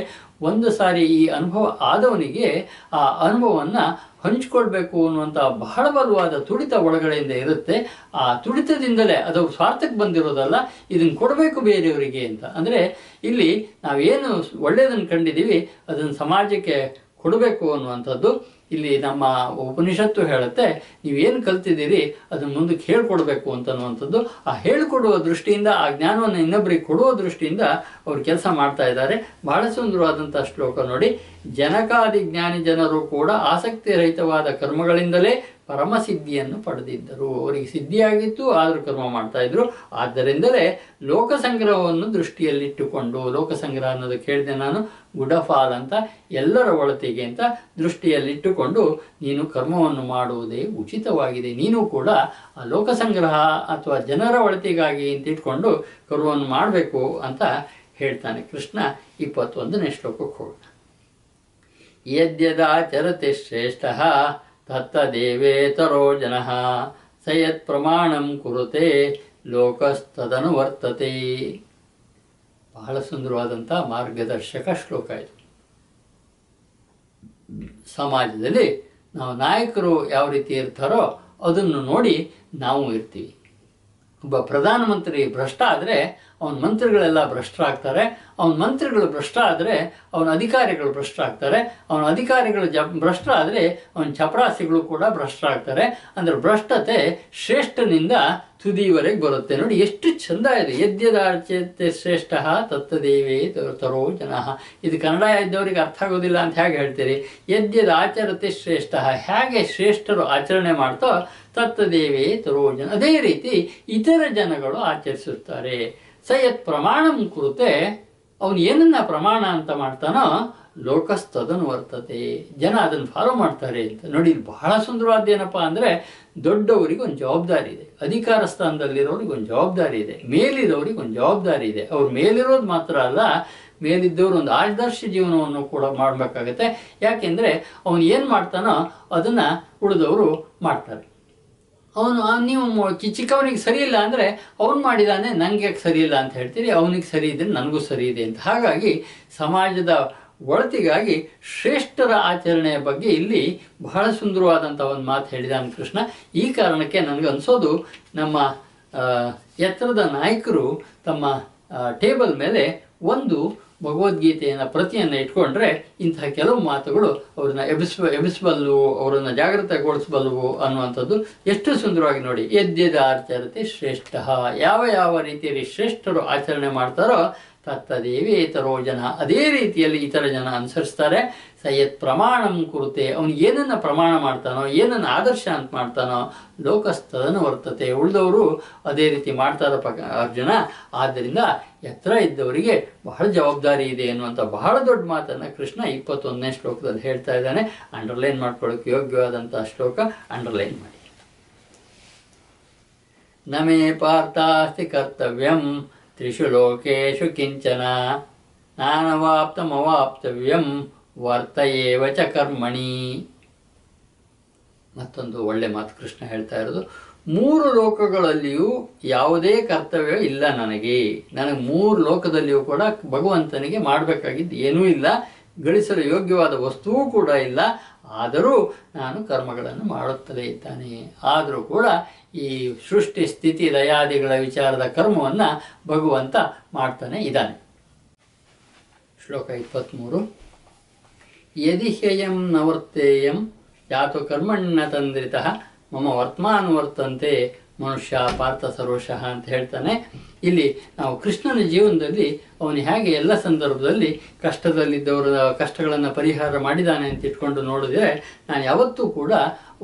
ಒಂದು ಸಾರಿ ಈ ಅನುಭವ ಆದವನಿಗೆ ಆ ಅನುಭವವನ್ನು ಹಂಚ್ಕೊಳ್ಬೇಕು ಅನ್ನುವಂಥ ಬಹಳ ಬಲವಾದ ತುಡಿತ ಒಳಗಡೆಯಿಂದ ಇರುತ್ತೆ. ಆ ತುಡಿತದಿಂದಲೇ ಅದು ಸ್ವಾರ್ಥಕ್ಕೆ ಬಂದಿರೋದಲ್ಲ, ಇದನ್ನು ಕೊಡಬೇಕು ಬೇರೆಯವರಿಗೆ ಅಂತ. ಅಂದರೆ ಇಲ್ಲಿ ನಾವೇನು ಒಳ್ಳೆಯದನ್ನು ಕಂಡಿದ್ದೀವಿ ಅದನ್ನು ಸಮಾಜಕ್ಕೆ ಕೊಡಬೇಕು ಅನ್ನುವಂಥದ್ದು. ಇಲ್ಲಿ ನಮ್ಮ ಉಪನಿಷತ್ತು ಹೇಳುತ್ತೆ, ನೀವೇನು ಕಲ್ತಿದ್ದೀರಿ ಅದನ್ನು ಮುಂದಕ್ಕೆ ಹೇಳ್ಕೊಡ್ಬೇಕು ಅಂತನ್ನುವಂಥದ್ದು. ಆ ಹೇಳಿಕೊಡುವ ದೃಷ್ಟಿಯಿಂದ, ಆ ಜ್ಞಾನವನ್ನು ಇನ್ನೊಬ್ಬರಿಗೆ ಕೊಡುವ ದೃಷ್ಟಿಯಿಂದ ಅವರು ಕೆಲಸ ಮಾಡ್ತಾ ಇದ್ದಾರೆ. ಬಹಳ ಸುಂದರವಾದಂಥ ಶ್ಲೋಕ ನೋಡಿ. ಜನಕಾದಿ ಜ್ಞಾನಿ ಜನರು ಕೂಡ ಆಸಕ್ತಿರಹಿತವಾದ ಕರ್ಮಗಳಿಂದಲೇ ಪರಮಸಿದ್ಧಿಯನ್ನು ಪಡೆದಿದ್ದರು. ಅವರಿಗೆ ಸಿದ್ಧಿಯಾಗಿತ್ತು, ಆದರೂ ಕರ್ಮ ಮಾಡ್ತಾ ಇದ್ರು. ಆದ್ದರಿಂದಲೇ ಲೋಕಸಂಗ್ರಹವನ್ನು ದೃಷ್ಟಿಯಲ್ಲಿಟ್ಟುಕೊಂಡು, ಲೋಕಸಂಗ್ರಹ ಅನ್ನೋದಕ್ಕೆ ಹೇಳಿದೆ ನಾನು, ಗುಡ್ ಆಫ್ ಆಲ್ ಅಂತ, ಎಲ್ಲರ ಒಳತಿಗೆ ಅಂತ ದೃಷ್ಟಿಯಲ್ಲಿಟ್ಟುಕೊಂಡು ನೀನು ಕರ್ಮವನ್ನು ಮಾಡುವುದೇ ಉಚಿತವಾಗಿದೆ. ನೀನು ಕೂಡ ಆ ಲೋಕಸಂಗ್ರಹ ಅಥವಾ ಜನರ ಒಳತಿಗಾಗಿ ಅಂತ ಇಟ್ಕೊಂಡು ಕರ್ಮವನ್ನು ಮಾಡಬೇಕು ಅಂತ ಹೇಳ್ತಾನೆ ಕೃಷ್ಣ. 21ನೇ ಶ್ಲೋಕಕ್ಕೆ ಹೋಗೋಣ. ಯದ್ಯದಾಚರತೆ ಶ್ರೇಷ್ಠಃ ತತ್ತದೇವೇತರೋ ಜನಃ ಸ ಯತ್ ಪ್ರಮಾಣಂ ಕುರುತೆ ಲೋಕಸ್ತದನು ವರ್ತತೆ. ಬಹಳ ಸುಂದರವಾದಂಥ ಮಾರ್ಗದರ್ಶಕ ಶ್ಲೋಕ ಇದು. ಸಮಾಜದಲ್ಲಿ ನಾವು ನಾಯಕರು ಯಾವ ರೀತಿ ಇರ್ತಾರೋ ಅದನ್ನು ನೋಡಿ ನಾವು ಇರ್ತೀವಿ. ಒಬ್ಬ ಪ್ರಧಾನಮಂತ್ರಿ ಭ್ರಷ್ಟ ಆದರೆ ಅವನ ಮಂತ್ರಿಗಳೆಲ್ಲ ಭ್ರಷ್ಟರಾಗ್ತಾರೆ. ಅವನ ಮಂತ್ರಿಗಳು ಭ್ರಷ್ಟ ಆದರೆ ಅವನ ಅಧಿಕಾರಿಗಳು ಭ್ರಷ್ಟರಾಗ್ತಾರೆ. ಅವನ ಅಧಿಕಾರಿಗಳು ಭ್ರಷ್ಟ ಆದರೆ ಅವನ ಚಪರಾಸಿಗಳು ಕೂಡ ಭ್ರಷ್ಟರಾಗ್ತಾರೆ. ಅಂದರೆ ಭ್ರಷ್ಟತೆ ಶ್ರೇಷ್ಠನಿಂದ ತುದಿಯವರೆಗೆ ಬರುತ್ತೆ. ನೋಡಿ ಎಷ್ಟು ಚಂದ ಇದೆ. ಯದ್ಯದಾಚರತೆ ಶ್ರೇಷ್ಠ ತತ್ತದೇವೇ ತರೋ ಜನಃ. ಇದು ಕನ್ನಡ ಇದ್ದವರಿಗೆ ಅರ್ಥ ಆಗೋದಿಲ್ಲ ಅಂತ ಹೇಗೆ ಹೇಳ್ತೀರಿ? ಯದ್ಯದಾಚರತೆ ಶ್ರೇಷ್ಠ, ಹೇಗೆ ಶ್ರೇಷ್ಠರು ಆಚರಣೆ ಮಾಡ್ತೋ ತತ್ತದೇವೇ ತರೋ ಜನ, ಅದೇ ರೀತಿ ಇತರ ಜನಗಳು ಆಚರಿಸುತ್ತಾರೆ. ಸ ಯತ್ ಪ್ರಮಾಣಂ ಕುರುತೆ, ಅವನು ಏನನ್ನ ಪ್ರಮಾಣ ಅಂತ ಮಾಡ್ತಾನೋ ಲೋಕಸ್ತದನು ವರ್ತತೆ, ಜನ ಅದನ್ನು ಫಾಲೋ ಮಾಡ್ತಾರೆ ಅಂತ. ನೋಡಿ ಬಹಳ ಸುಂದರವಾದ್ದೇನಪ್ಪ ಅಂದರೆ, ದೊಡ್ಡವರಿಗೆ ಒಂದು ಜವಾಬ್ದಾರಿ ಇದೆ, ಅಧಿಕಾರ ಸ್ಥಾನದಲ್ಲಿರೋರಿಗೆ ಒಂದು ಜವಾಬ್ದಾರಿ ಇದೆ, ಮೇಲಿರೋರಿಗೆ ಒಂದು ಜವಾಬ್ದಾರಿ ಇದೆ. ಅವ್ರು ಮೇಲಿರೋದು ಮಾತ್ರ ಅಲ್ಲ, ಮೇಲಿದ್ದವರು ಒಂದು ಆದರ್ಶ ಜೀವನವನ್ನು ಕೂಡ ಮಾಡಬೇಕಾಗತ್ತೆ. ಯಾಕೆಂದರೆ ಅವನು ಏನು ಮಾಡ್ತಾನೋ ಅದನ್ನು ಉಳಿದವರು ಮಾಡ್ತಾರೆ. ನೀವು ಚಿಕ್ಕವನಿಗೆ ಸರಿ ಇಲ್ಲ ಅಂದರೆ ಅವನು ಮಾಡಿದಾನೆ, ನನಗೆ ಸರಿ ಇಲ್ಲ ಅಂತ ಹೇಳ್ತೀರಿ, ಅವನಿಗೆ ಸರಿ ಇದ್ದರೆ ನನಗೂ ಸರಿ ಇದೆ ಅಂತ. ಹಾಗಾಗಿ ಸಮಾಜದ ಒಳತಿಗಾಗಿ ಶ್ರೇಷ್ಠರ ಆಚರಣೆಯ ಬಗ್ಗೆ ಇಲ್ಲಿ ಬಹಳ ಸುಂದರವಾದಂಥ ಒಂದು ಮಾತು ಹೇಳಿದಾನೆ ಕೃಷ್ಣ. ಈ ಕಾರಣಕ್ಕೆ ನನಗೆ ಅನಿಸೋದು, ನಮ್ಮ ಎತ್ತರದ ನಾಯಕರು ತಮ್ಮ ಟೇಬಲ್ ಮೇಲೆ ಒಂದು ಭಗವದ್ಗೀತೆಯನ್ನು ಪ್ರತಿಯನ್ನು ಇಟ್ಕೊಂಡ್ರೆ ಇಂತಹ ಕೆಲವು ಮಾತುಗಳು ಅವ್ರನ್ನ ಎಬ್ಬಿಸಬಲ್ಲವು, ಅವರನ್ನು ಜಾಗೃತಗೊಳಿಸಬಲ್ಲವು ಅನ್ನುವಂಥದ್ದು ಎಷ್ಟು ಸುಂದರವಾಗಿ ನೋಡಿ. ಯದ್ಯದಾಚರತೆ ಶ್ರೇಷ್ಠ, ಯಾವ ಯಾವ ರೀತಿಯಲ್ಲಿ ಶ್ರೇಷ್ಠರು ಆಚರಣೆ ಮಾಡ್ತಾರೋ ತತ್ತದೇವೇತರೋ ಜನ, ಅದೇ ರೀತಿಯಲ್ಲಿ ಇತರ ಜನ ಅನುಸರಿಸ್ತಾರೆ. ಸಯತ್ ಪ್ರಮಾಣಂ ಕುರುತೆ, ಅವನು ಏನನ್ನ ಪ್ರಮಾಣ ಮಾಡ್ತಾನೋ, ಏನನ್ನ ಆದರ್ಶ ಅಂತ ಮಾಡ್ತಾನೋ, ಲೋಕಸ್ತದನು ವರ್ತತೆ, ಉಳಿದವರು ಅದೇ ರೀತಿ ಮಾಡ್ತಾರ ಅರ್ಜುನ. ಆದ್ದರಿಂದ ಎತ್ತರ ಇದ್ದವರಿಗೆ ಬಹಳ ಜವಾಬ್ದಾರಿ ಇದೆ ಎನ್ನುವಂಥ ಬಹಳ ದೊಡ್ಡ ಮಾತನ್ನು ಕೃಷ್ಣ 21ನೇ ಶ್ಲೋಕದಲ್ಲಿ ಹೇಳ್ತಾ ಇದ್ದಾನೆ. ಅಂಡರ್ಲೈನ್ ಮಾಡ್ಕೊಳ್ಳೋಕೆ ಯೋಗ್ಯವಾದಂಥ ಶ್ಲೋಕ, ಅಂಡರ್ಲೈನ್ ಮಾಡಿ. ನಮೇ ಪಾರ್ಥಾಸ್ತಿ ಕರ್ತವ್ಯಂ ತ್ರಿಷು ಲೋಕೇಶು ಕಿಂಚನ ನಾನವಾಪ್ತಮವಾಪ್ತವ್ಯಂ ವರ್ತಯೇವ ಚ ಕರ್ಮಣಿ. ಮತ್ತೊಂದು ಒಳ್ಳೆ ಮಾತು ಕೃಷ್ಣ ಹೇಳ್ತಾ ಇರೋದು, 3 ಲೋಕಗಳಲ್ಲಿಯೂ ಯಾವುದೇ ಕರ್ತವ್ಯ ಇಲ್ಲ ನನಗೆ 3 ಲೋಕದಲ್ಲಿಯೂ ಕೂಡ ಭಗವಂತನಿಗೆ ಮಾಡಬೇಕಾಗಿದ್ದು ಏನೂ ಇಲ್ಲ, ಗಳಿಸಲು ಯೋಗ್ಯವಾದ ವಸ್ತುವೂ ಕೂಡ ಇಲ್ಲ. ಆದರೂ ನಾನು ಕರ್ಮಗಳನ್ನು ಮಾಡುತ್ತಲೇ ಇದ್ದಾನೆ. ಆದರೂ ಕೂಡ ಈ ಸೃಷ್ಟಿ ಸ್ಥಿತಿ ಲಯಾದಿಗಳ ವಿಚಾರದ ಕರ್ಮವನ್ನು ಭಗವಂತ ಮಾಡ್ತಾನೆ ಇದ್ದಾನೆ. ಶ್ಲೋಕ 23. ಯದಿ ಹ್ಯಯಂ ನ ವರ್ತೇಯಂ ಯಾತು ಕರ್ಮಣ್ಣ ತಂದ್ರಿತಃ ಮಮ ವರ್ತಮಾನ ವರ್ತಂತೆ ಮನುಷ್ಯ ಪಾರ್ಥ ಸರ್ವಶಃ ಅಂತ ಹೇಳ್ತಾನೆ. ಇಲ್ಲಿ ನಾವು ಕೃಷ್ಣನ ಜೀವನದಲ್ಲಿ ಅವನು ಹೇಗೆ ಎಲ್ಲ ಸಂದರ್ಭದಲ್ಲಿ ಕಷ್ಟದಲ್ಲಿದ್ದವರ ಕಷ್ಟಗಳನ್ನು ಪರಿಹಾರ ಮಾಡಿದ್ದಾನೆ ಅಂತ ಇಟ್ಕೊಂಡು ನೋಡಿದ್ರೆ, ನಾನು ಯಾವತ್ತೂ ಕೂಡ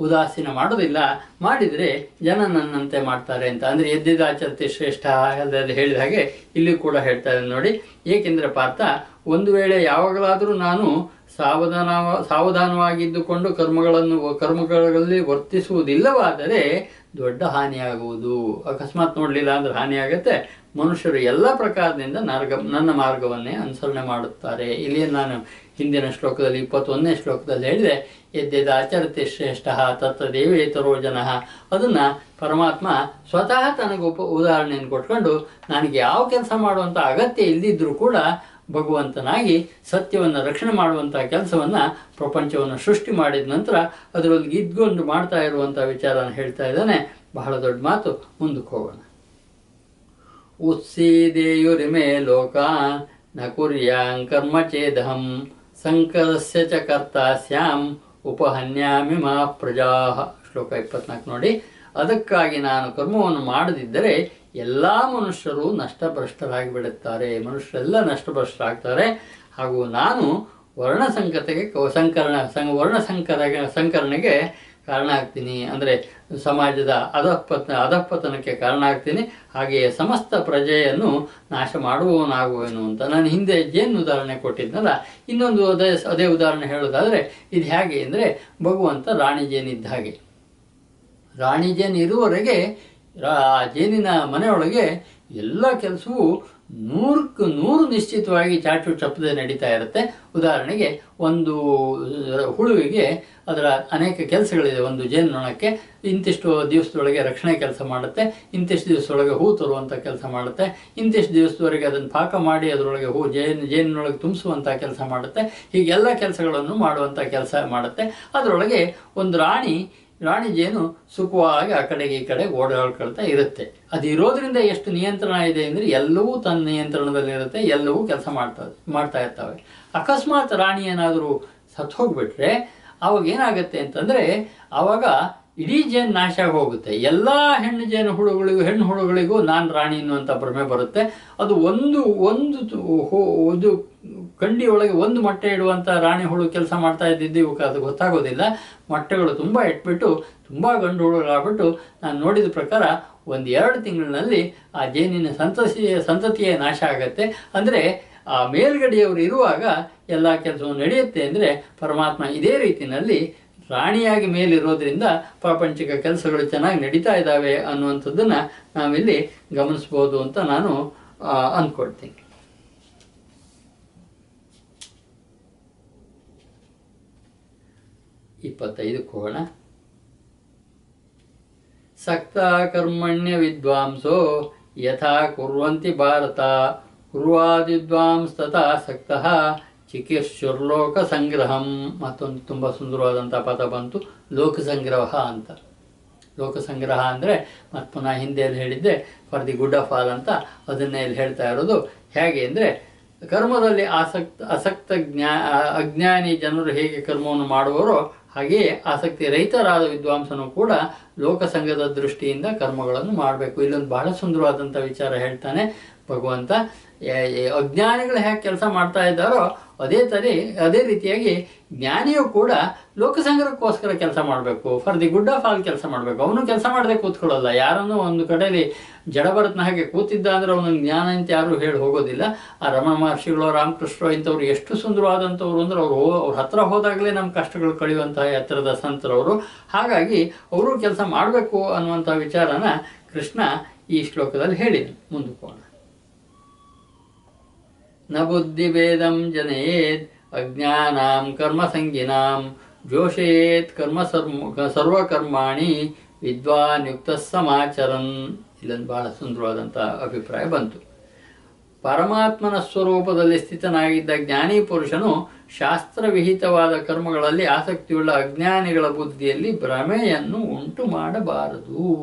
ಉದಾಸೀನ ಮಾಡೋದಿಲ್ಲ, ಮಾಡಿದರೆ ಜನ ನನ್ನಂತೆ ಮಾಡ್ತಾರೆ ಅಂತ. ಅಂದರೆ ಎದ್ದಿದಾಚರತೆ ಶ್ರೇಷ್ಠ ಅದರಲ್ಲಿ ಹೇಳಿದ ಹಾಗೆ ಇಲ್ಲಿ ಕೂಡ ಹೇಳ್ತಾ ಇದ್ದಾನೆ ನೋಡಿ. ಏಕೆಂದರೆ ಪಾರ್ಥ, ಒಂದು ವೇಳೆ ಯಾವಾಗಲಾದರೂ ನಾನು ಸಾವಧಾನವಾಗಿದ್ದುಕೊಂಡು ಕರ್ಮಗಳಲ್ಲಿ ವರ್ತಿಸುವುದಿಲ್ಲವಾದರೆ ದೊಡ್ಡ ಹಾನಿಯಾಗುವುದು. ಅಕಸ್ಮಾತ್ ನೋಡಲಿಲ್ಲ ಅಂದ್ರೆ ಹಾನಿಯಾಗುತ್ತೆ. ಮನುಷ್ಯರು ಎಲ್ಲ ಪ್ರಕಾರದಿಂದ ನನ್ನ ಮಾರ್ಗವನ್ನೇ ಅನುಸರಣೆ ಮಾಡುತ್ತಾರೆ. ಇಲ್ಲಿ ನಾನು ಹಿಂದಿನ ಶ್ಲೋಕದಲ್ಲಿ 21ನೇ ಶ್ಲೋಕದಲ್ಲಿ ಹೇಳಿದೆ, ಎದ್ದೆದಾಚರತೆ ಶ್ರೇಷ್ಠ ತತ್ತದೇವೇತರೋ ಜನಃ. ಅದನ್ನು ಪರಮಾತ್ಮ ಸ್ವತಃ ತನಗೆ ಉದಾಹರಣೆಯನ್ನು ಕೊಟ್ಕೊಂಡು, ನನಗೆ ಯಾವ ಕೆಲಸ ಮಾಡುವಂಥ ಅಗತ್ಯ ಇಲ್ಲದಿದ್ದರೂ ಕೂಡ ಭಗವಂತನಾಗಿ ಸತ್ಯವನ್ನು ರಕ್ಷಣೆ ಮಾಡುವಂಥ ಕೆಲಸವನ್ನು, ಪ್ರಪಂಚವನ್ನು ಸೃಷ್ಟಿ ಮಾಡಿದ ನಂತರ ಅದರಲ್ಲಿ ಇದ್ಕೊಂಡು ಮಾಡ್ತಾ ಇರುವಂಥ ವಿಚಾರನ ಹೇಳ್ತಾ ಇದ್ದಾನೆ. ಬಹಳ ದೊಡ್ಡ ಮಾತು. ಮುಂದಕ್ಕೆ ಹೋಗೋಣ. ಉತ್ಸೀದೇಯುರಿಮೇ ಲೋಕಾನ್ ನ ಕುರ್ಯಾಂ ಕರ್ಮ ಚೇದಹಂ ಸಂಕರಸ್ಯ ಚ ಕರ್ತಾ ಸ್ಯಾಂ ಉಪಹನ್ಯಾಮಿ ಮಾ ಪ್ರಜಾ. ಶ್ಲೋಕ 24 ನೋಡಿ. ಅದಕ್ಕಾಗಿ ನಾನು ಕರ್ಮವನ್ನು ಮಾಡದಿದ್ದರೆ ಎಲ್ಲ ಮನುಷ್ಯರು ನಷ್ಟಭ್ರಷ್ಟರಾಗಿ ಬಿಡುತ್ತಾರೆ, ಮನುಷ್ಯರೆಲ್ಲ ನಷ್ಟಭ್ರಷ್ಟರಾಗ್ತಾರೆ. ಹಾಗೂ ನಾನು ಸಂಕರಣೆಗೆ ಕಾರಣ ಆಗ್ತೀನಿ, ಅಂದರೆ ಸಮಾಜದ ಅಧಃಪತನಕ್ಕೆ ಕಾರಣ ಆಗ್ತೀನಿ. ಹಾಗೆಯೇ ಸಮಸ್ತ ಪ್ರಜೆಯನ್ನು ನಾಶ ಮಾಡುವವನಾಗುವೆನು ಅಂತ ನಾನು ಹಿಂದೆ ಜೇನು ಉದಾಹರಣೆ ಕೊಟ್ಟಿದ್ನಲ್ಲ. ಇನ್ನೊಂದು ಅದೇ ಉದಾಹರಣೆ ಹೇಳೋದಾದರೆ ಇದು ಹೇಗೆ ಅಂದರೆ, ಭಗವಂತ ರಾಣಿ ಜೇನಿದ್ದ ಹಾಗೆ. ರಾಣಿ ಜೇನು ಇರುವವರೆಗೆ ಜೇನಿನ ಮನೆಯೊಳಗೆ ಎಲ್ಲ ಕೆಲಸವೂ 100ಕ್ಕೆ 100 ನಿಶ್ಚಿತವಾಗಿ ಚಾಚು ಚಪ್ಪದೆ ನಡೀತಾ ಇರುತ್ತೆ. ಉದಾಹರಣೆಗೆ ಒಂದು ಹುಳುವಿಗೆ ಅದರ ಅನೇಕ ಕೆಲಸಗಳಿದೆ. ಒಂದು ಜೇನುನೊಣಕ್ಕೆ ಇಂತಿಷ್ಟು ದಿವಸದೊಳಗೆ ರಕ್ಷಣೆ ಕೆಲಸ ಮಾಡುತ್ತೆ, ಇಂತಿಷ್ಟು ದಿವಸದೊಳಗೆ ಹೂ ತರುವಂಥ ಕೆಲಸ ಮಾಡುತ್ತೆ, ಇಂತಿಷ್ಟು ದಿವಸದವರೆಗೆ ಅದನ್ನು ಪಾಕ ಮಾಡಿ ಅದರೊಳಗೆ ಜೇನಿನೊಳಗೆ ತುಂಬಿಸುವಂಥ ಕೆಲಸ ಮಾಡುತ್ತೆ. ಹೀಗೆಲ್ಲ ಕೆಲಸಗಳನ್ನು ಮಾಡುವಂಥ ಕೆಲಸ ಮಾಡುತ್ತೆ. ಅದರೊಳಗೆ ಒಂದು ರಾಣಿ ಜೇನು ಸುಖವಾಗಿ ಆ ಕಡೆಗೆ ಈ ಕಡೆ ಓಡಾಡ್ಕೊಳ್ತಾ ಇರುತ್ತೆ. ಅದು ಇರೋದ್ರಿಂದ ಎಷ್ಟು ನಿಯಂತ್ರಣ ಇದೆ ಅಂದರೆ, ಎಲ್ಲವೂ ತನ್ನ ನಿಯಂತ್ರಣದಲ್ಲಿರುತ್ತೆ, ಎಲ್ಲವೂ ಕೆಲಸ ಮಾಡ್ತಾ ಇರ್ತವೆ. ಅಕಸ್ಮಾತ್ ರಾಣಿ ಏನಾದರೂ ಸತ್ತು ಹೋಗ್ಬಿಟ್ರೆ ಅವಾಗ ಏನಾಗುತ್ತೆ ಅಂತಂದರೆ, ಆವಾಗ ಇಡೀ ಜೇನು ನಾಶ ಆಗಿ ಹೋಗುತ್ತೆ. ಎಲ್ಲ ಹೆಣ್ಣು ಹುಳುಗಳಿಗೂ ನಾನು ರಾಣಿ ಅನ್ನುವಂಥ ಭ್ರಮೆ ಬರುತ್ತೆ. ಅದು ಒಂದು ಕಂಡಿಯೊಳಗೆ ಒಂದು ಮೊಟ್ಟೆ ಇಡುವಂಥ ರಾಣಿ ಹುಳು ಕೆಲಸ ಮಾಡ್ತಾ ಇದ್ದಿದ್ದು ಇವಕ್ಕೆ ಅದು ಗೊತ್ತಾಗೋದಿಲ್ಲ. ಮೊಟ್ಟೆಗಳು ತುಂಬ ಇಟ್ಬಿಟ್ಟು ತುಂಬ ಗಂಡು ಹುಳುಗಳಾಗ್ಬಿಟ್ಟು ನಾನು ನೋಡಿದ ಪ್ರಕಾರ 1-2 ತಿಂಗಳಿನಲ್ಲಿ ಆ ಜೇನಿನ ಸಂತತಿಯೇ ನಾಶ ಆಗತ್ತೆ. ಅಂದರೆ ಆ ಮೇಲ್ಗಡೆಯವರು ಇರುವಾಗ ಎಲ್ಲ ಕೆಲಸವು ನಡೆಯುತ್ತೆ. ಅಂದರೆ ಪರಮಾತ್ಮ ಇದೇ ರೀತಿಯಲ್ಲಿ ರಾಣಿಯಾಗಿ ಮೇಲಿರೋದ್ರಿಂದ ಪ್ರಾಪಂಚಿಕ ಕೆಲಸಗಳು ಚೆನ್ನಾಗಿ ನಡೀತಾ ಇದ್ದಾವೆ ಅನ್ನುವಂಥದ್ದನ್ನು ನಾವಿಲ್ಲಿ ಗಮನಿಸ್ಬೋದು ಅಂತ ನಾನು ಅಂದ್ಕೊಳ್ತೀನಿ. ಹೋಗೋಣ. ಸಕ್ತ ಕರ್ಮಣ್ಯ ವಿದ್ವಾಂಸೋ ಯಥಾ ಕುರ್ವಂತಿ ಭಾರತ ಕುರ್ವಾದಿದ್ವಾಂಸ್ ತಥಾ ಸಕ್ತಃ ಚಿಕಿತ್ಸುರ್ಲೋಕ ಸಂಗ್ರಹಂ. ಮತ್ತೊಂದು ತುಂಬ ಸುಂದರವಾದಂಥ ಪದ ಬಂತು, ಲೋಕ ಸಂಗ್ರಹ ಅಂತ. ಲೋಕ ಸಂಗ್ರಹ ಅಂದರೆ ಮತ್ತೆ ಪುನಃ ಹಿಂದೆಯಲ್ಲಿ ಹೇಳಿದ್ದೆ for the good of all ಅಂತ. ಅದನ್ನೇ ಇಲ್ಲಿ ಹೇಳ್ತಾ ಇರೋದು. ಹೇಗೆ ಅಂದರೆ, ಕರ್ಮದಲ್ಲಿ ಅಜ್ಞಾನಿ ಜನರು ಹೇಗೆ ಕರ್ಮವನ್ನು ಮಾಡುವರೋ ಹಾಗೆಯೇ ಆಸಕ್ತಿ ರಹಿತರಾದ ವಿದ್ವಾಂಸನು ಕೂಡ ಲೋಕಸಂಗದ ದೃಷ್ಟಿಯಿಂದ ಕರ್ಮಗಳನ್ನು ಮಾಡಬೇಕು. ಇಲ್ಲೊಂದು ಬಹಳ ಸುಂದರವಾದಂಥ ವಿಚಾರ ಹೇಳ್ತಾನೆ ಭಗವಂತ. ಅಜ್ಞಾನಿಗಳು ಹೇಗೆ ಕೆಲಸ ಮಾಡ್ತಾ ಇದ್ದಾರೋ ಅದೇ ರೀತಿಯಾಗಿ ಜ್ಞಾನಿಯು ಕೂಡ ಲೋಕಸಂಗ್ರಹಕ್ಕೋಸ್ಕರ ಕೆಲಸ ಮಾಡಬೇಕು, for the good of all ಕೆಲಸ ಮಾಡಬೇಕು. ಅವನು ಕೆಲಸ ಮಾಡದೆ ಕೂತ್ಕೊಳ್ಳಲ್ಲ. ಯಾರನ್ನೂ ಒಂದು ಕಡೆಯಲ್ಲಿ ಜಡಭರತ್ನ ಹಾಗೆ ಕೂತಿದ್ದ ಅಂದ್ರೆ ಅವನ ಜ್ಞಾನ ಅಂತ ಯಾರು ಹೇಳಿ ಹೋಗೋದಿಲ್ಲ. ಆ ರಮಣ ಮಹರ್ಷಿಗಳು, ರಾಮಕೃಷ್ಣರು ಇಂಥವ್ರು ಎಷ್ಟು ಸುಂದರವಾದಂಥವ್ರು ಅಂದ್ರೆ ಅವ್ರ ಹತ್ರ ಹೋದಾಗಲೇ ನಮ್ಮ ಕಷ್ಟಗಳು ಕಳೆಯುವಂತಹ ಎತ್ತರದ ಸಂತರವರು. ಹಾಗಾಗಿ ಅವರು ಕೆಲಸ ಮಾಡಬೇಕು ಅನ್ನುವಂಥ ವಿಚಾರನ ಕೃಷ್ಣ ಈ ಶ್ಲೋಕದಲ್ಲಿ ಹೇಳಿದ. ಮುಂದಕ್ಕೆ ಹೋಗೋಣ. ನ ಬುದ್ಧಿಭೇದಂ ಜನಯೇದ್ ಅಜ್ಞಾನಾಂ ಕರ್ಮಸಂಗಿನಾಂ ಜೋಷಯೇತ್ ಸರ್ವಕರ್ಮಾಣಿ ವಿದ್ವಾನ್ ಯುಕ್ತ ಸಮಾಚರನ್. ಇಲ್ಲೊಂದು ಬಹಳ ಸುಂದರವಾದಂಥ ಅಭಿಪ್ರಾಯ ಬಂತು. ಪರಮಾತ್ಮನ ಸ್ವರೂಪದಲ್ಲಿ ಸ್ಥಿತನಾಗಿದ್ದ ಜ್ಞಾನಿ ಪುರುಷನು ಶಾಸ್ತ್ರವಿಹಿತವಾದ ಕರ್ಮಗಳಲ್ಲಿ ಆಸಕ್ತಿಯುಳ್ಳ ಅಜ್ಞಾನಿಗಳ ಬುದ್ಧಿಯಲ್ಲಿ ಭ್ರಮೆಯನ್ನು ಉಂಟು ಮಾಡಬಾರದು.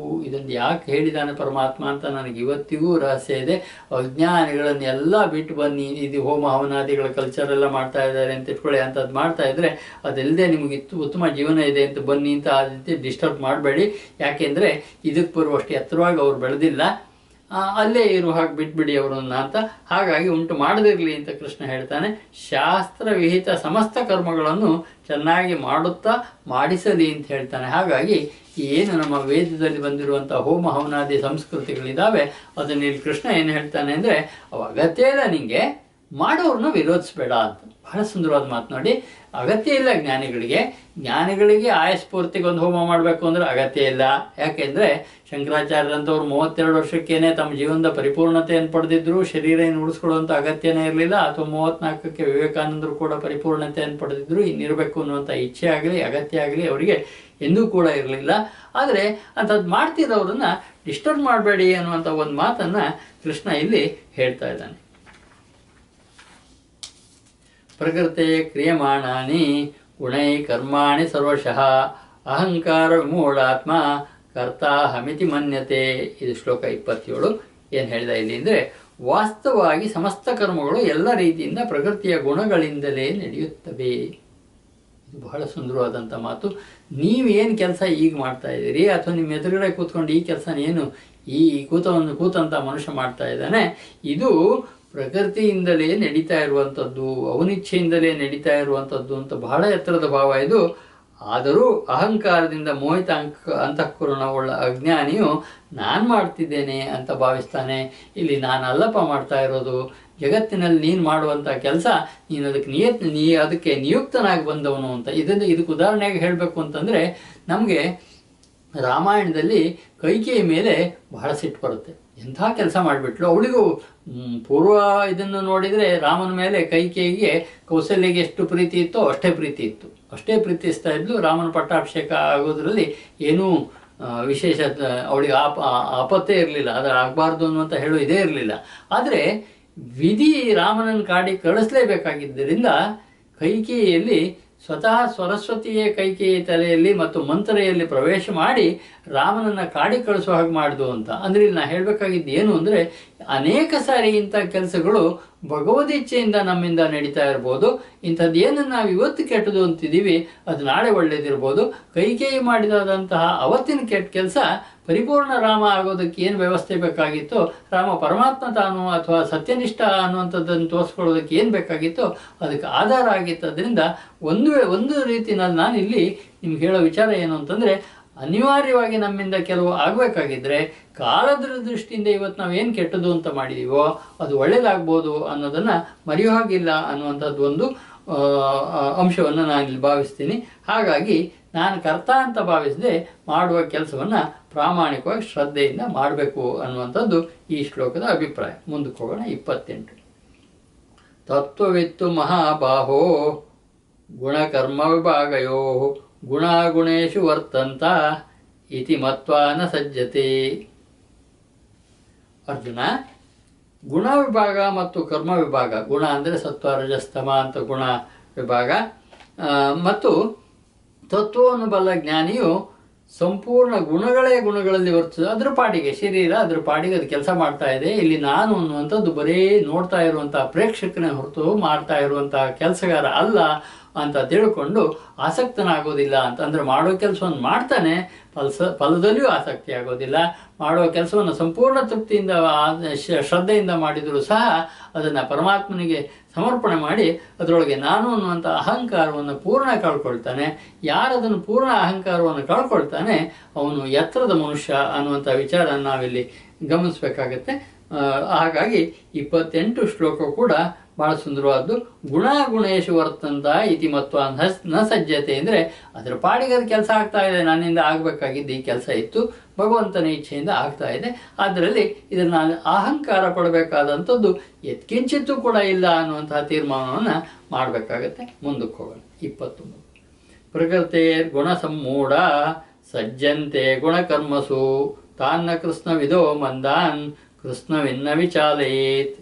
ಇದನ್ನು ಯಾಕೆ ಹೇಳಿದಾನೆ ಪರಮಾತ್ಮ ಅಂತ ನನಗೆ ಇವತ್ತಿಗೂ ರಹಸ್ಯ ಇದೆ. ಅಜ್ಞಾನಿಗಳನ್ನೆಲ್ಲ ಬಿಟ್ಟು ಬನ್ನಿ, ಇದು ಹೋಮ ಹವನಾದಿಗಳ ಕಲ್ಚರ್ ಎಲ್ಲ ಮಾಡ್ತಾ ಇದ್ದಾರೆ ಅಂತ ಇಟ್ಕೊಳ್ಳಿ, ಅಂಥದ್ದು ಮಾಡ್ತಾ ಇದ್ರೆ ಅದಲ್ಲದೆ ನಿಮಗೆ ಉತ್ತಮ ಜೀವನ ಇದೆ ಅಂತ ಬನ್ನಿ ಅಂತ ಆ ರೀತಿ ಡಿಸ್ಟರ್ಬ್ ಮಾಡಬೇಡಿ. ಯಾಕೆಂದರೆ ಇದಕ್ಕೆ ಬರುವಷ್ಟು ಎತ್ತರವಾಗಿ ಅವ್ರು ಬೆಳೆದಿಲ್ಲ, ಅಲ್ಲೇ ಇರುವ ಹಾಗೆ ಬಿಟ್ಬಿಡಿ ಅವರನ್ನ ಅಂತ. ಹಾಗಾಗಿ ಉಂಟು ಮಾಡದಿರಲಿ ಅಂತ ಕೃಷ್ಣ ಹೇಳ್ತಾನೆ. ಶಾಸ್ತ್ರವಿಹಿತ ಸಮಸ್ತ ಕರ್ಮಗಳನ್ನು ಚೆನ್ನಾಗಿ ಮಾಡುತ್ತಾ ಮಾಡಿಸಲಿ ಅಂತ ಹೇಳ್ತಾನೆ. ಹಾಗಾಗಿ ಏನು ನಮ್ಮ ವೇದದಲ್ಲಿ ಬಂದಿರುವಂಥ ಹೋಮ ಹವನಾದಿ ಸಂಸ್ಕೃತಿಗಳಿದ್ದಾವೆ ಅದನ್ನ ಇಲ್ಲಿ ಕೃಷ್ಣ ಏನು ಹೇಳ್ತಾನೆ ಅಂದರೆ, ಅವು ಅಗತ್ಯ ಇಲ್ಲ, ನಿಂಗೆ ಮಾಡೋರನ್ನ ವಿರೋಧಿಸಬೇಡ ಅಂತ. ಬಹಳ ಸುಂದರವಾದ ಮಾತು ನೋಡಿ. ಅಗತ್ಯ ಇಲ್ಲ ಜ್ಞಾನಿಗಳಿಗೆ ಆಯಸ್ಫೂರ್ತಿಗೆ ಒಂದು ಹೋಮ ಮಾಡಬೇಕು ಅಂದ್ರೆ ಅಗತ್ಯ ಇಲ್ಲ. ಯಾಕೆಂದರೆ ಶಂಕರಾಚಾರ್ಯರಂಥವ್ರು 32 ವರ್ಷಕ್ಕೇನೆ ತಮ್ಮ ಜೀವನದ ಪರಿಪೂರ್ಣತೆಯನ್ನು ಪಡೆದಿದ್ರು, ಶರೀರ ಏನು ಉಳಿಸ್ಕೊಳ್ಳುವಂಥ ಅಗತ್ಯನೇ ಇರಲಿಲ್ಲ. ಅಥವಾ 34ಕ್ಕೆ ವಿವೇಕಾನಂದರು ಕೂಡ ಪರಿಪೂರ್ಣತೆಯನ್ನು ಪಡೆದಿದ್ರು. ಇನ್ನಿರಬೇಕು ಅನ್ನುವಂಥ ಇಚ್ಛೆ ಆಗಲಿ ಅಗತ್ಯ ಆಗಲಿ ಅವರಿಗೆ ಎಂದೂ ಕೂಡ ಇರಲಿಲ್ಲ. ಆದರೆ ಅಂಥದ್ದು ಮಾಡ್ತಿರೋರನ್ನ ಡಿಸ್ಟರ್ಬ್ ಮಾಡಬೇಡಿ ಅನ್ನುವಂಥ ಒಂದು ಮಾತನ್ನು ಕೃಷ್ಣ ಇಲ್ಲಿ ಹೇಳ್ತಾ ಇದ್ದಾನೆ. ಪ್ರಕೃತೆ ಕ್ರಿಯಮಾಣಾನಿ ಗುಣೈ ಕರ್ಮಾಣಿ ಸರ್ವಶಃ ಅಹಂಕಾರ ವಿಮೂಢಾತ್ಮ ಕರ್ತಾಹಮಿತಿ ಮನ್ಯತೆ. ಇದು ಶ್ಲೋಕ 27. ಏನು ಹೇಳಿದ ಇಲ್ಲಿ ಅಂದರೆ, ವಾಸ್ತವವಾಗಿ ಸಮಸ್ತ ಕರ್ಮಗಳು ಎಲ್ಲ ರೀತಿಯಿಂದ ಪ್ರಕೃತಿಯ ಗುಣಗಳಿಂದಲೇ ನಡೆಯುತ್ತವೆ. ಇದು ಬಹಳ ಸುಂದರವಾದಂಥ ಮಾತು. ನೀವೇನು ಕೆಲಸ ಈಗ ಮಾಡ್ತಾ ಇದ್ದೀರಿ, ಅಥವಾ ನಿಮ್ಮ ಎದುರುಗಡೆ ಕೂತ್ಕೊಂಡು ಈ ಕೆಲಸ ಏನು ಈ ಕೂತಂಥ ಮನುಷ್ಯ ಮಾಡ್ತಾ ಇದ್ದಾನೆ, ಇದು ಪ್ರಕೃತಿಯಿಂದಲೇ ನಡೀತಾ ಇರುವಂಥದ್ದು, ಅವನಿಚ್ಛೆಯಿಂದಲೇ ನಡೀತಾ ಇರುವಂಥದ್ದು ಅಂತ ಬಹಳ ಎತ್ತರದ ಭಾವ ಇದು. ಆದರೂ ಅಹಂಕಾರದಿಂದ ಮೋಹಿತ ಅಂತಃಕರಣವುಳ್ಳ ಅಜ್ಞಾನಿಯು ನಾನು ಮಾಡ್ತಿದ್ದೇನೆ ಅಂತ ಭಾವಿಸ್ತಾನೆ. ಇಲ್ಲಿ ನಾನು ಅಲ್ಲಪ್ಪ ಮಾಡ್ತಾ ಇರೋದು, ಜಗತ್ತಿನಲ್ಲಿ ನೀನು ಮಾಡುವಂಥ ಕೆಲಸ ನೀನು ಅದಕ್ಕೆ ನಿಯುಕ್ತನಾಗಿ ಬಂದವನು ಅಂತ. ಇದಕ್ಕೆ ಉದಾಹರಣೆಯಾಗಿ ಹೇಳಬೇಕು ಅಂತಂದರೆ, ನಮಗೆ ರಾಮಾಯಣದಲ್ಲಿ ಕೈಕೇಯಿ ಮೇಲೆ ಬಹಳ ಸಿಟ್ಟು ಬರುತ್ತೆ. ಎಂಥ ಕೆಲಸ ಮಾಡಿಬಿಟ್ಲು. ಅವಳಿಗೂ ಪೂರ್ವ ಇದನ್ನು ನೋಡಿದರೆ ರಾಮನ ಮೇಲೆ ಕೈಕೇಯಿಗೆ ಕೌಸಲ್ಯಗೆ ಎಷ್ಟು ಪ್ರೀತಿ ಇತ್ತೋ ಅಷ್ಟೇ ಪ್ರೀತಿಸ್ತಾ ಇದ್ಲು. ರಾಮನ ಪಟ್ಟಾಭಿಷೇಕ ಆಗೋದ್ರಲ್ಲಿ ಏನೂ ವಿಶೇಷ ಅವಳಿಗೆ ಆಪತ್ತೇ ಇರಲಿಲ್ಲ, ಅದು ಆಗಬಾರ್ದು ಅನ್ನುವಂಥ ಹೇಳೋ ಇದೇ ಇರಲಿಲ್ಲ. ಆದರೆ ವಿಧಿ ರಾಮನನ್ನು ಕಾಡಿ ಕಳಿಸ್ಲೇಬೇಕಾಗಿದ್ದರಿಂದ ಕೈಕೇಯಿಯಲ್ಲಿ ಸ್ವತಃ ಸರಸ್ವತಿಯೇ ಕೈಕೇಯಿ ತಲೆಯಲ್ಲಿ ಮತ್ತು ಮಂತ್ರೆಯಲ್ಲಿ ಪ್ರವೇಶ ಮಾಡಿ ರಾಮನನ್ನು ಕಾಡಿ ಕಳಿಸೋ ಹಾಗೆ ಮಾಡಿದು ಅಂತ. ಅಂದರೆ ಇಲ್ಲಿ ನಾ ಹೇಳಬೇಕಾಗಿದ್ದು ಏನು ಅಂದರೆ, ಅನೇಕ ಸಾರಿ ಇಂಥ ಕೆಲಸಗಳು ಭಗವದಿಚ್ಛೆಯಿಂದ ನಮ್ಮಿಂದ ನಡೀತಾ ಇರ್ಬೋದು. ಇಂಥದ್ದು ಏನನ್ನು ನಾವು ಇವತ್ತು ಕೆಟ್ಟದು ಅಂತಿದ್ದೀವಿ ಅದು ನಾಳೆ ಒಳ್ಳೇದಿರ್ಬೋದು. ಕೈಕೇಯಿ ಮಾಡಿದಂತಹ ಅವತ್ತಿನ ಕೆಟ್ಟ ಕೆಲಸ ಪರಿಪೂರ್ಣ ರಾಮ ಆಗೋದಕ್ಕೆ ಏನು ವ್ಯವಸ್ಥೆ ಬೇಕಾಗಿತ್ತೋ, ರಾಮ ಪರಮಾತ್ಮ ತಾನು ಅಥವಾ ಸತ್ಯನಿಷ್ಠ ಅನ್ನುವಂಥದ್ದನ್ನು ತೋರಿಸ್ಕೊಳ್ಳೋದಕ್ಕೆ ಏನು ಬೇಕಾಗಿತ್ತೋ ಅದಕ್ಕೆ ಆಧಾರ ಆಗಿತ್ತದ್ರಿಂದ ಒಂದು ರೀತಿಯಲ್ಲಿ ನಾನು ಇಲ್ಲಿ ನಿಮ್ಗೆ ಹೇಳೋ ವಿಚಾರ ಏನು ಅಂತಂದರೆ, ಅನಿವಾರ್ಯವಾಗಿ ನಮ್ಮಿಂದ ಕೆಲವು ಆಗಬೇಕಾಗಿದ್ದರೆ ಕಾಲದ ದೃಷ್ಟಿಯಿಂದ ಇವತ್ತು ನಾವೇನು ಕೆಟ್ಟದು ಅಂತ ಮಾಡಿದೀವೋ ಅದು ಒಳ್ಳೇದಾಗ್ಬೋದು ಅನ್ನೋದನ್ನು ಮರೆಯೋ ಹಾಗಿಲ್ಲ ಅನ್ನುವಂಥದ್ದು ಒಂದು ಅಂಶವನ್ನು ನಾನು ಇಲ್ಲಿ ಭಾವಿಸ್ತೀನಿ. ಹಾಗಾಗಿ ನಾನು ಕರ್ತ ಅಂತ ಭಾವಿಸದೆ ಮಾಡುವ ಕೆಲಸವನ್ನು ಪ್ರಾಮಾಣಿಕವಾಗಿ ಶ್ರದ್ಧೆಯಿಂದ ಮಾಡಬೇಕು ಅನ್ನುವಂಥದ್ದು ಈ ಶ್ಲೋಕದ ಅಭಿಪ್ರಾಯ. ಮುಂದಕ್ಕೆ ಹೋಗೋಣ. 28. ತತ್ವವಿತ್ತು ಮಹಾಬಾಹೋ ಗುಣಕರ್ಮ ವಿಭಾಗಯೋ ಗುಣಾಗುಣೇಶು ವರ್ತಂತ ಇತಿ ಮತ್ವಾ ನ ಸಜ್ಜತೆ. ಅರ್ಜುನ, ಗುಣ ವಿಭಾಗ ಮತ್ತು ಕರ್ಮ ವಿಭಾಗ, ಗುಣ ಅಂದರೆ ಸತ್ವ ರಜಸ್ತಮ ಅಂತ ಗುಣ ವಿಭಾಗ, ಮತ್ತು ತತ್ವವನ್ನು ಬಲ್ಲ ಜ್ಞಾನಿಯು ಸಂಪೂರ್ಣ ಗುಣಗಳಲ್ಲಿ ವರ್ತಿಸ ಅದ್ರ ಪಾಡಿಗೆ ಶರೀರ ಅದ್ರ ಪಾಡಿಗೆ ಅದು ಕೆಲಸ ಮಾಡ್ತಾ ಇದೆ. ಇಲ್ಲಿ ನಾನು ಅನ್ನುವಂಥದ್ದು ಬರೀ ನೋಡ್ತಾ ಇರುವಂತಹ ಪ್ರೇಕ್ಷಕನೇ ಹೊರತು ಮಾಡ್ತಾ ಇರುವಂತಹ ಕೆಲಸಗಾರ ಅಲ್ಲ ಅಂತ ತಿಳ್ಕೊಂಡು ಆಸಕ್ತನಾಗೋದಿಲ್ಲ ಅಂತಂದರೆ ಮಾಡೋ ಕೆಲಸವನ್ನು ಮಾಡ್ತಾನೆ, ಫಲದಲ್ಲಿಯೂ ಆಸಕ್ತಿ ಆಗೋದಿಲ್ಲ. ಮಾಡುವ ಕೆಲಸವನ್ನು ಸಂಪೂರ್ಣ ತೃಪ್ತಿಯಿಂದ ಶ್ರದ್ಧೆಯಿಂದ ಮಾಡಿದರೂ ಸಹ ಅದನ್ನು ಪರಮಾತ್ಮನಿಗೆ ಸಮರ್ಪಣೆ ಮಾಡಿ ಅದರೊಳಗೆ ನಾನು ಅನ್ನುವಂಥ ಅಹಂಕಾರವನ್ನು ಪೂರ್ಣ ಕಳ್ಕೊಳ್ತಾನೆ. ಯಾರದನ್ನು ಪೂರ್ಣ ಅಹಂಕಾರವನ್ನು ಕಳ್ಕೊಳ್ತಾನೆ ಅವನು ಎತ್ತರದ ಮನುಷ್ಯ ಅನ್ನುವಂಥ ವಿಚಾರ ನಾವಿಲ್ಲಿ ಗಮನಿಸಬೇಕಾಗತ್ತೆ. ಹಾಗಾಗಿ 28 ಶ್ಲೋಕ ಕೂಡ ಬಹಳ ಸುಂದರವಾದ್ದು. ಗುಣೇಶು ವರ್ತಂತ ಇತಿ ಮತ್ವ ನ ಸಜ್ಜತೆ ಅಂದರೆ ಅದರ ಪಾಡಿಗೆ ಅದು ಕೆಲಸ ಆಗ್ತಾ ಇದೆ, ನನ್ನಿಂದ ಆಗಬೇಕಾಗಿದ್ದು ಈ ಕೆಲಸ ಇತ್ತು, ಭಗವಂತನ ಇಚ್ಛೆಯಿಂದ ಆಗ್ತಾ ಇದೆ, ಅದರಲ್ಲಿ ಇದನ್ನು ನಾನು ಅಹಂಕಾರ ಪಡಬೇಕಾದಂಥದ್ದು ಎತ್ಕಿಂಚಿತ್ತೂ ಕೂಡ ಇಲ್ಲ ಅನ್ನುವಂತಹ ತೀರ್ಮಾನವನ್ನು ಮಾಡಬೇಕಾಗತ್ತೆ. ಮುಂದಕ್ಕೆ ಹೋಗೋಣ. 29 ಪ್ರಕೃತಿ ಗುಣಸಮ್ಮೂಢ ಸಜ್ಜಂತೆ ಗುಣಕರ್ಮಸು ತಾನ್ನ ಕೃಷ್ಣವಿದೋ ಮಂದಾನ್ ಕೃಷ್ಣವಿನ್ನ ವಿಚಾಲಯೇತ್.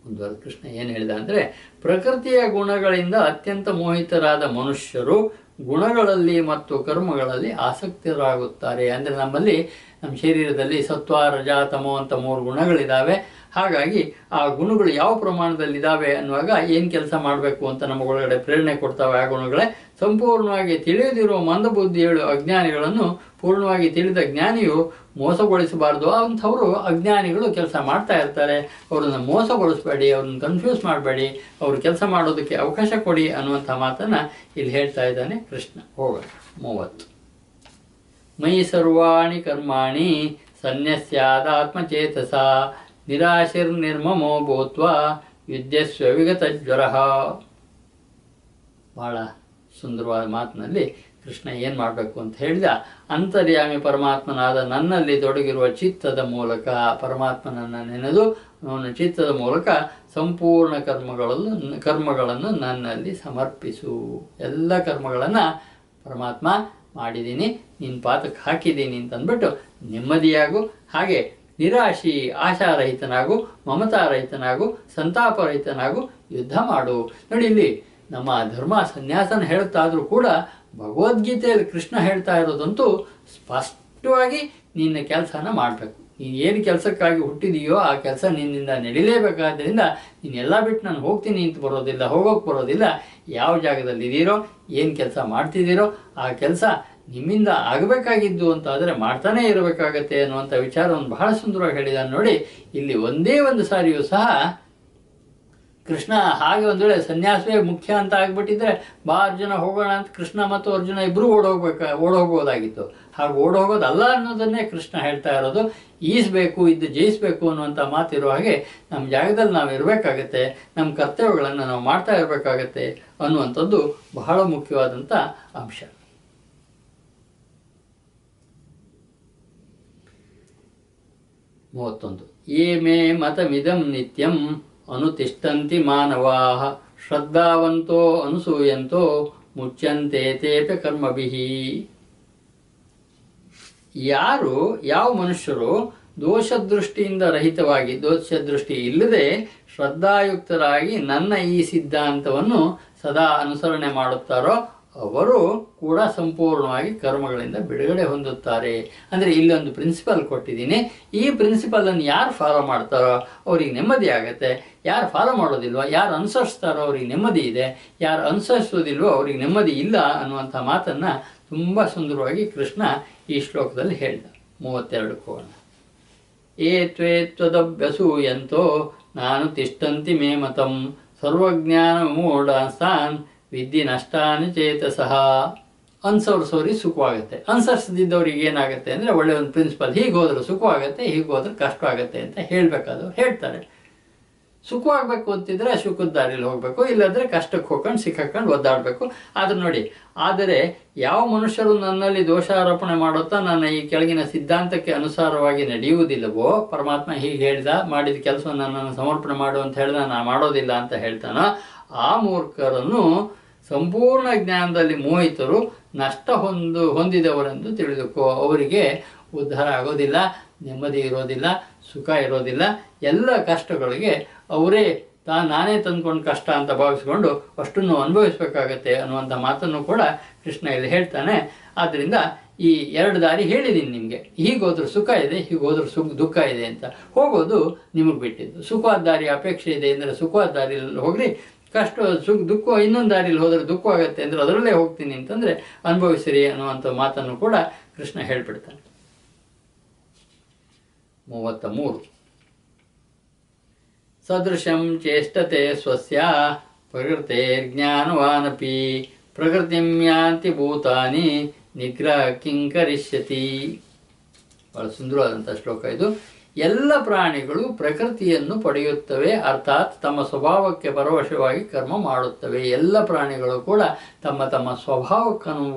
ಮುಂದುವರೆದ ಕೃಷ್ಣ ಏನು ಹೇಳಿದ ಅಂದರೆ, ಪ್ರಕೃತಿಯ ಗುಣಗಳಿಂದ ಅತ್ಯಂತ ಮೋಹಿತರಾದ ಮನುಷ್ಯರು ಗುಣಗಳಲ್ಲಿ ಮತ್ತು ಕರ್ಮಗಳಲ್ಲಿ ಆಸಕ್ತರಾಗುತ್ತಾರೆ. ಅಂದರೆ ನಮ್ಮ ಶರೀರದಲ್ಲಿ ಸತ್ವ ರಜ ತಮೋ ಅಂತ 3 ಗುಣಗಳಿದ್ದಾವೆ. ಹಾಗಾಗಿ ಆ ಗುಣಗಳು ಯಾವ ಪ್ರಮಾಣದಲ್ಲಿದ್ದಾವೆ ಅನ್ನುವಾಗ ಏನು ಕೆಲಸ ಮಾಡಬೇಕು ಅಂತ ನಮಗೊಳಗಡೆ ಪ್ರೇರಣೆ ಕೊಡ್ತಾವೆ. ಆ ಗುಣಗಳೇ ಸಂಪೂರ್ಣವಾಗಿ ತಿಳಿಯದಿರುವ ಮಂದಬುದ್ಧಿಗಳು ಅಜ್ಞಾನಿಗಳನ್ನು ಪೂರ್ಣವಾಗಿ ತಿಳಿದ ಜ್ಞಾನಿಯು ಮೋಸಗೊಳಿಸಬಾರ್ದು. ಅಂಥವರು ಅಜ್ಞಾನಿಗಳು ಕೆಲಸ ಮಾಡ್ತಾ ಇರ್ತಾರೆ, ಅವರನ್ನು ಮೋಸಗೊಳಿಸಬೇಡಿ, ಅವ್ರನ್ನ ಕನ್ಫ್ಯೂಸ್ ಮಾಡಬೇಡಿ, ಅವರು ಕೆಲಸ ಮಾಡೋದಕ್ಕೆ ಅವಕಾಶ ಕೊಡಿ ಅನ್ನುವಂಥ ಮಾತನ್ನು ಇಲ್ಲಿ ಹೇಳ್ತಾ ಇದ್ದಾನೆ ಕೃಷ್ಣ. ಹೋಗೋಣ. 30 ಮಯಿ ಸರ್ವಾಣಿ ಕರ್ಮಾಣಿ ಸನ್ಯಸ್ಯಾದಾತ್ಮಚೇತಸ ನಿರಾಶಿರ್ನಿರ್ಮಮೋ ಭೂತ್ವಾ ಯುದ್ಧಸ್ವ ವಿಗತ ಜ್ವರ. ಬಹಳ ಸುಂದರವಾದ ಮಾತಿನಲ್ಲಿ ಕೃಷ್ಣ ಏನು ಮಾಡಬೇಕು ಅಂತ ಹೇಳಿದ, ಅಂತರ್ಯಾಮಿ ಪರಮಾತ್ಮನಾದ ನನ್ನಲ್ಲಿ ತೊಡಗಿರುವ ಚಿತ್ತದ ಮೂಲಕ ಪರಮಾತ್ಮನನ್ನು ನೆನೆದು ಅವನ ಚಿತ್ತದ ಮೂಲಕ ಸಂಪೂರ್ಣ ಕರ್ಮಗಳನ್ನು ನನ್ನಲ್ಲಿ ಸಮರ್ಪಿಸು. ಎಲ್ಲ ಕರ್ಮಗಳನ್ನು ಪರಮಾತ್ಮ ಮಾಡಿದ್ದೀನಿ, ನಿನ್ನ ಪಾತಕ್ಕೆ ಹಾಕಿದ್ದೀನಿ ಅಂತಂದ್ಬಿಟ್ಟು ನೆಮ್ಮದಿಯಾಗು. ಹಾಗೆ ನಿರಾಶಿ ಆಶಾರಹಿತನಾಗು, ಮಮತಾರಹಿತನಾಗು, ಸಂತಾಪರಹಿತನಾಗು, ಯುದ್ಧ ಮಾಡು. ನೋಡಿ, ಇಲ್ಲಿ ನಮ್ಮ ಧರ್ಮ ಸನ್ಯಾಸನ ಹೇಳ್ತಾದ್ರೂ ಕೂಡ ಭಗವದ್ಗೀತೆಯಲ್ಲಿ ಕೃಷ್ಣ ಹೇಳ್ತಾ ಇರೋದಂತೂ ಸ್ಪಷ್ಟವಾಗಿ ನಿನ್ನ ಕೆಲಸನ ಮಾಡಬೇಕು. ನೀನು ಏನು ಕೆಲಸಕ್ಕಾಗಿ ಹುಟ್ಟಿದೆಯೋ ಆ ಕೆಲಸ ನಿನ್ನಿಂದ ನಡೀಲೇಬೇಕಾದ್ರಿಂದ ನೀನೆಲ್ಲ ಬಿಟ್ಟು ನಾನು ಹೋಗ್ತೀನಿ ಅಂತ ಬರೋದಿಲ್ಲ, ಹೋಗೋಕೆ ಬರೋದಿಲ್ಲ. ಯಾವ ಜಾಗದಲ್ಲಿ ಇದ್ದೀರೋ, ಏನು ಕೆಲಸ ಮಾಡ್ತಿದ್ದೀರೋ ಆ ಕೆಲಸ ನಿಮ್ಮಿಂದ ಆಗಬೇಕಾಗಿದ್ದು ಅಂತ ಆದರೆ ಮಾಡ್ತಾನೇ ಇರಬೇಕಾಗತ್ತೆ ಅನ್ನುವಂಥ ವಿಚಾರವನ್ನು ಬಹಳ ಸುಂದರವಾಗಿ ಹೇಳಿದ. ನೋಡಿ, ಇಲ್ಲಿ ಒಂದೇ ಒಂದು ಸಾರಿಯೂ ಸಹ ಕೃಷ್ಣ ಹಾಗೆ ಒಂದು ವೇಳೆ ಸನ್ಯಾಸವೇ ಮುಖ್ಯ ಅಂತ ಆಗ್ಬಿಟ್ಟಿದ್ರೆ ಬಾ ಅರ್ಜುನ ಹೋಗೋಣ ಅಂತ ಕೃಷ್ಣ ಮತ್ತು ಅರ್ಜುನ ಇಬ್ಬರು ಓಡೋಗ್ಬೋದಾಗಿತ್ತು. ಹಾಗೆ ಓಡೋಗೋದಲ್ಲ ಅನ್ನೋದನ್ನೇ ಕೃಷ್ಣ ಹೇಳ್ತಾ ಇರೋದು. ಈಸ್ಬೇಕು, ಇದ್ದು ಜಯಿಸಬೇಕು ಅನ್ನುವಂಥ ಮಾತಿರೋ ಹಾಗೆ ನಮ್ಮ ಜಾಗದಲ್ಲಿ ನಾವು ಇರಬೇಕಾಗತ್ತೆ, ನಮ್ಮ ಕರ್ತವ್ಯಗಳನ್ನು ನಾವು ಮಾಡ್ತಾ ಇರಬೇಕಾಗತ್ತೆ ಅನ್ನುವಂಥದ್ದು ಬಹಳ ಮುಖ್ಯವಾದಂಥ ಅಂಶ. 31 ಯೇ ಮೇ ಮತಮಿದಂ ನಿತ್ಯಂ ಅನುತಿಷ್ಠಂತಿ ಮಾನವಾಃ ಶ್ರದ್ಧಾವಂತೋ ಅನುಸೂಯಂತೋ ಮುಚ್ಯಂತೆ ತೇಪಿ ಕರ್ಮಭಿಃ. ಯಾವ ಮನುಷ್ಯರು ದೋಷದೃಷ್ಟಿಯಿಂದ ರಹಿತವಾಗಿ, ದೋಷದೃಷ್ಟಿ ಇಲ್ಲದೆ ಶ್ರದ್ಧಾಯುಕ್ತರಾಗಿ ನನ್ನ ಈ ಸಿದ್ಧಾಂತವನ್ನು ಸದಾ ಅನುಸರಣೆ ಮಾಡುತ್ತಾರೋ ಅವರು ಕೂಡ ಸಂಪೂರ್ಣವಾಗಿ ಕರ್ಮಗಳಿಂದ ಬಿಡುಗಡೆ ಹೊಂದುತ್ತಾರೆ. ಅಂದರೆ ಇಲ್ಲೊಂದು ಪ್ರಿನ್ಸಿಪಲ್ ಕೊಟ್ಟಿದ್ದೀನಿ, ಈ ಪ್ರಿನ್ಸಿಪಲನ್ನು ಯಾರು ಫಾಲೋ ಮಾಡ್ತಾರೋ ಅವ್ರಿಗೆ ನೆಮ್ಮದಿ ಆಗುತ್ತೆ. ಯಾರು ಫಾಲೋ ಮಾಡೋದಿಲ್ವೋ, ಯಾರು ಅನುಸರಿಸ್ತಾರೋ ಅವ್ರಿಗೆ ನೆಮ್ಮದಿ ಇದೆ, ಯಾರು ಅನುಸರಿಸೋದಿಲ್ವೋ ಅವ್ರಿಗೆ ನೆಮ್ಮದಿ ಇಲ್ಲ ಅನ್ನುವಂಥ ಮಾತನ್ನು ತುಂಬ ಸುಂದರವಾಗಿ ಕೃಷ್ಣ ಈ ಶ್ಲೋಕದಲ್ಲಿ ಹೇಳಿದ. 32 ಹೋಗೋಣ. ಏ ತ್ವೇ ತ್ವದಭ್ಯಸೂಯಂತೋ ನಾನು ತಿಷ್ಠಂತಿ ಮೇ ಮತಂ ಸರ್ವಜ್ಞಾನ ಮೂಢಾಸ್ತಾನ್ ವಿದ್ಯೆ ನಷ್ಟಾನಿ ಚೇತಸಃ. ಅನುಸರಿಸೋರಿಗೆ ಸುಖವಾಗುತ್ತೆ, ಅನುಸರಿಸದಿದ್ದವ್ರಿಗೆ ಏನಾಗುತ್ತೆ ಅಂದರೆ ಒಳ್ಳೆ ಒಂದು ಪ್ರಿನ್ಸಿಪಲ್, ಹೀಗೆ ಹೋದ್ರೆ ಸುಖವಾಗುತ್ತೆ, ಹೀಗೆ ಹೋದ್ರೆ ಕಷ್ಟ ಆಗುತ್ತೆ ಅಂತ ಹೇಳಬೇಕಾದವ್ರು ಹೇಳ್ತಾರೆ. ಸುಖವಾಗಬೇಕು ಅಂತಿದ್ರೆ ಸುಖದ ದಾರಿಯಲ್ಲಿ ಹೋಗಬೇಕು, ಇಲ್ಲಾಂದರೆ ಕಷ್ಟಕ್ಕೆ ಹೋಗ್ಕೊಂಡು ಸಿಕ್ಕಾಕೊಂಡು ಒದ್ದಾಡಬೇಕು. ಆದ್ರೆ ನೋಡಿ, ಆದರೆ ಯಾವ ಮನುಷ್ಯರು ನನ್ನಲ್ಲಿ ದೋಷಾರೋಪಣೆ ಮಾಡುತ್ತಾ ನನ್ನ ಈ ಕೆಳಗಿನ ಸಿದ್ಧಾಂತಕ್ಕೆ ಅನುಸಾರವಾಗಿ ನಡೆಯುವುದಿಲ್ಲವೋ, ಪರಮಾತ್ಮ ಹೀಗೆ ಹೇಳ್ದ, ಮಾಡಿದ ಕೆಲಸವನ್ನು ನನ್ನನ್ನು ಸಮರ್ಪಣೆ ಮಾಡು ಅಂತ ಹೇಳ್ದ, ನಾನು ಮಾಡೋದಿಲ್ಲ ಅಂತ ಹೇಳ್ತಾನೋ ಆ ಮೂರ್ಖರನ್ನು ಸಂಪೂರ್ಣ ಜ್ಞಾನದಲ್ಲಿ ಮೋಹಿತರು ನಷ್ಟ ಹೊಂದಿದವರೆಂದು ತಿಳಿದುಕೋ. ಅವರಿಗೆ ಉದ್ಧಾರ ಆಗೋದಿಲ್ಲ, ನೆಮ್ಮದಿ ಇರೋದಿಲ್ಲ, ಸುಖ ಇರೋದಿಲ್ಲ. ಎಲ್ಲ ಕಷ್ಟಗಳಿಗೆ ಅವರೇ ನಾನೇ ತಂದ್ಕೊಂಡು ಕಷ್ಟ ಅಂತ ಭಾವಿಸ್ಕೊಂಡು ಅಷ್ಟನ್ನು ಅನುಭವಿಸ್ಬೇಕಾಗತ್ತೆ ಅನ್ನುವಂಥ ಮಾತನ್ನು ಕೂಡ ಕೃಷ್ಣ ಇಲ್ಲಿ ಹೇಳ್ತಾನೆ. ಆದ್ದರಿಂದ ಈ 2 ದಾರಿ ಹೇಳಿದ್ದೀನಿ ನಿಮಗೆ, ಹೀಗೋದ್ರೆ ಸುಖ ಇದೆ, ಹೀಗೋದ್ರೆ ದುಃಖ ಇದೆ ಅಂತ. ಹೋಗೋದು ನಿಮಗೆ ಬಿಟ್ಟಿದ್ದು. ಸುಖವಾದ ದಾರಿ ಅಪೇಕ್ಷೆ ಇದೆ ಅಂದರೆ ಸುಖವಾದ ದಾರಿಯಲ್ಲಿ ಹೋಗ್ರಿ, ಕಷ್ಟ ದುಃಖ ಇನ್ನೊಂದು ದಾರಿಯಲ್ಲಿ ಹೋದರೆ ದುಃಖ ಆಗುತ್ತೆ ಅಂದರೆ ಅದರಲ್ಲೇ ಹೋಗ್ತೀನಿ ಅಂತಂದರೆ ಅನುಭವಿಸಿರಿ ಅನ್ನುವಂಥ ಮಾತನ್ನು ಕೂಡ ಕೃಷ್ಣ ಹೇಳ್ಬಿಡ್ತಾನೆ. 33 ಸದೃಶಂ ಚೇಷ್ಟತೆ ಸ್ವಸ್ಯ ಪ್ರಕೃತೇರ್ಜ್ಞಾನವಾನಪಿ ಪ್ರಕೃತಿಂ ಯಾಂತಿ ಭೂತಾನಿ ನಿಗ್ರಹ ಕಿಂಕರಿಷ್ಯತಿ. ಬಹಳ ಸುಂದರವಾದಂಥ ಶ್ಲೋಕ ಇದು. ಎಲ್ಲ ಪ್ರಾಣಿಗಳು ಪ್ರಕೃತಿಯನ್ನು ಪಡೆಯುತ್ತವೆ, ಅರ್ಥಾತ್ ತಮ್ಮ ಸ್ವಭಾವಕ್ಕೆ ಪರವಶವಾಗಿ ಕರ್ಮ ಮಾಡುತ್ತವೆ. ಎಲ್ಲ ಪ್ರಾಣಿಗಳು ಕೂಡ ತಮ್ಮ ತಮ್ಮ ಸ್ವಭಾವಕ್ಕೆ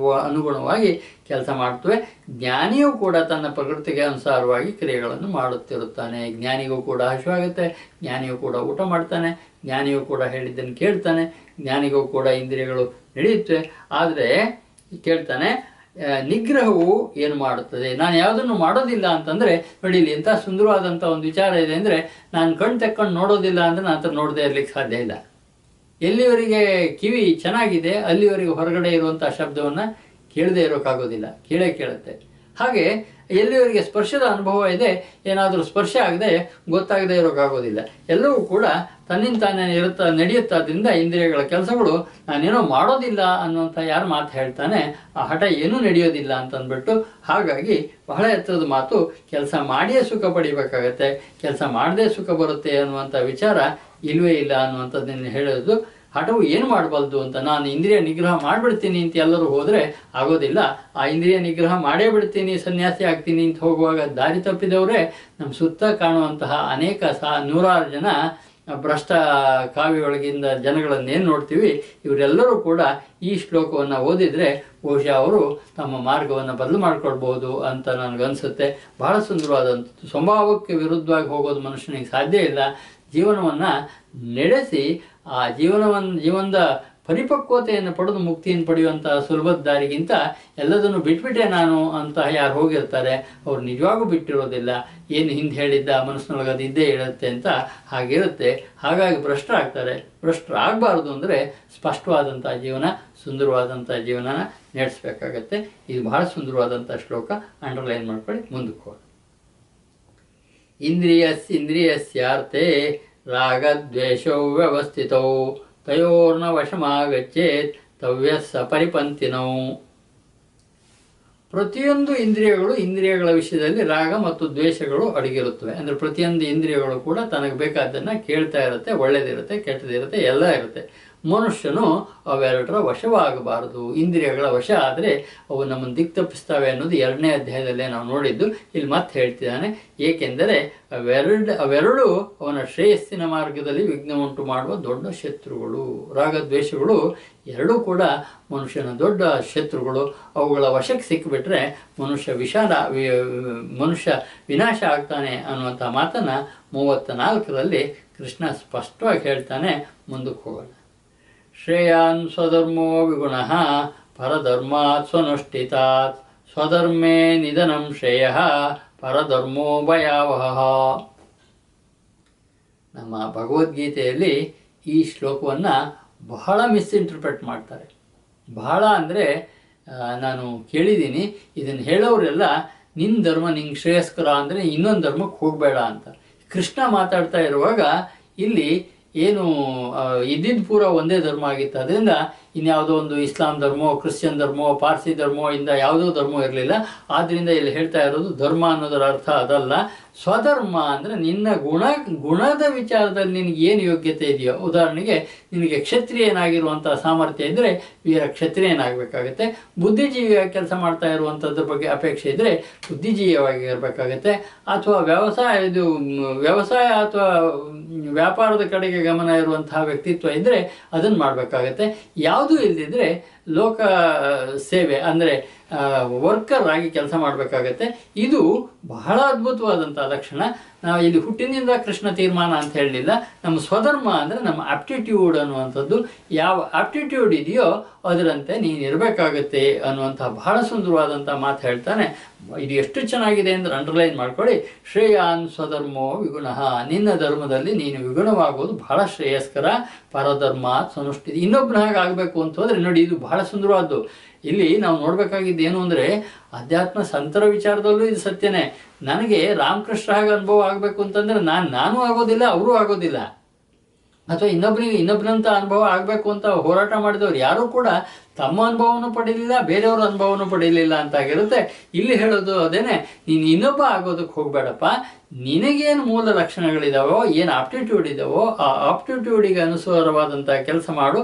ಅನುಗುಣವಾಗಿ ಕೆಲಸ ಮಾಡ್ತವೆ. ಜ್ಞಾನಿಯೂ ಕೂಡ ತನ್ನ ಪ್ರಕೃತಿಗೆ ಅನುಸಾರವಾಗಿ ಕ್ರಿಯೆಗಳನ್ನು ಮಾಡುತ್ತಿರುತ್ತಾನೆ. ಜ್ಞಾನಿಗೂ ಕೂಡ ಹಸಿವಾಗುತ್ತೆ, ಜ್ಞಾನಿಯೂ ಕೂಡ ಊಟ ಮಾಡ್ತಾನೆ, ಜ್ಞಾನಿಯೂ ಕೂಡ ಹೇಳಿದ್ದನ್ನು ಕೇಳ್ತಾನೆ, ಜ್ಞಾನಿಗೂ ಕೂಡ ಇಂದ್ರಿಯಗಳು ನಡೆಯುತ್ತವೆ. ಆದರೆ ಕೇಳ್ತಾನೆ, ನಿಗ್ರಹವು ಏನು ಮಾಡುತ್ತದೆ? ನಾನು ಯಾವುದನ್ನು ಮಾಡೋದಿಲ್ಲ ಅಂತಂದರೆ, ನೋಡಿ ಇಲ್ಲಿ ಎಂಥ ಸುಂದರವಾದಂಥ ಒಂದು ವಿಚಾರ ಇದೆ ಅಂದರೆ, ನಾನು ಕಣ್ಣು ತೆಕ್ಕೊಂಡು ನೋಡೋದಿಲ್ಲ ಅಂದರೆ ನಾನು ನೋಡದೇ ಇರಲಿಕ್ಕೆ ಸಾಧ್ಯ ಇಲ್ಲ. ಎಲ್ಲಿವರೆಗೆ ಕಿವಿ ಚೆನ್ನಾಗಿದೆ ಅಲ್ಲಿವರೆಗೆ ಹೊರಗಡೆ ಇರುವಂಥ ಶಬ್ದವನ್ನು ಕೇಳದೇ ಇರೋಕ್ಕಾಗೋದಿಲ್ಲ, ಕೇಳುತ್ತೆ. ಹಾಗೆ ಎಲ್ಲಿವರೆಗೆ ಸ್ಪರ್ಶದ ಅನುಭವ ಇದೆ, ಏನಾದರೂ ಸ್ಪರ್ಶ ಆಗದೆ ಗೊತ್ತಾಗದೇ ಇರೋಕ್ಕಾಗೋದಿಲ್ಲ. ಎಲ್ಲವೂ ಕೂಡ ತನ್ನಿಂದ ತಾನೇ ನಡೆಯುತ್ತಾದ್ರಿಂದ ಇಂದ್ರಿಯಗಳ ಕೆಲಸಗಳು ನಾನೇನೋ ಮಾಡೋದಿಲ್ಲ ಅನ್ನುವಂಥ ಯಾರು ಮಾತು ಹೇಳ್ತಾನೆ ಆ ಹಠ ಏನೂ ನಡೆಯೋದಿಲ್ಲ ಅಂತಂದ್ಬಿಟ್ಟು, ಹಾಗಾಗಿ ಬಹಳ ಎತ್ತರದ ಮಾತು, ಕೆಲಸ ಮಾಡಿಯೇ ಸುಖ ಪಡಿಬೇಕಾಗತ್ತೆ, ಕೆಲಸ ಮಾಡದೇ ಸುಖ ಬರುತ್ತೆ ಅನ್ನುವಂಥ ವಿಚಾರ ಇಲ್ವೇ ಇಲ್ಲ ಅನ್ನುವಂಥದ್ದನ್ನು ಹೇಳೋದು. ಹಠವು ಏನು ಮಾಡಬಲ್ದು ಅಂತ, ನಾನು ಇಂದ್ರಿಯ ನಿಗ್ರಹ ಮಾಡಿಬಿಡ್ತೀನಿ ಅಂತ ಎಲ್ಲರೂ ಹೋದರೆ ಆಗೋದಿಲ್ಲ. ಆ ಇಂದ್ರಿಯ ನಿಗ್ರಹ ಮಾಡೇ ಬಿಡ್ತೀನಿ, ಸನ್ಯಾಸಿ ಆಗ್ತೀನಿ ಅಂತ ಹೋಗುವಾಗ ದಾರಿ ತಪ್ಪಿದವರೇ ನಮ್ಮ ಸುತ್ತ ಕಾಣುವಂತಹ ಅನೇಕ ನೂರಾರು ಜನ ಭ್ರಷ್ಟ ಕಾವ್ಯೊಳಗಿಂದ ಜನಗಳನ್ನೇನು ನೋಡ್ತೀವಿ, ಇವರೆಲ್ಲರೂ ಕೂಡ ಈ ಶ್ಲೋಕವನ್ನು ಓದಿದರೆ ಬಹುಶಃ ಅವರು ತಮ್ಮ ಮಾರ್ಗವನ್ನು ಬದಲು ಮಾಡ್ಕೊಳ್ಬೋದು ಅಂತ ನನಗನ್ಸುತ್ತೆ. ಬಹಳ ಸುಂದರವಾದಂಥದ್ದು. ಸ್ವಭಾವಕ್ಕೆ ವಿರುದ್ಧವಾಗಿ ಹೋಗೋದು ಮನುಷ್ಯನಿಗೆ ಸಾಧ್ಯ ಇಲ್ಲ. ಜೀವನವನ್ನು ನಡೆಸಿ ಆ ಜೀವನದ ಪರಿಪಕ್ವತೆಯನ್ನು ಪಡೆದು ಮುಕ್ತಿಯನ್ನು ಪಡೆಯುವಂತಹ ಸುಲಭದ ದಾರಿಗಿಂತ ಎಲ್ಲದನ್ನು ಬಿಟ್ಬಿಟ್ಟೆ ನಾನು ಅಂತ ಯಾರು ಹೋಗಿರ್ತಾರೆ ಅವ್ರು ನಿಜವಾಗೂ ಬಿಟ್ಟಿರೋದಿಲ್ಲ. ಏನು ಹಿಂದೆ ಹೇಳಿದ್ದ ಮನಸ್ಸಿನೊಳಗೆ ಅದು ಇದ್ದೇ ಇರುತ್ತೆ ಅಂತ ಹಾಗಿರುತ್ತೆ. ಹಾಗಾಗಿ ಭ್ರಷ್ಟರಾಗ್ತಾರೆ. ಭ್ರಷ್ಟರಾಗಬಾರ್ದು ಅಂದರೆ ಸ್ಪಷ್ಟವಾದಂಥ ಜೀವನ, ಸುಂದರವಾದಂಥ ಜೀವನನ ನಡೆಸಬೇಕಾಗತ್ತೆ. ಇದು ಬಹಳ ಸುಂದರವಾದಂಥ ಶ್ಲೋಕ, ಅಂಡರ್ಲೈನ್ ಮಾಡ್ಕೊಳ್ಳಿ. ಮುಂದಕ್ಕೆ ಹೋಗಿ ಇಂದ್ರಿಯಸ್ಯಾರ್ಥೇ ರಾಗದ್ವೇಷೌ ವ್ಯವಸ್ಥಿತೌ ತಯೋರ್ನ ವಶಮಾಗಚ್ಚೇತ್ ತವ್ಯಸ್ಸ ಪರಿಪಂತಿನೌ. ಪ್ರತಿಯೊಂದು ಇಂದ್ರಿಯಗಳ ವಿಷಯದಲ್ಲಿ ರಾಗ ಮತ್ತು ದ್ವೇಷಗಳು ಅಡಗಿರುತ್ತವೆ. ಅಂದರೆ ಪ್ರತಿಯೊಂದು ಇಂದ್ರಿಯಗಳು ಕೂಡ ತನಗೆ ಬೇಕಾದ್ದನ್ನು ಕೇಳ್ತಾ ಇರುತ್ತೆ, ಒಳ್ಳೆಯದಿರುತ್ತೆ, ಕೆಟ್ಟದಿರುತ್ತೆ, ಎಲ್ಲ ಇರುತ್ತೆ. ಮನುಷ್ಯನು ಅವೆರಡರ ವಶವಾಗಬಾರದು. ಇಂದ್ರಿಯಗಳ ವಶ ಆದರೆ ಅವು ನಮ್ಮನ್ನು ದಿಕ್ತಪ್ಪಿಸ್ತವೆ ಅನ್ನೋದು 2ನೇ ಅಧ್ಯಾಯದಲ್ಲೇ ನಾವು ನೋಡಿದ್ದು. ಇಲ್ಲಿ ಮತ್ತೆ ಹೇಳ್ತಿದ್ದಾನೆ, ಏಕೆಂದರೆ ಅವೆರಡು ಅವನ ಶ್ರೇಯಸ್ಸಿನ ಮಾರ್ಗದಲ್ಲಿ ವಿಘ್ನ ಉಂಟು ಮಾಡುವ ದೊಡ್ಡ ಶತ್ರುಗಳು. ರಾಗದ್ವೇಷಗಳು ಎರಡೂ ಕೂಡ ಮನುಷ್ಯನ ದೊಡ್ಡ ಶತ್ರುಗಳು. ಅವುಗಳ ವಶಕ್ಕೆ ಸಿಕ್ಕಿಬಿಟ್ರೆ ಮನುಷ್ಯ ವಿನಾಶ ಆಗ್ತಾನೆ ಅನ್ನುವಂಥ ಮಾತನ್ನು 34ರಲ್ಲಿ ಕೃಷ್ಣ ಸ್ಪಷ್ಟವಾಗಿ ಹೇಳ್ತಾನೆ. ಮುಂದಕ್ಕೆ ಹೋಗೋಣ. ಶ್ರೇಯಾನ್ ಸ್ವಧರ್ಮೋ ವಿಗುಣಃ ಪರಧರ್ಮಾತ್ ಸ್ವನುಷ್ಠಿತಾತ್ ಸ್ವಧರ್ಮೇ ನಿಧನಂ ಶ್ರೇಯಃ ಪರಧರ್ಮೋ ಭಯಾವಹಃ. ನಮ್ಮ ಭಗವದ್ಗೀತೆಯಲ್ಲಿ ಈ ಶ್ಲೋಕವನ್ನು ಬಹಳ ಮಿಸ್ಇಂಟರ್ಪ್ರೆಟ್ ಮಾಡ್ತಾರೆ. ಬಹಳ ಅಂದರೆ ನಾನು ಕೇಳಿದ್ದೀನಿ, ಇದನ್ನು ಹೇಳೋರೆಲ್ಲ ನಿನ್ನ ಧರ್ಮ ನಿಂಗೆ ಶ್ರೇಯಸ್ಕರ ಅಂದರೆ ಇನ್ನೊಂದು ಧರ್ಮಕ್ಕೆ ಹೋಗಬೇಡ ಅಂತ. ಕೃಷ್ಣ ಮಾತಾಡ್ತಾ ಇರುವಾಗ ಇಲ್ಲಿ ಏನು ಇದ್ದಿದ್ದು ಪೂರ ಒಂದೇ ಧರ್ಮ ಆಗಿತ್ತು. ಅದರಿಂದ ಇನ್ಯಾವುದೋ ಒಂದು ಇಸ್ಲಾಂ ಧರ್ಮೋ, ಕ್ರಿಶ್ಚಿಯನ್ ಧರ್ಮೋ, ಪಾರ್ಸಿ ಧರ್ಮೋ ಇಂದ ಯಾವುದೋ ಧರ್ಮ ಇರಲಿಲ್ಲ. ಆದ್ದರಿಂದ ಇಲ್ಲಿ ಹೇಳ್ತಾ ಇರೋದು ಧರ್ಮ ಅನ್ನೋದರ ಅರ್ಥ ಅದಲ್ಲ. ಸ್ವಧರ್ಮ ಅಂದರೆ ನಿನ್ನ ಗುಣದ ವಿಚಾರದಲ್ಲಿ ನಿನಗೆ ಏನು ಯೋಗ್ಯತೆ ಇದೆಯೋ. ಉದಾಹರಣೆಗೆ ನಿನಗೆ ಕ್ಷತ್ರಿಯನಾಗಿರುವಂಥ ಸಾಮರ್ಥ್ಯ ಇದ್ದರೆ ವೀರ ಕ್ಷತ್ರಿಯನಾಗಬೇಕಾಗತ್ತೆ. ಬುದ್ಧಿಜೀವಿಯಾಗಿ ಕೆಲಸ ಮಾಡ್ತಾ ಇರುವಂಥದ್ರ ಬಗ್ಗೆ ಅಪೇಕ್ಷೆ ಇದ್ದರೆ ಬುದ್ಧಿಜೀವಿಯಾಗಿ ಇರಬೇಕಾಗತ್ತೆ. ಅಥವಾ ವ್ಯವಸಾಯ ಅಥವಾ ವ್ಯಾಪಾರದ ಕಡೆಗೆ ಗಮನ ಇರುವಂತಹ ವ್ಯಕ್ತಿತ್ವ ಇದ್ದರೆ ಅದನ್ನು ಮಾಡಬೇಕಾಗತ್ತೆ. ಯಾವುದೂ ಇಲ್ಲದಿದ್ದರೆ ಲೋಕ ಸೇವೆ ಅಂದರೆ ವರ್ಕರ್ ಆಗಿ ಕೆಲಸ ಮಾಡಬೇಕಾಗತ್ತೆ. ಇದು ಬಹಳ ಅದ್ಭುತವಾದಂಥ ಲಕ್ಷಣ. ನಾವು ಇಲ್ಲಿ ಹುಟ್ಟಿನಿಂದ ಕೃಷ್ಣ ತೀರ್ಮಾನ ಅಂತ ಹೇಳಲಿಲ್ಲ. ನಮ್ಮ ಸ್ವಧರ್ಮ ಅಂದರೆ ನಮ್ಮ ಆಪ್ಟಿಟ್ಯೂಡ್ ಅನ್ನುವಂಥದ್ದು. ಯಾವ ಆಪ್ಟಿಟ್ಯೂಡ್ ಇದೆಯೋ ಅದರಂತೆ ನೀನು ಇರಬೇಕಾಗತ್ತೆ ಅನ್ನುವಂಥ ಬಹಳ ಸುಂದರವಾದಂಥ ಮಾತು ಹೇಳ್ತಾನೆ. ಇದು ಎಷ್ಟು ಚೆನ್ನಾಗಿದೆ ಅಂದರೆ ಅಂಡರ್ಲೈನ್ ಮಾಡ್ಕೊಳ್ಳಿ. ಶ್ರೇಯಾನ್ ಸ್ವಧರ್ಮೋ ವಿಗುಣಃ, ನಿನ್ನ ಧರ್ಮದಲ್ಲಿ ನೀನು ವಿಗುಣವಾಗುವುದು ಬಹಳ ಶ್ರೇಯಸ್ಕರ. ಪರಧರ್ಮ ಸ್ವನುಷ್ಠಿತ, ಇನ್ನೊಬ್ಬನ ಹಾಗೆ ಆಗಬೇಕು ಅಂತ ಹೋದರೆ ನೋಡಿ ಇದು ಬಹಳ ಸುಂದರವಾದ್ದು. ಇಲ್ಲಿ ನಾವು ನೋಡಬೇಕಾಗಿದ್ದು ಏನು ಅಂದರೆ ಅಧ್ಯಾತ್ಮ ಸಂತರ ವಿಚಾರದಲ್ಲೂ ಇದು ಸತ್ಯನೇ. ನನಗೆ ರಾಮಕೃಷ್ಣ ಹಾಗೆ ಅನುಭವ ಆಗಬೇಕು ಅಂತಂದರೆ ನಾನು ಆಗೋದಿಲ್ಲ, ಅವರು ಆಗೋದಿಲ್ಲ. ಅಥವಾ ಇನ್ನೊಬ್ಬನಂತ ಅನುಭವ ಆಗಬೇಕು ಅಂತ ಹೋರಾಟ ಮಾಡಿದವರು ಯಾರೂ ಕೂಡ ತಮ್ಮ ಅನುಭವನೂ ಪಡೀಲಿಲ್ಲ, ಬೇರೆಯವ್ರ ಅನುಭವನೂ ಪಡೀಲಿಲ್ಲ ಅಂತ ಆಗಿರುತ್ತೆ. ಇಲ್ಲಿ ಹೇಳೋದು ಅದೇನೆ, ನೀನು ಇನ್ನೊಬ್ಬ ಆಗೋದಕ್ಕೆ ಹೋಗಬೇಡಪ್ಪ. ನಿನಗೇನು ಮೂಲ ಲಕ್ಷಣಗಳಿದಾವೋ, ಏನು ಆಪ್ಟಿಟ್ಯೂಡ್ ಇದಾವೋ ಆ ಆಪ್ಟಿಟ್ಯೂಡಿಗೆ ಅನುಸಾರವಾದಂಥ ಕೆಲಸ ಮಾಡು.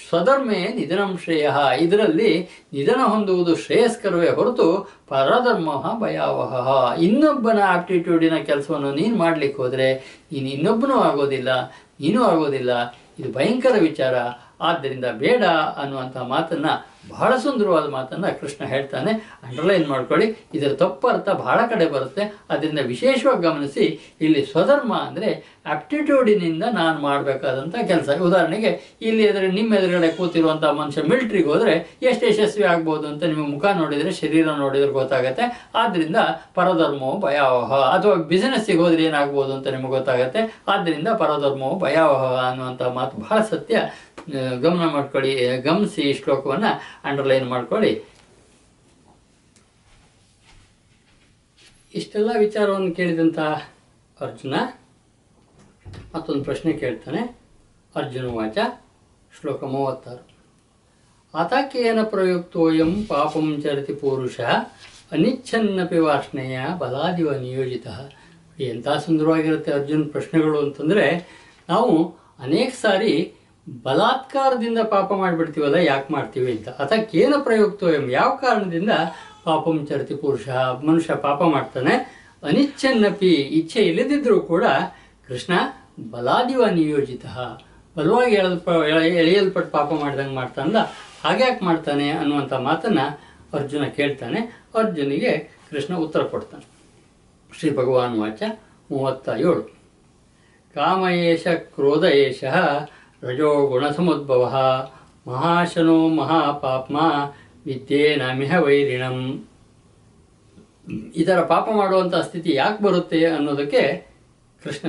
ಸ್ವಧರ್ಮೇ ನಿಧನಂ ಶ್ರೇಯ, ಇದರಲ್ಲಿ ನಿಧನ ಹೊಂದುವುದು ಶ್ರೇಯಸ್ಕರವೇ ಹೊರತು ಪರಧರ್ಮ ಭಯಾವಹ. ಇನ್ನೊಬ್ಬನ ಆಪ್ಟಿಟ್ಯೂಡಿನ ಕೆಲಸವನ್ನು ನೀನು ಮಾಡ್ಲಿಕ್ಕೆ ಹೋದರೆ ನೀನು ಇನ್ನೊಬ್ಬನೂ ಆಗೋದಿಲ್ಲ, ನೀನೂ ಆಗೋದಿಲ್ಲ. ಇದು ಭಯಂಕರ ವಿಚಾರ. ಆದ್ದರಿಂದ ಬೇಡ ಅನ್ನುವಂಥ ಮಾತನ್ನು, ಬಹಳ ಸುಂದರವಾದ ಮಾತನ್ನು ಕೃಷ್ಣ ಹೇಳ್ತಾನೆ. ಅಂಡರ್ಲೈನ್ ಮಾಡ್ಕೊಳ್ಳಿ. ಇದರ ತಪ್ಪು ಅರ್ಥ ಬಹಳ ಕಡೆ ಬರುತ್ತೆ. ಅದರಿಂದ ವಿಶೇಷವಾಗಿ ಗಮನಿಸಿ. ಇಲ್ಲಿ ಸ್ವಧರ್ಮ ಅಂದರೆ ಆಪ್ಟಿಟ್ಯೂಡಿನಿಂದ ನಾನು ಮಾಡಬೇಕಾದಂಥ ಕೆಲಸ. ಉದಾಹರಣೆಗೆ ಇಲ್ಲಿ ನಿಮ್ಮ ಎದುರುಗಡೆ ಕೂತಿರುವಂಥ ಮನುಷ್ಯ ಮಿಲಿಟ್ರಿಗೆ ಹೋದರೆ ಎಷ್ಟು ಯಶಸ್ವಿ ಆಗ್ಬೋದು ಅಂತ ನಿಮ್ಮ ಮುಖ ನೋಡಿದರೆ, ಶರೀರ ನೋಡಿದರೆ ಗೊತ್ತಾಗುತ್ತೆ. ಆದ್ದರಿಂದ ಪರಧರ್ಮವು ಭಯಾವಹ. ಅಥವಾ ಬಿಸಿನೆಸ್ಸಿಗೆ ಹೋದರೆ ಏನಾಗ್ಬೋದು ಅಂತ ನಿಮಗೆ ಗೊತ್ತಾಗುತ್ತೆ. ಆದ್ದರಿಂದ ಪರಧರ್ಮವು ಭಯಾವಹ ಅನ್ನುವಂಥ ಮಾತು ಬಹಳ ಸತ್ಯ. ಗಮನ ಮಾಡ್ಕೊಳ್ಳಿ, ಗಮನಿಸಿ. ಈ ಶ್ಲೋಕವನ್ನು ಅಂಡರ್ಲೈನ್ ಮಾಡ್ಕೊಳ್ಳಿ. ಇಷ್ಟೆಲ್ಲ ವಿಚಾರವನ್ನು ಕೇಳಿದಂಥ ಅರ್ಜುನ ಮತ್ತೊಂದು ಪ್ರಶ್ನೆ ಕೇಳ್ತಾನೆ. ಅರ್ಜುನ ವಾಚ ಶ್ಲೋಕ 36. ಆತಾಕೇನ ಪ್ರಯುಕ್ತೋಯಂ ಪಾಪಂ ಚರತಿ ಪುರುಷ ಅನಿಚ್ಛನ್ನಪಿ ವಾರ್ಷ್ಣೆಯ ಬಲಾದಿವ ನಿಯೋಜಿತ. ಎಂಥ ಸುಂದರವಾಗಿರುತ್ತೆ ಅರ್ಜುನ್ ಪ್ರಶ್ನೆಗಳು ಅಂತಂದರೆ, ನಾವು ಅನೇಕ ಸಾರಿ ಬಲಾತ್ಕಾರದಿಂದ ಪಾಪ ಮಾಡಿಬಿಡ್ತೀವಲ್ಲ, ಯಾಕೆ ಮಾಡ್ತೀವಿ ಅಂತ. ಅದಕ್ಕೇನ ಪ್ರಯುಕ್ತೋಯಂ, ಯಾವ ಕಾರಣದಿಂದ ಪಾಪಂ ಚರತಿ ಪುರುಷ, ಮನುಷ್ಯ ಪಾಪ ಮಾಡ್ತಾನೆ. ಅನಿಚ್ಛನ್ನಪಿ, ಇಚ್ಛೆ ಇಲ್ಲದಿದ್ದರೂ ಕೂಡ ಕೃಷ್ಣ ಬಲಾದಿವ ನಿಯೋಜಿತ, ಬಲವಾಗಿ ಎಳೆಯಲ್ಪಟ್ಟು ಪಾಪ ಮಾಡಿದಂಗೆ ಮಾಡ್ತಾನಲ್ಲ, ಹಾಗ್ಯಾಕೆ ಮಾಡ್ತಾನೆ ಅನ್ನುವಂಥ ಮಾತನ್ನು ಅರ್ಜುನ ಕೇಳ್ತಾನೆ. ಅರ್ಜುನಿಗೆ ಕೃಷ್ಣ ಉತ್ತರ ಕೊಡ್ತಾನೆ. ಶ್ರೀ ಭಗವಾನ್ ವಾಚ 37. ಕಾಮಯೇಷ ಕ್ರೋಧ ಏಷ ರಜೋ ಗುಣಸಮುದ್ಭವ ಮಹಾಶನೋ ಮಹಾಪಾಪ್ಮ ವಿದ್ಯೇನಮಿಹ ವೈರಿಣಂ. ಇದರ ಪಾಪ ಮಾಡುವಂಥ ಸ್ಥಿತಿ ಯಾಕೆ ಬರುತ್ತೆ ಅನ್ನೋದಕ್ಕೆ ಕೃಷ್ಣ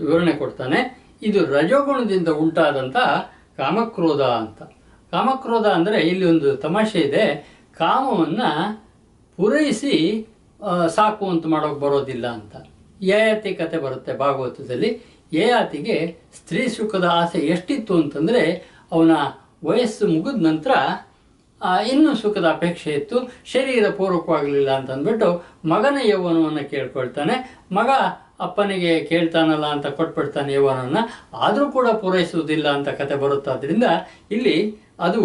ವಿವರಣೆ ಕೊಡ್ತಾನೆ. ಇದು ರಜೋಗುಣದಿಂದ ಉಂಟಾದಂಥ ಕಾಮಕ್ರೋಧ ಅಂತ. ಕಾಮಕ್ರೋಧ ಅಂದರೆ ಇಲ್ಲಿ ಒಂದು ತಮಾಷೆ ಇದೆ. ಕಾಮವನ್ನು ಪೂರೈಸಿ ಸಾಕು ಅಂತ ಮಾಡೋಕೆ ಬರೋದಿಲ್ಲ ಅಂತ. ಯಯಾತಿ ಕತೆ ಬರುತ್ತೆ ಭಾಗವತದಲ್ಲಿ. ಯಯಾತಿಗೆ ಸ್ತ್ರೀ ಸುಖದ ಆಸೆ ಎಷ್ಟಿತ್ತು ಅಂತಂದರೆ, ಅವನ ವಯಸ್ಸು ಮುಗಿದ ನಂತರ ಇನ್ನೂ ಸುಖದ ಅಪೇಕ್ಷೆ ಇತ್ತು, ಶರೀರ ಪೂರ್ವಕವಾಗಲಿಲ್ಲ ಅಂತಂದ್ಬಿಟ್ಟು ಮಗನ ಯೌವನವನ್ನು ಕೇಳ್ಕೊಳ್ತಾನೆ. ಮಗ ಅಪ್ಪನಿಗೆ ಕೇಳ್ತಾನಲ್ಲ ಅಂತ ಕೊಟ್ಬಿಡ್ತಾನೆ ಯೌವನವನ್ನು, ಆದರೂ ಕೂಡ ಪೂರೈಸುವುದಿಲ್ಲ ಅಂತ ಕತೆ ಬರುತ್ತಾದ್ರಿಂದ ಇಲ್ಲಿ ಅದು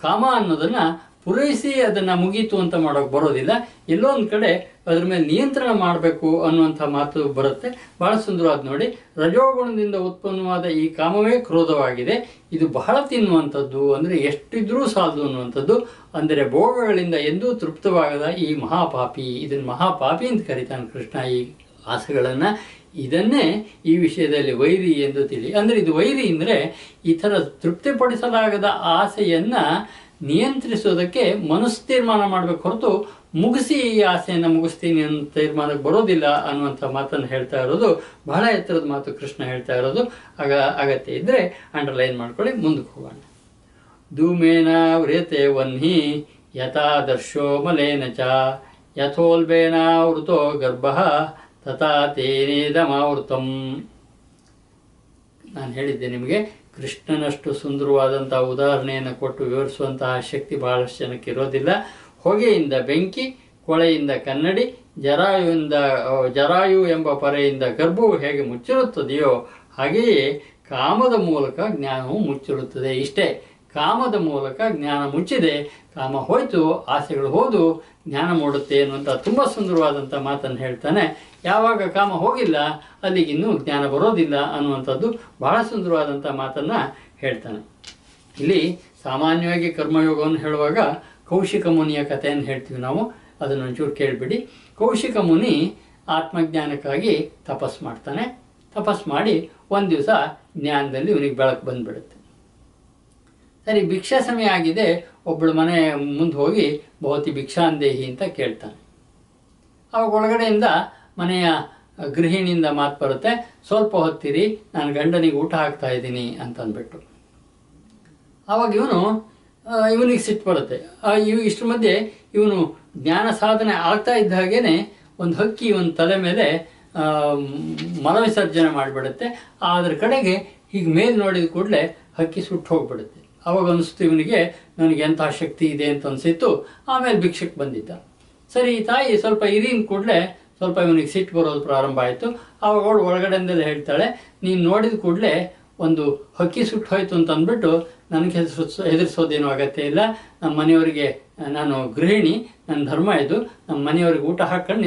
ಕಾಮ ಅನ್ನೋದನ್ನು ಪೂರೈಸಿ ಅದನ್ನು ಮುಗೀತು ಅಂತ ಮಾಡೋಕೆ ಬರೋದಿಲ್ಲ. ಎಲ್ಲೋ ಒಂದು ಕಡೆ ಅದ್ರ ಮೇಲೆ ನಿಯಂತ್ರಣ ಮಾಡಬೇಕು ಅನ್ನುವಂಥ ಮಾತು ಬರುತ್ತೆ. ಬಹಳ ಸುಂದರವಾದ ನೋಡಿ. ರಜೋಗುಣದಿಂದ ಉತ್ಪನ್ನವಾದ ಈ ಕಾಮವೇ ಕ್ರೋಧವಾಗಿದೆ. ಇದು ಬಹಳ ತಿನ್ನುವಂಥದ್ದು, ಅಂದರೆ ಎಷ್ಟಿದ್ರೂ ಸಾಲದು ಅನ್ನುವಂಥದ್ದು. ಅಂದರೆ ಭೋಗಗಳಿಂದ ಎಂದೂ ತೃಪ್ತವಾಗದ ಈ ಮಹಾಪಾಪಿ, ಇದನ್ನು ಮಹಾಪಾಪಿ ಅಂತ ಕರೀತಾನೆ ಕೃಷ್ಣ ಈ ಆಸೆಗಳನ್ನು. ಇದನ್ನೇ ಈ ವಿಷಯದಲ್ಲಿ ವೈರಿ ಎಂದು ತಿಳಿ. ಅಂದರೆ ಇದು ವೈರಿ ಅಂದರೆ ಈ ಥರ ತೃಪ್ತಿಪಡಿಸಲಾಗದ ಆಸೆಯನ್ನು ನಿಯಂತ್ರಿಸೋದಕ್ಕೆ ಮನಸ್ಸು ತೀರ್ಮಾನ ಮಾಡಬೇಕು ಹೊರತು ಮುಗಿಸಿ ಈ ಆಸೆಯನ್ನು ಮುಗಿಸ್ತೀನಿ ಅಂತ ತೀರ್ಮಾನಕ್ಕೆ ಬರೋದಿಲ್ಲ ಅನ್ನುವಂಥ ಮಾತನ್ನು ಹೇಳ್ತಾ ಇರೋದು ಬಹಳ ಎತ್ತರದ ಮಾತು ಕೃಷ್ಣ ಹೇಳ್ತಾ ಇರೋದು. ಅಗತ್ಯ ಇದ್ದರೆ ಅಂಡರ್ಲೈನ್ ಮಾಡ್ಕೊಳ್ಳಿ. ಮುಂದಕ್ಕೆ ಹೋಗೋಣ. ಧೂಮೇನ ವ್ರೇತೆ ವನ್ಹಿ ಯಥಾದರ್ಶೋ ಮಲೇನ ಚ ಯಥೋಲ್ಬೇನ ವೃತೋ ಗರ್ಭ ತಥಾ ತೇನೇದಮಾವೃತಂ. ನಾನು ಹೇಳಿದ್ದೆ ನಿಮಗೆ, ಕೃಷ್ಣನಷ್ಟು ಸುಂದರವಾದಂಥ ಉದಾಹರಣೆಯನ್ನು ಕೊಟ್ಟು ವಿವರಿಸುವಂತಹ ಶಕ್ತಿ ಬಹಳಷ್ಟು ಜನಕ್ಕೆ ಇರೋದಿಲ್ಲ. ಹೊಗೆಯಿಂದ ಬೆಂಕಿ, ಕೊಳೆಯಿಂದ ಕನ್ನಡಿ, ಜರಾಯು ಎಂಬ ಪರೆಯಿಂದ ಗರ್ಭವು ಹೇಗೆ ಮುಚ್ಚಿರುತ್ತದೆಯೋ ಹಾಗೆಯೇ ಕಾಮದ ಮೂಲಕ ಜ್ಞಾನವು ಮುಚ್ಚಿರುತ್ತದೆ. ಇಷ್ಟೇ, ಕಾಮದ ಮೂಲಕ ಜ್ಞಾನ ಮುಚ್ಚಿದೆ. ಕಾಮ ಹೋಯ್ತು, ಆಸೆಗಳು ಹೋದು, ಜ್ಞಾನ ಮೂಡುತ್ತೆ ಅನ್ನುವಂಥ ತುಂಬ ಸುಂದರವಾದಂಥ ಮಾತನ್ನು ಹೇಳ್ತಾನೆ. ಯಾವಾಗ ಕಾಮ ಹೋಗಿಲ್ಲ ಅಲ್ಲಿಗಿನ್ನೂ ಜ್ಞಾನ ಬರೋದಿಲ್ಲ ಅನ್ನುವಂಥದ್ದು ಬಹಳ ಸುಂದರವಾದಂಥ ಮಾತನ್ನು ಹೇಳ್ತಾನೆ. ಇಲ್ಲಿ ಸಾಮಾನ್ಯವಾಗಿ ಕರ್ಮಯೋಗವನ್ನು ಹೇಳುವಾಗ ಕೌಶಿಕ ಮುನಿಯ ಕಥೆಯನ್ನು ಹೇಳ್ತೀವಿ ನಾವು. ಅದನ್ನು ಒಂಚೂರು ಕೇಳಿಬಿಡಿ. ಕೌಶಿಕ ಮುನಿ ಆತ್ಮಜ್ಞಾನಕ್ಕಾಗಿ ತಪಸ್ ಮಾಡ್ತಾನೆ. ತಪಸ್ ಮಾಡಿ ಒಂದು ದಿವಸ ಜ್ಞಾನದಲ್ಲಿ ಇವನಿಗೆ ಬೆಳಕು ಬಂದುಬಿಡುತ್ತೆ. ಸರಿ, ಭಿಕ್ಷಾ ಸಮಯ ಆಗಿದೆ. ಒಬ್ಬಳು ಮನೆ ಮುಂದೆ ಹೋಗಿ ಬಹುತಿ ಭಿಕ್ಷಾಂದೇಹಿ ಅಂತ ಕೇಳ್ತಾನೆ. ಅವಾಗ ಒಳಗಡೆಯಿಂದ ಮನೆಯ ಗೃಹಿಣಿಯಿಂದ ಮಾತು ಬರುತ್ತೆ, ಸ್ವಲ್ಪ ಹೊತ್ತಿರಿ, ನಾನು ಗಂಡನಿಗೆ ಊಟ ಹಾಕ್ತಾ ಇದ್ದೀನಿ ಅಂತಂದ್ಬಿಟ್ಟು. ಆವಾಗ ಇವನಿಗೆ ಸಿಟ್ಟು ಬರುತ್ತೆ. ಇಷ್ಟರ ಮಧ್ಯೆ ಇವನು ಜ್ಞಾನ ಸಾಧನೆ ಆಗ್ತಾ ಇದ್ದ ಹಾಗೇನೆ ಒಂದು ಹಕ್ಕಿ ಇವನ ತಲೆ ಮೇಲೆ ಮಲವಿಸರ್ಜನೆ ಮಾಡಿಬಿಡುತ್ತೆ. ಅದ್ರ ಕಡೆಗೆ ಹೀಗೆ ಮೇಲೆ ನೋಡಿದ ಕೂಡಲೇ ಹಕ್ಕಿ ಸುಟ್ಟು ಹೋಗ್ಬಿಡುತ್ತೆ. ಅವಾಗ ಅನಿಸ್ತು ಇವನಿಗೆ ನನಗೆ ಎಂಥ ಶಕ್ತಿ ಇದೆ ಅಂತ ಅನಿಸಿತ್ತು. ಆಮೇಲೆ ಭಿಕ್ಷಕ್ಕೆ ಬಂದಿದ್ದ. ಸರಿ, ಈ ತಾಯಿ ಸ್ವಲ್ಪ ಇರಿನ ಕೂಡಲೇ ಸ್ವಲ್ಪ ಇವನಿಗೆ ಸಿಟ್ಟು ಬರೋದು ಪ್ರಾರಂಭ ಆಯಿತು. ಆವಾಗ ಅವಳು ಒಳಗಡೆಯಿಂದಲೇ ಹೇಳ್ತಾಳೆ, ನೀನು ನೋಡಿದ ಕೂಡಲೇ ಒಂದು ಹಕ್ಕಿ ಸುಟ್ಟು ಹೋಯ್ತು ಅಂತ ಅಂದ್ಬಿಟ್ಟು ನನಗೆ ಹೆದರಿಸೋದೇನೂ ಅಗತ್ಯ ಇಲ್ಲ. ನಮ್ಮ ಮನೆಯವರಿಗೆ, ನಾನು ಗೃಹಿಣಿ, ನನ್ನ ಧರ್ಮ ಇದು, ನಮ್ಮ ಮನೆಯವ್ರಿಗೆ ಊಟ ಹಾಕೊಂಡು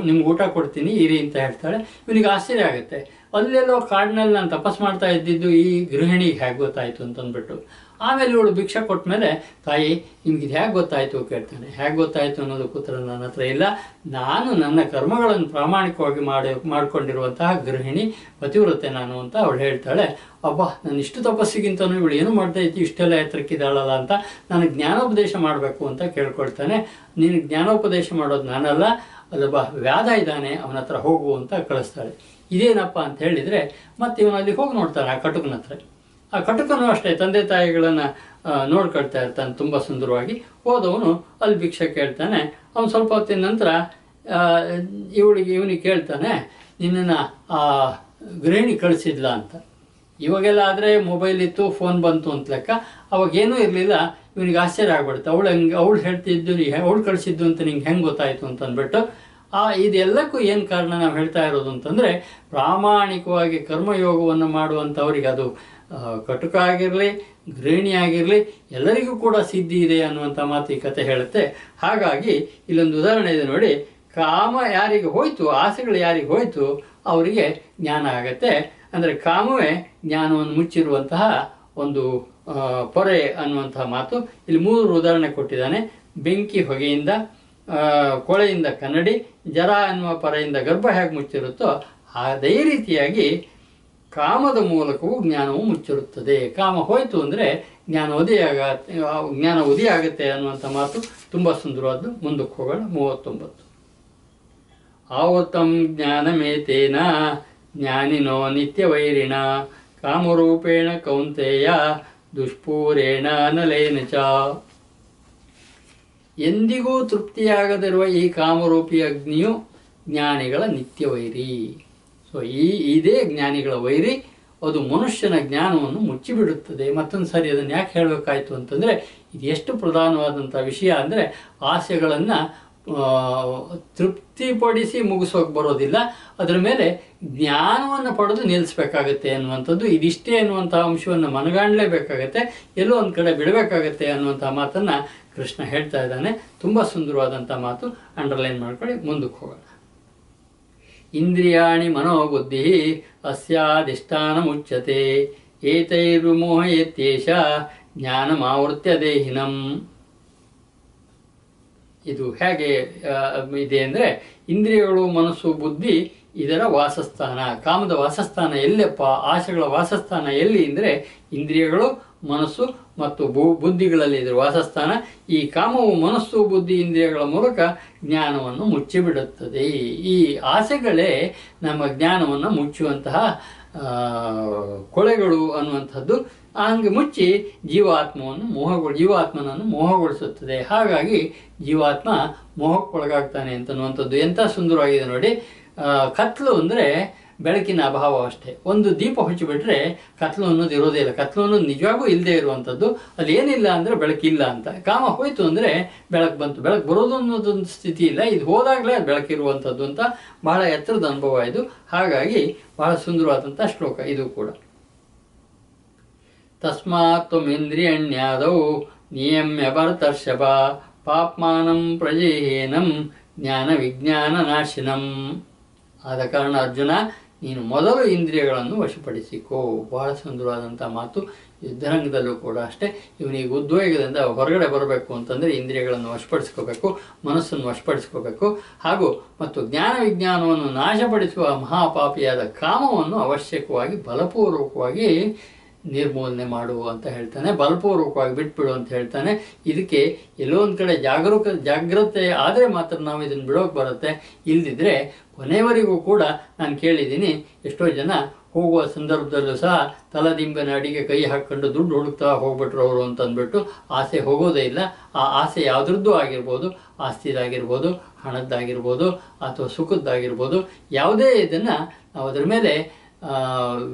ನಿಮ್ಗೆ ಊಟ ಕೊಡ್ತೀನಿ ಇರಿ ಅಂತ ಹೇಳ್ತಾಳೆ. ಇವನಿಗೆ ಆಶ್ಚರ್ಯ ಆಗುತ್ತೆ, ಅಲ್ಲೆಲ್ಲೋ ಕಾಡಿನಲ್ಲಿ ನಾನು ತಪಸ್ ಮಾಡ್ತಾ ಇದ್ದಿದ್ದು ಈ ಗೃಹಿಣಿಗೆ ಹೇಗೆ ಗೊತ್ತಾಯಿತು ಅಂತಂದ್ಬಿಟ್ಟು. ಆಮೇಲೆ ಇವಳು ಭಿಕ್ಷೆ ಕೊಟ್ಟ ಮೇಲೆ, ತಾಯಿ ನಿಮ್ಗೆ ಇದು ಹೇಗೆ ಗೊತ್ತಾಯಿತು ಕೇಳ್ತಾನೆ. ಹೇಗೆ ಗೊತ್ತಾಯಿತು ಅನ್ನೋದಕ್ಕೆ ಉತ್ತರ ನನ್ನ ಹತ್ರ ಇಲ್ಲ. ನಾನು ನನ್ನ ಕರ್ಮಗಳನ್ನು ಪ್ರಾಮಾಣಿಕವಾಗಿ ಮಾಡಿಕೊಂಡಿರುವಂತಹ ಗೃಹಿಣಿ, ಪತಿವ್ರತೆ ನಾನು ಅಂತ ಅವಳು ಹೇಳ್ತಾಳೆ. ಅಬ್ಬಾ, ನಾನು ಇಷ್ಟು ತಪಸ್ಸಿಗಿಂತನೂ ಇವಳು ಏನು ಮಾಡ್ತಾ ಇತ್ತು, ಇಷ್ಟೆಲ್ಲ ಎತ್ತರಕ್ಕಿದ್ದಾಳಲ್ಲ ಅಂತ ನನಗೆ ಜ್ಞಾನೋಪದೇಶ ಮಾಡಬೇಕು ಅಂತ ಕೇಳ್ಕೊಳ್ತಾನೆ. ನೀನು ಜ್ಞಾನೋಪದೇಶ ಮಾಡೋದು ನಾನಲ್ಲ, ಅಲ್ಲೊಬ್ಬ ವ್ಯಾಧ ಇದ್ದಾನೆ, ಅವನ ಹತ್ರ ಹೋಗು ಅಂತ ಕಳಿಸ್ತಾಳೆ. ಇದೇನಪ್ಪ ಅಂತ ಹೇಳಿದರೆ ಮತ್ತೆ ಇವನು ಅಲ್ಲಿ ಹೋಗಿ ನೋಡ್ತಾನೆ ಆ ಕಟುಕನ ಹತ್ರ. ಆ ಕಟುಕನು ಅಷ್ಟೇ ತಂದೆ ತಾಯಿಗಳನ್ನು ನೋಡ್ಕೊಳ್ತಾ ಇರ್ತಾನೆ ತುಂಬ ಸುಂದರವಾಗಿ. ಹೋದವನು ಅಲ್ಲಿ ಭಿಕ್ಷೆ ಕೇಳ್ತಾನೆ. ಅವನು ಸ್ವಲ್ಪ ಹೊತ್ತಿನ ನಂತರ ಇವನಿಗೆ ಕೇಳ್ತಾನೆ, ನಿನ್ನನ್ನು ಆ ಗೃಹಿಣಿ ಕಳಿಸಿದ್ಲ ಅಂತ. ಇವಾಗೆಲ್ಲ ಆದರೆ ಮೊಬೈಲ್ ಇತ್ತು, ಫೋನ್ ಬಂತು ಅಂತ ಲೆಕ್ಕ. ಅವಾಗೇನೂ ಇರಲಿಲ್ಲ. ಇವನಿಗೆ ಆಶ್ಚರ್ಯ ಆಗ್ಬಿಡುತ್ತೆ. ಅವಳು ಹೇಳ್ತಿದ್ದು, ಅವಳು ಕಳಿಸಿದ್ದು ಅಂತ ನಿಂಗೆ ಹೆಂಗೆ ಗೊತ್ತಾಯಿತು ಅಂತ ಅಂದ್ಬಿಟ್ಟು. ಇದೆಲ್ಲಕ್ಕೂ ಏನು ಕಾರಣ ನಾವು ಹೇಳ್ತಾ ಇರೋದು ಅಂತಂದರೆ, ಪ್ರಾಮಾಣಿಕವಾಗಿ ಕರ್ಮಯೋಗವನ್ನು ಮಾಡುವಂಥವ್ರಿಗೆ, ಅದು ಕಟುಕ ಆಗಿರಲಿ, ಗೃಹಿಣಿ ಆಗಿರಲಿ, ಎಲ್ಲರಿಗೂ ಕೂಡ ಸಿದ್ಧಿ ಇದೆ ಅನ್ನುವಂಥ ಮಾತು ಈ ಕತೆ ಹೇಳುತ್ತೆ. ಹಾಗಾಗಿ ಇಲ್ಲೊಂದು ಉದಾಹರಣೆ ಇದೆ ನೋಡಿ. ಕಾಮ ಯಾರಿಗೆ ಹೋಯ್ತು, ಆಸೆಗಳು ಯಾರಿಗೆ ಹೋಯ್ತು, ಅವರಿಗೆ ಜ್ಞಾನ ಆಗತ್ತೆ. ಅಂದರೆ ಕಾಮವೇ ಜ್ಞಾನವನ್ನು ಮುಚ್ಚಿರುವಂತಹ ಒಂದು ಪೊರೆ ಅನ್ನುವಂತಹ ಮಾತು ಇಲ್ಲಿ 3 ಉದಾಹರಣೆ ಕೊಟ್ಟಿದ್ದಾನೆ. ಬೆಂಕಿ ಹೊಗೆಯಿಂದ, ಕೊಳೆಯಿಂದ ಕನ್ನಡಿ, ಜರ ಅನ್ನುವ ಪೊರೆಯಿಂದ ಗರ್ಭ ಹೇಗೆ ಮುಚ್ಚಿರುತ್ತೋ ಅದೇ ರೀತಿಯಾಗಿ ಕಾಮದ ಮೂಲಕವೂ ಜ್ಞಾನವು ಮುಚ್ಚಿರುತ್ತದೆ. ಕಾಮ ಹೋಯಿತು ಅಂದರೆ ಜ್ಞಾನ ಉದಯ ಆಗುತ್ತೆ ಅನ್ನುವಂಥ ಮಾತು ತುಂಬ ಸುಂದರವಾದ್ದು. ಮುಂದಕ್ಕೆ ಹೋಗೋಣ. 39. ಆವತಂ ಜ್ಞಾನಮೇತೇನ ಜ್ಞಾನಿನೋ ನಿತ್ಯವೈರಿಣ ಕಾಮರೂಪೇಣ ಕೌಂತೆಯ ದುಷ್ಪೂರೇಣ ಅನಲೇನ ಚ. ಎಂದಿಗೂ ತೃಪ್ತಿಯಾಗದಿರುವ ಈ ಕಾಮರೂಪಿ ಅಗ್ನಿಯು ಜ್ಞಾನಿಗಳ ನಿತ್ಯವೈರಿ. ಸೊ ಇದೇ ಜ್ಞಾನಿಗಳ ವೈರಿ. ಅದು ಮನುಷ್ಯನ ಜ್ಞಾನವನ್ನು ಮುಚ್ಚಿಬಿಡುತ್ತದೆ. ಮತ್ತೊಂದು ಸಾರಿ ಅದನ್ನು ಯಾಕೆ ಹೇಳಬೇಕಾಯ್ತು ಅಂತಂದರೆ, ಇದು ಎಷ್ಟು ಪ್ರಧಾನವಾದಂಥ ವಿಷಯ ಅಂದರೆ, ಆಸೆಗಳನ್ನು ತೃಪ್ತಿಪಡಿಸಿ ಮುಗಿಸೋಕೆ ಬರೋದಿಲ್ಲ, ಅದರ ಮೇಲೆ ಜ್ಞಾನವನ್ನು ಪಡೆದು ನಿಲ್ಲಿಸಬೇಕಾಗತ್ತೆ ಅನ್ನುವಂಥದ್ದು. ಇದಿಷ್ಟೇ ಅನ್ನುವಂಥ ಅಂಶವನ್ನು ಮನಗಾಣಲೇಬೇಕಾಗತ್ತೆ, ಎಲ್ಲೋ ಒಂದು ಕಡೆ ಬಿಡಬೇಕಾಗತ್ತೆ ಅನ್ನುವಂಥ ಮಾತನ್ನು ಕೃಷ್ಣ ಹೇಳ್ತಾ ಇದ್ದಾನೆ. ತುಂಬ ಸುಂದರವಾದಂಥ ಮಾತು, ಅಂಡರ್ಲೈನ್ ಮಾಡ್ಕೊಳ್ಳಿ. ಮುಂದಕ್ಕೆ ಹೋಗೋಣ. ಇಂದ್ರಿಯಾಣಿ ಮನೋಬುದ್ಧಿ ಅಸ್ಯಾಧಿಷ್ಠಾನ ಮುಚ್ಯತೆ ಏತೈರ್ವಿಮೋಹಯತ್ಯೇಷ ಜ್ಞಾನಮಾವೃತ್ಯ ದೇಹಿನಂ. ಇದು ಹೇಗೆ ಇದೆ ಅಂದರೆ, ಇಂದ್ರಿಯಗಳು, ಮನಸ್ಸು, ಬುದ್ಧಿ ಇದರ ವಾಸಸ್ಥಾನ. ಕಾಮದ ವಾಸಸ್ಥಾನ ಎಲ್ಲಪ್ಪ, ಆಸೆಗಳ ವಾಸಸ್ಥಾನ ಎಲ್ಲಿ ಅಂದರೆ ಇಂದ್ರಿಯಗಳು, ಮನಸ್ಸು ಮತ್ತು ಬುದ್ಧಿಗಳಲ್ಲಿ ಇದರ ವಾಸಸ್ಥಾನ. ಈ ಕಾಮವು ಮನಸ್ಸು, ಬುದ್ಧಿ, ಇಂದ್ರಿಯಗಳ ಮೂಲಕ ಜ್ಞಾನವನ್ನು ಮುಚ್ಚಿಬಿಡುತ್ತದೆ. ಈ ಆಸೆಗಳೇ ನಮ್ಮ ಜ್ಞಾನವನ್ನು ಮುಚ್ಚುವಂತಹ ಕೊಳೆಗಳು ಅನ್ನುವಂಥದ್ದು. ಹಂಗೆ ಮುಚ್ಚಿ ಜೀವಾತ್ಮನನ್ನು ಮೋಹಗೊಳಿಸುತ್ತದೆ. ಹಾಗಾಗಿ ಜೀವಾತ್ಮ ಮೋಹಕ್ಕೊಳಗಾಗ್ತಾನೆ ಅಂತನ್ನುವಂಥದ್ದು ಎಂಥ ಸುಂದರವಾಗಿದೆ ನೋಡಿ. ಕತ್ಲು ಅಂದರೆ ಬೆಳಕಿನ ಅಭಾವ ಅಷ್ಟೇ. ಒಂದು ದೀಪ ಹಚ್ಚಿಬಿಟ್ರೆ ಕತ್ಲು ಅನ್ನೋದು ಇರೋದೇ ಇಲ್ಲ. ಕತ್ಲು ಅನ್ನೋದು ನಿಜವಾಗೂ ಇಲ್ಲದೆ ಇರುವಂಥದ್ದು. ಅಲ್ಲಿ ಏನಿಲ್ಲ ಅಂದರೆ ಬೆಳಕಿಲ್ಲ ಅಂತ. ಕಾಮ ಹೋಯ್ತು ಅಂದರೆ ಬೆಳಕು ಬಂತು. ಬೆಳಕು ಬರೋದು ಅನ್ನೋದೊಂದು ಸ್ಥಿತಿ ಇಲ್ಲ. ಇದು ಹೋದಾಗಲೇ ಬೆಳಕಿರುವಂಥದ್ದು ಅಂತ ಬಹಳ ಎತ್ತರದ ಅನುಭವ ಇದು. ಹಾಗಾಗಿ ಬಹಳ ಸುಂದರವಾದಂಥ ಶ್ಲೋಕ ಇದು ಕೂಡ. ತಸ್ಮಾತ್ ತ್ವಮಿಂದ್ರಿಯಣ್ಯಾದೌ ನಿಯಮ್ಯ ಭರತರ್ಷಭ ಪಾಪ್ಮಾನಂ ಪ್ರಜೇಹೇನಂ ಜ್ಞಾನ ವಿಜ್ಞಾನ ನಾಶಿನಂ. ಆದ ಕಾರಣ ಅರ್ಜುನ, ನೀನು ಮೊದಲು ಇಂದ್ರಿಯಗಳನ್ನು ವಶಪಡಿಸಿಕೋ. ಬಹಳ ಸುಂದರವಾದಂಥ ಮಾತು. ಯುದ್ಧರಂಗದಲ್ಲೂ ಕೂಡ ಅಷ್ಟೇ. ಇವನಿಗೆ ಉದ್ವೇಗದಿಂದ ಹೊರಗಡೆ ಬರಬೇಕು ಅಂತಂದರೆ ಇಂದ್ರಿಯಗಳನ್ನು ವಶಪಡಿಸ್ಕೋಬೇಕು, ಮನಸ್ಸನ್ನು ವಶಪಡಿಸ್ಕೋಬೇಕು. ಮತ್ತು ಜ್ಞಾನ ವಿಜ್ಞಾನವನ್ನು ನಾಶಪಡಿಸುವ ಮಹಾಪಾಪಿಯಾದ ಕಾಮವನ್ನು ಅವಶ್ಯಕವಾಗಿ ಬಲಪೂರ್ವಕವಾಗಿ ನಿರ್ಮೂಲನೆ ಮಾಡುವ ಅಂತ ಹೇಳ್ತಾನೆ. ಬಲಪೂರ್ವಕವಾಗಿ ಬಿಟ್ಬಿಡು ಅಂತ ಹೇಳ್ತಾನೆ. ಇದಕ್ಕೆ ಎಲ್ಲೋ ಒಂದು ಕಡೆ ಜಾಗ್ರತೆ ಆದರೆ ಮಾತ್ರ ನಾವು ಇದನ್ನು ಬಿಡೋಕೆ ಬರುತ್ತೆ. ಇಲ್ದಿದ್ರೆ ಕೊನೆಯವರೆಗೂ ಕೂಡ ನಾನು ಕೇಳಿದ್ದೀನಿ, ಎಷ್ಟೋ ಜನ ಹೋಗುವ ಸಂದರ್ಭದಲ್ಲೂ ಸಹ ತಲದಿಂಬಿನ ಅಡಿಗೆ ಕೈ ಹಾಕ್ಕೊಂಡು ದುಡ್ಡು ಹುಡುಕ್ತಾ ಹೋಗ್ಬಿಟ್ರು ಅವರು ಅಂತ ಅಂದ್ಬಿಟ್ಟು ಆಸೆ ಹೋಗೋದೇ ಇಲ್ಲ. ಆ ಆಸೆ ಯಾವುದ್ರದ್ದು ಆಗಿರ್ಬೋದು, ಆಸ್ತಿದಾಗಿರ್ಬೋದು, ಹಣದ್ದಾಗಿರ್ಬೋದು, ಅಥವಾ ಸುಖದ್ದಾಗಿರ್ಬೋದು, ಯಾವುದೇ ಇದನ್ನು ನಾವು ಅದರ ಮೇಲೆ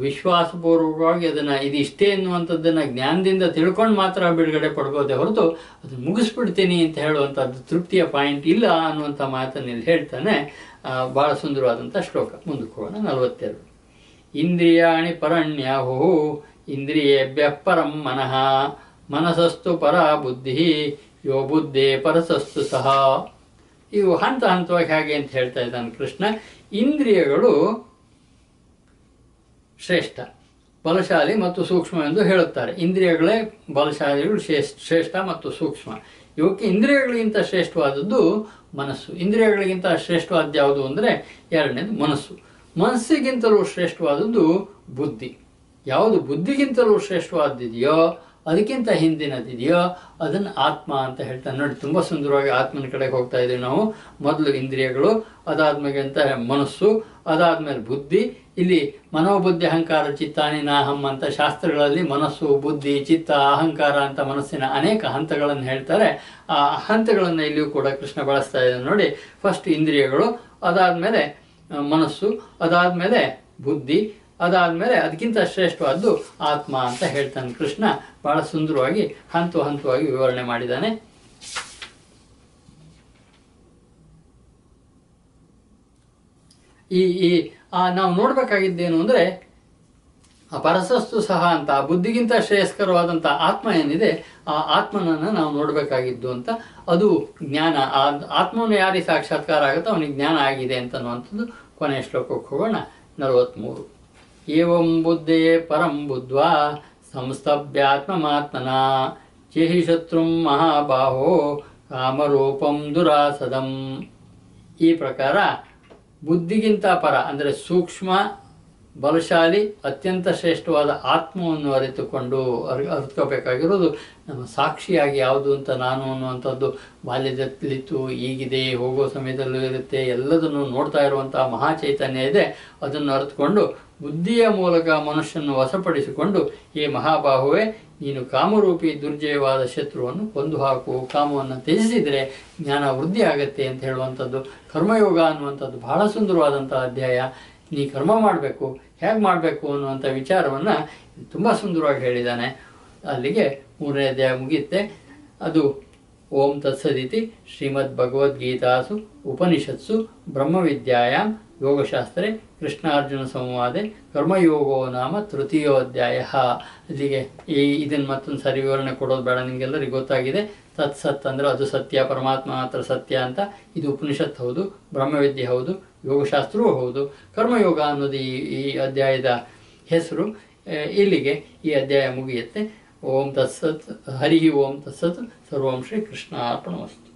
ವಿಶ್ವಾಸಪೂರ್ವಕವಾಗಿ ಅದನ್ನು ಇದಿಷ್ಟೇ ಎನ್ನುವಂಥದ್ದನ್ನು ಜ್ಞಾನದಿಂದ ತಿಳ್ಕೊಂಡು ಮಾತ್ರ ಬಿಡುಗಡೆ ಪಡ್ಬೋದೇ ಹೊರತು ಅದನ್ನು ಮುಗಿಸ್ಬಿಡ್ತೀನಿ ಅಂತ ಹೇಳುವಂಥದ್ದು ತೃಪ್ತಿಯ ಪಾಯಿಂಟ್ ಇಲ್ಲ ಅನ್ನುವಂಥ ಮಾತನ್ನು ಇಲ್ಲಿ ಹೇಳ್ತಾನೆ. ಭಾಳ ಸುಂದರವಾದಂಥ ಶ್ಲೋಕ. ಮುಂದಕ್ಕೆ ಹೋಗೋಣ. 42. ಇಂದ್ರಿಯಾಣಿ ಪರಣ್ಯಾಹು ಇಂದ್ರಿಯೇಭ್ಯ ಪರಂ ಮನಃ ಮನಸಸ್ತು ಪರ ಬುದ್ಧಿ ಯೋ ಬುದ್ಧೇ ಪರಸಸ್ತು ಸಹ. ಇವು ಹಂತ ಹಂತವಾಗಿ ಹೇಗೆ ಅಂತ ಹೇಳ್ತಾ ಇದ್ದಾನೆ ಕೃಷ್ಣ. ಇಂದ್ರಿಯಗಳು ಶ್ರೇಷ್ಠ, ಬಲಶಾಲಿ ಮತ್ತು ಸೂಕ್ಷ್ಮ ಎಂದು ಹೇಳುತ್ತಾರೆ. ಇಂದ್ರಿಯಗಳೇ ಬಲಶಾಲಿಗಳು ಶ್ರೇಷ್ಠ ಮತ್ತು ಸೂಕ್ಷ್ಮ. ಇವಕ್ಕೆ ಇಂದ್ರಿಯಗಳಿಗಿಂತ ಶ್ರೇಷ್ಠವಾದದ್ದು ಮನಸ್ಸು. ಇಂದ್ರಿಯಗಳಿಗಿಂತ ಶ್ರೇಷ್ಠವಾದ ಯಾವುದು ಅಂದರೆ ಎರಡನೇದು ಮನಸ್ಸು. ಮನಸ್ಸಿಗಿಂತಲೂ ಶ್ರೇಷ್ಠವಾದದ್ದು ಬುದ್ಧಿ. ಯಾವುದು ಬುದ್ಧಿಗಿಂತಲೂ ಶ್ರೇಷ್ಠವಾದದಿದೆಯೋ, ಅದಕ್ಕಿಂತ ಹಿಂದಿನದಿದೆಯೋ ಅದನ್ನು ಆತ್ಮ ಅಂತ ಹೇಳ್ತಾನೆ. ನೋಡಿ, ತುಂಬ ಸುಂದರವಾಗಿ ಆತ್ಮನ ಕಡೆಗೆ ಹೋಗ್ತಾ ಇದ್ದೀವಿ ನಾವು. ಮೊದಲು ಇಂದ್ರಿಯಗಳು, ಅದಾದ್ಮೇಲೆ ಅಂತ ಮನಸ್ಸು, ಅದಾದ್ಮೇಲೆ ಬುದ್ಧಿ. ಇಲ್ಲಿ ಮನೋಬುದ್ಧಿ ಅಹಂಕಾರ ಚಿತ್ತಾನಿ ನಾಹಂ ಅಂತ ಶಾಸ್ತ್ರಗಳಲ್ಲಿ ಮನಸ್ಸು, ಬುದ್ಧಿ, ಚಿತ್ತ, ಅಹಂಕಾರ ಅಂತ ಮನಸ್ಸಿನ ಅನೇಕ ಹಂತಗಳನ್ನು ಹೇಳ್ತಾರೆ. ಆ ಹಂತಗಳನ್ನು ಇಲ್ಲಿಯೂ ಕೂಡ ಕೃಷ್ಣ ಬಳಸ್ತಾ ಇದ್ದಾನೆ. ನೋಡಿ, ಫಸ್ಟ್ ಇಂದ್ರಿಯಗಳು, ಅದಾದ್ಮೇಲೆ ಮನಸ್ಸು, ಅದಾದ್ಮೇಲೆ ಬುದ್ಧಿ, ಅದಾದ್ಮೇಲೆ ಅದಕ್ಕಿಂತ ಶ್ರೇಷ್ಠವಾದ್ದು ಆತ್ಮ ಅಂತ ಹೇಳ್ತಾನೆ ಕೃಷ್ಣ. ಬಹಳ ಸುಂದರವಾಗಿ ಹಂತವಾಗಿ ವಿವರಣೆ ಮಾಡಿದ್ದಾನೆ. ನಾವು ನೋಡ್ಬೇಕಾಗಿದ್ದೇನು ಅಂದ್ರೆ ಆ ಪರಸಸ್ತು ಸಹ ಅಂತ ಆ ಬುದ್ಧಿಗಿಂತ ಶ್ರೇಯಸ್ಕರವಾದಂಥ ಆತ್ಮ ಏನಿದೆ, ಆ ಆತ್ಮನನ್ನು ನಾವು ನೋಡಬೇಕಾಗಿದ್ದು ಅಂತ. ಅದು ಜ್ಞಾನ. ಆ ಆತ್ಮವನ್ನು ಯಾರಿಗೆ ಸಾಕ್ಷಾತ್ಕಾರ ಆಗುತ್ತೋ ಅವನಿಗೆ ಜ್ಞಾನ ಆಗಿದೆ ಅಂತ ಅನ್ನುವಂಥದ್ದು. ಕೊನೆಯ ಶ್ಲೋಕಕ್ಕೆ ಹೋಗೋಣ. 43. ಏವಂ ಬುದ್ಧೇ ಪರಂ ಬುದ್ಧ್ವಾ ಸಂಸ್ತಭ್ಯಾತ್ಮಮಾತ್ಮನ ಚೇಹಿ ಶತ್ರುಂ ಮಹಾಬಾಹೋ ಕಾಮರೂಪಂ ದುರಾಸದಂ. ಈ ಪ್ರಕಾರ ಬುದ್ಧಿಗಿಂತ ಪರ ಅಂದರೆ ಸೂಕ್ಷ್ಮ, ಬಲಶಾಲಿ, ಅತ್ಯಂತ ಶ್ರೇಷ್ಠವಾದ ಆತ್ಮವನ್ನು ಅರಿತುಕೋಬೇಕಾಗಿರೋದು ನಮ್ಮ ಸಾಕ್ಷಿಯಾಗಿ ಯಾವುದು ಅಂತ ನಾನು ಅನ್ನುವಂಥದ್ದು ಬಾಲ್ಯದಲ್ಲಿತ್ತು, ಈಗಿದೆ, ಹೋಗೋ ಸಮಯದಲ್ಲೂ ಇರುತ್ತೆ, ಎಲ್ಲದನ್ನು ನೋಡ್ತಾ ಇರುವಂತಹ ಮಹಾಚೈತನ್ಯ ಇದೆ. ಅದನ್ನು ಅರಿತುಕೊಂಡು ಬುದ್ಧಿಯ ಮೂಲಕ ಮನುಷ್ಯನನ್ನು ವಶಪಡಿಸಿಕೊಂಡು, ಈ ಮಹಾಬಾಹುವೆ ನೀನು ಕಾಮರೂಪಿ ದುರ್ಜಯವಾದ ಶತ್ರುವನ್ನು ಕೊಂದು ಹಾಕು, ಕಾಮವನ್ನು ತ್ಯಜಿಸಿದರೆ ಜ್ಞಾನ ವೃದ್ಧಿ ಆಗತ್ತೆ ಅಂತ ಹೇಳುವಂಥದ್ದು. ಕರ್ಮಯೋಗ ಅನ್ನುವಂಥದ್ದು ಬಹಳ ಸುಂದರವಾದಂಥ ಅಧ್ಯಾಯ. ನೀ ಕರ್ಮ ಮಾಡಬೇಕು, ಹೇಗೆ ಮಾಡಬೇಕು ಅನ್ನುವಂಥ ವಿಚಾರವನ್ನು ತುಂಬ ಸುಂದರವಾಗಿ ಹೇಳಿದ್ದಾನೆ. ಅಲ್ಲಿಗೆ 3ನೇ ಅಧ್ಯಾಯ ಮುಗಿಯುತ್ತೆ. ಅದು ಓಂ ತತ್ಸದಿತಿ ಶ್ರೀಮದ್ ಭಗವದ್ಗೀತಾಸು ಉಪನಿಷತ್ಸು ಬ್ರಹ್ಮವಿದ್ಯಾಯಾಂ ಯೋಗಶಾಸ್ತ್ರೆ ಕೃಷ್ಣಾರ್ಜುನ ಸಂವಾದೆ ಕರ್ಮಯೋಗೋ ನಾಮ ತೃತೀಯೋಧ್ಯಾಯ. ಅಲ್ಲಿಗೆ ಇದನ್ನು ಮತ್ತೊಂದು ಸರಿ ವಿವರಣೆ ಕೊಡೋದು ಬೇಡ, ನಿಮಗೆಲ್ಲರಿಗೂ ಗೊತ್ತಾಗಿದೆ. ತತ್ಸತ್ ಅಂದರೆ ಅದು ಸತ್ಯ, ಪರಮಾತ್ಮ ಮಾತ್ರ ಸತ್ಯ ಅಂತ. ಇದು ಉಪನಿಷತ್ ಹೌದು, ಬ್ರಹ್ಮವಿದ್ಯೆ ಹೌದು, ಯೋಗಶಾಸ್ತ್ರವೂ ಹೌದು. ಕರ್ಮಯೋಗ ಅನ್ನೋದು ಈ ಅಧ್ಯಾಯದ ಹೆಸರು. ಇಲ್ಲಿಗೆ ಈ ಅಧ್ಯಾಯ ಮುಗಿಯುತ್ತೆ. ಓಂ ತತ್ಸತ್. ಹರಿ ಓಂ ತತ್ಸತ್. ಸರ್ವಂ ಶ್ರೀ ಕೃಷ್ಣ ಅರ್ಪಣಮಸ್ತು.